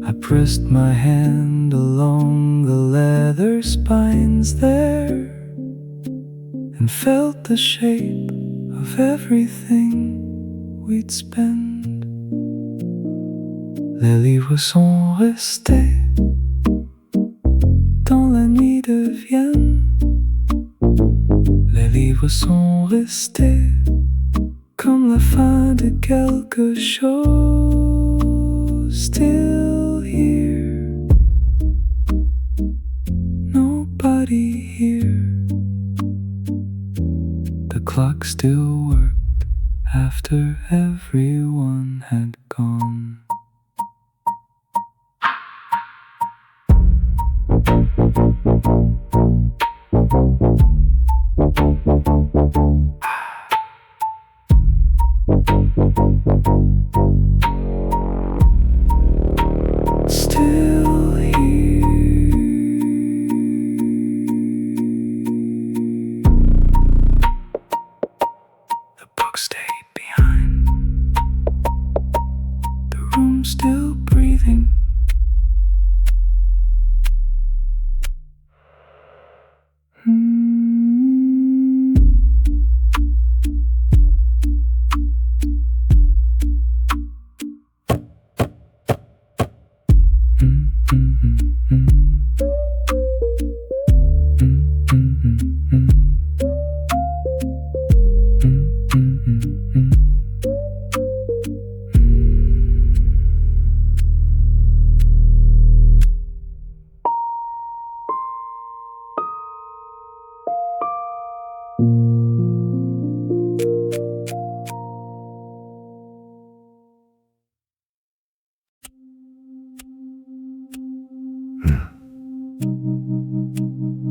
A: I pressed my hand along the leather spines there and felt the shape of everything we'd spend. Les livres sont restés dans la nuit de Vienne. Les livres sont restés comme la fin de quelque chose. Still here, nobody here. The clock still worked after everyone had gone. Still here. The book stayed behind. The room still breathing.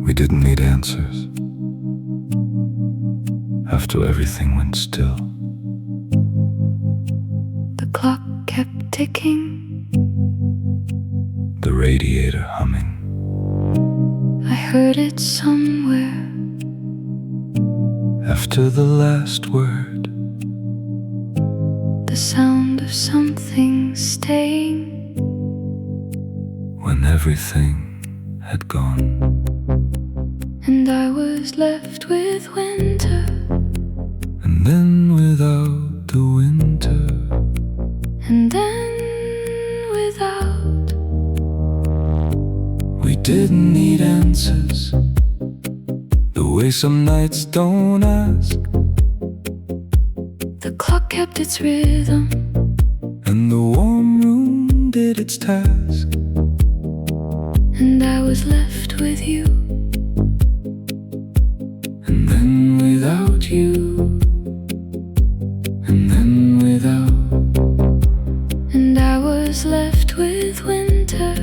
A: We didn't need answers. After everything went still,
B: The clock kept ticking.
A: the radiator humming.
B: I heard it somewhere.
A: After the last word,
B: The sound of something staying.
A: when everything had gone,
B: And I was left with winter.
A: and then without the winter,
B: And then without.
A: we didn't need answers. The way some nights don't ask,
B: The clock kept its rhythm.
A: and the warm room did its task.
B: And I was left with you.
A: And then without you, and then without,
B: And I was left with winter.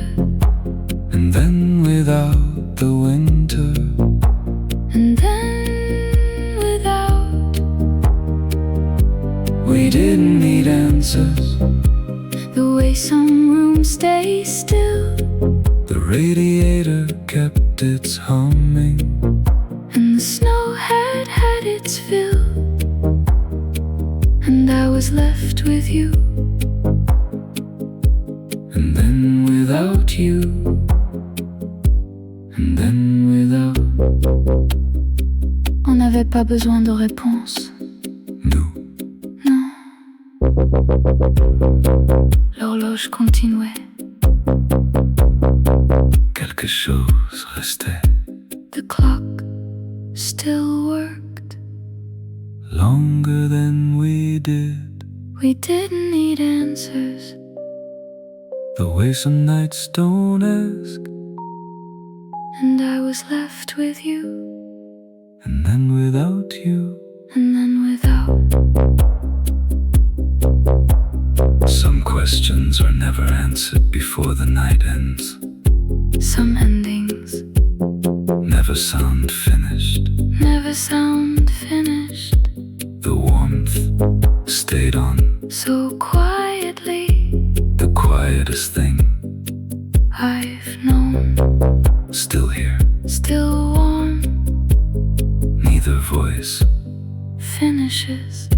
A: and then without the winter,
B: And then without.
A: we didn't need answers.
B: The way some rooms stay still.
A: The radiator kept its humming,
B: And the snow had had its fill. And I was left with you.
A: and then without you, and then without,
B: On n'avait pas besoin de réponse.
A: nous.
B: Non. L'horloge continuait.
A: Quelque chose restait.
B: The clock still worked.
A: Longer than we did.
B: We didn't need answers.
A: The way some nights don't ask,
B: And I was left with you.
A: and then without you.
B: And then without.
A: Some questions are never answered before the night ends.
B: Some endings
A: Never sound finished.
B: never sound finished.
A: The warmth stayed on.
B: So quietly.
A: The quietest thing
B: I've known.
A: still here.
B: Still warm.
A: Neither voice
B: Finishes.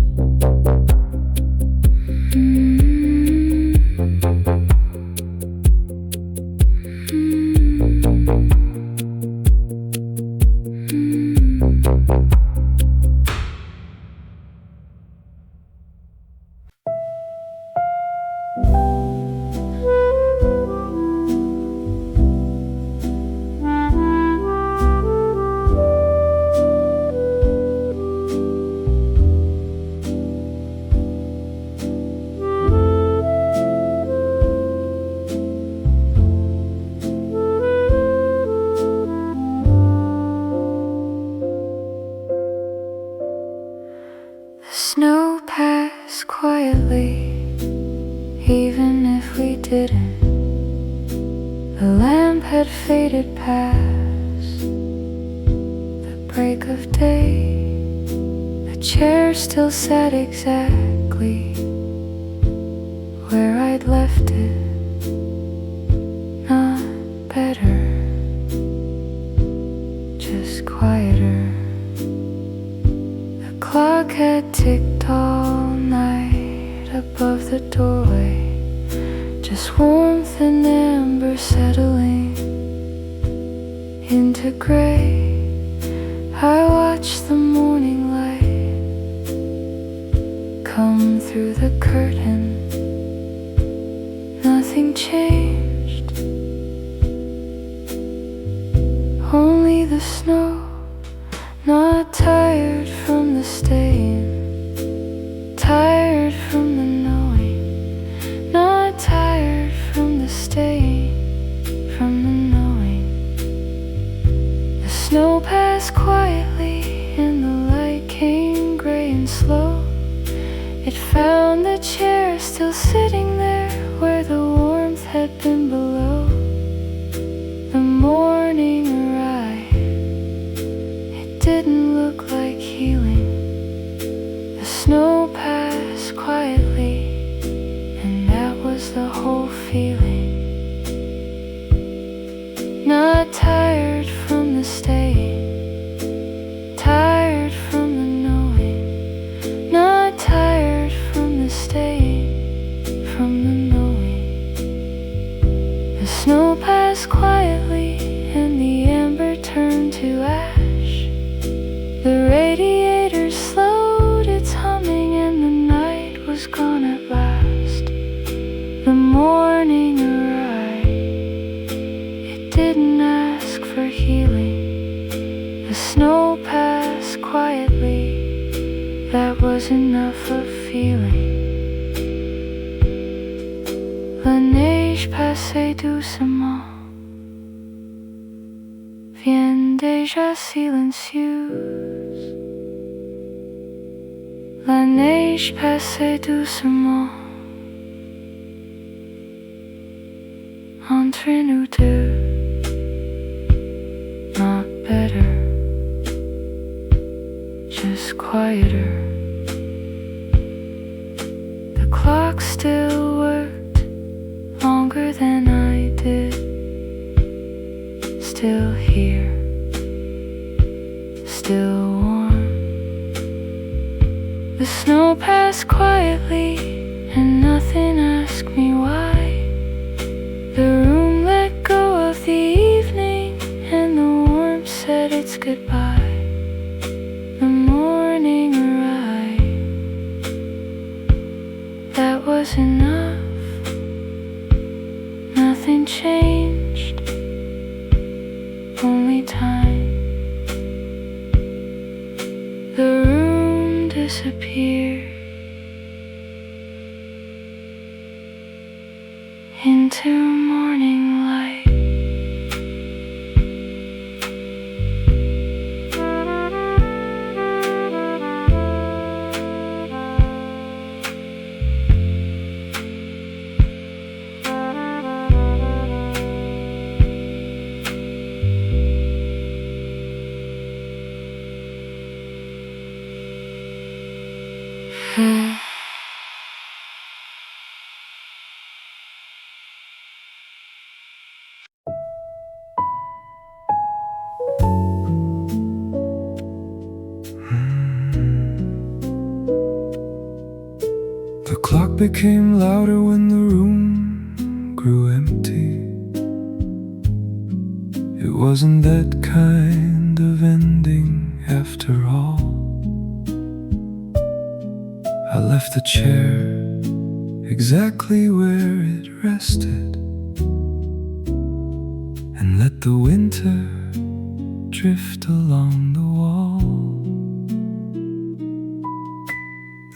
B: The snow passed quietly, even if we didn't. The lamp had faded past the break of day. The chair still sat exactly where I'd left it. Not better, just quieter. The clock had ticked all night above the doorway. Just warmth and amber settling into gray. I watched the morning light come through the curtain. Nothing changed, only the snow. Not tired from the staying, tired from the knowing. Not tired from the staying, from the knowing. The snow passed quietly and the light came gray and slow. It found the chair still sitting there where the warmth had been below. The morning arrived. It didn't look like healing. The snow passed quietly, and that was the whole feeling. Not tired from the staying, tired from the knowing. Not tired from the staying, from the knowing. The snow passed quietly, and the amber turned to ash. The radiator slowed its humming, and the night was gone at last. The morning arrived. It didn't ask for healing. The snow passed quietly. That was enough of feeling. La neige passait doucement. Vienne déjà silencieuse. La neige passait doucement entre nous deux. Not better, just quieter. The clock still worked longer than I did. Still here, still warm. The snow passed quietly, and nothing asked me why. The room let go of the evening, and the warmth said its goodbye. The morning arrived. That was enough. Nothing changed, only time. The room disappeared into morning light.
A: became louder when the room grew empty. It wasn't that kind of ending after all. I left the chair exactly where it rested and let the winter drift along the wall.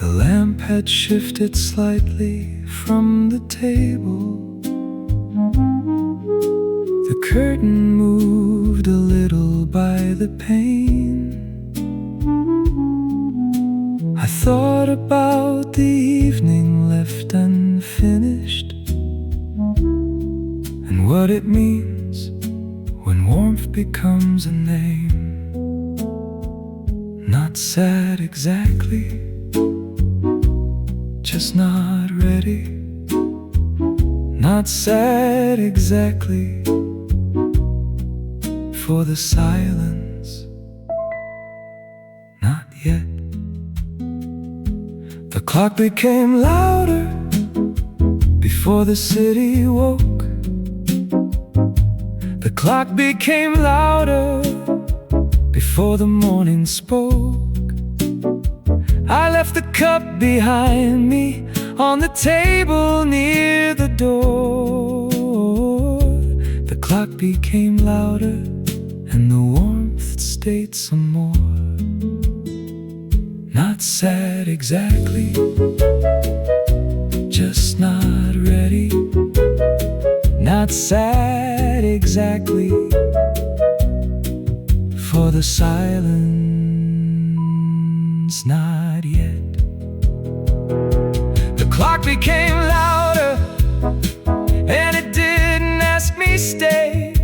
A: The lamp had shifted slightly from the table. The curtain moved a little by the pane. I thought about the evening left unfinished and what it means when warmth becomes a name. Not sad exactly, just not ready. Not sad exactly for the silence, not yet. The clock became louder before the city woke. The clock became louder before the morning spoke. I left the cup behind me on the table near the door. The clock became louder and the warmth stayed some more. Not sad exactly, just not ready. Not sad exactly for the silence, not yet. The clock became louder and it didn't ask me stay.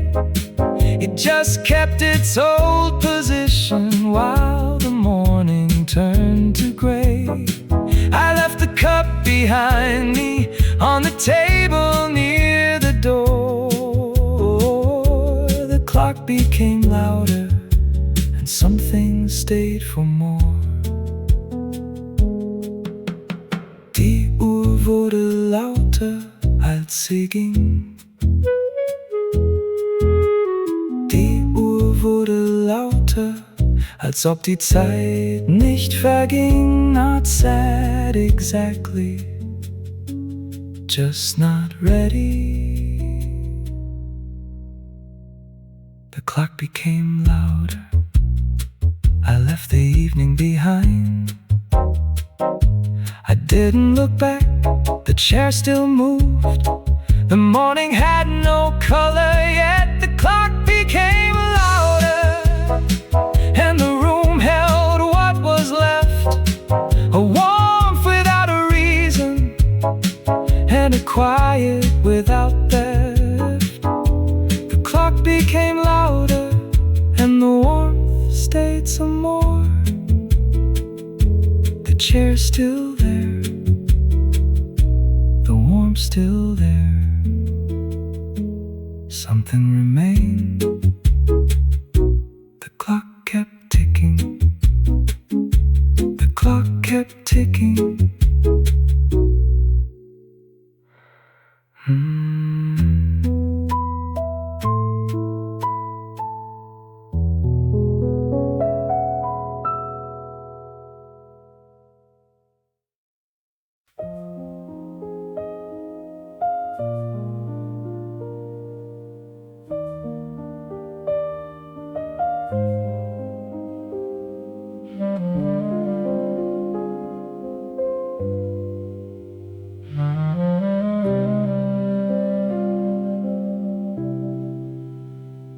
A: It just kept its old position while the morning turned to gray. I left the cup behind me on the table near the door. The clock became louder and some things stayed for more. Die Uhr wurde lauter, als sie ging. Wurde lauter, als ob die Zeit nicht verging. Not sad exactly, just not ready. The clock became louder. I left the evening behind. I didn't look back, the chair still moved. The morning had no color yet. The clock became and the room held what was left, a warmth without a reason, and a quiet without theft. The clock became louder, and the warmth stayed some more. The chair's still there, the warmth still there. Something remained. The clock kept ticking. The clock kept ticking.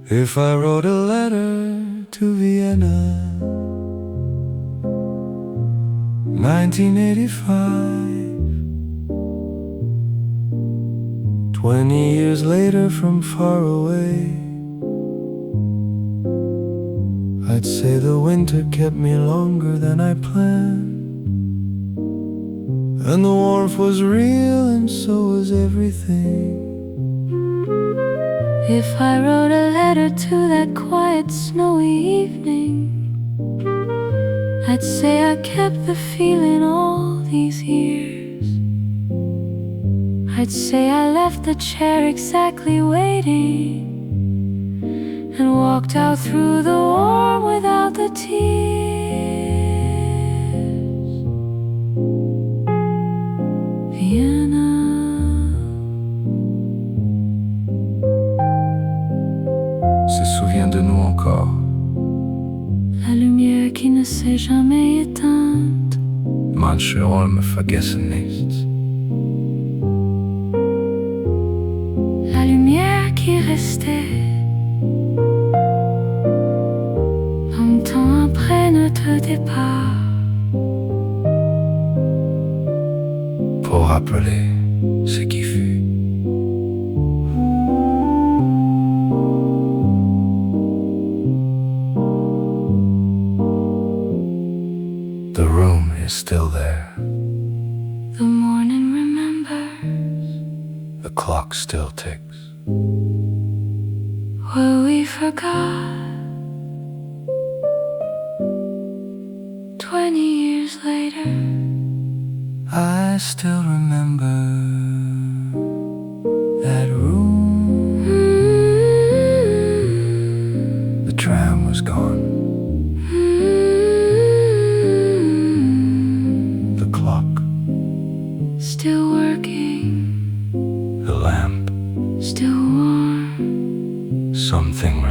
A: If I wrote a letter to Vienna, 1985, 20 years later from far away, I'd say the winter kept me longer than I planned, and the warmth was real and so was everything.
B: If I wrote a letter to that quiet snowy evening, I'd say I kept the feeling all these years. I'd say I left the chair exactly waiting and walked out through the warm without the tears. Vienna,
A: se souvient de nous encore.
B: la lumière qui ne s'est jamais éteinte.
A: Manche Räume vergessen nichts.
B: La lumière qui restait longtemps après notre départ.
A: Pour rappeler ce qui fut. The room is still there.
B: The morning remembers
A: The clock still ticks.
B: what we forgot 20 years later.
A: I still remember that room. The tram was gone. The clock,
B: Still working,
A: the lamp,
B: still warm.
A: something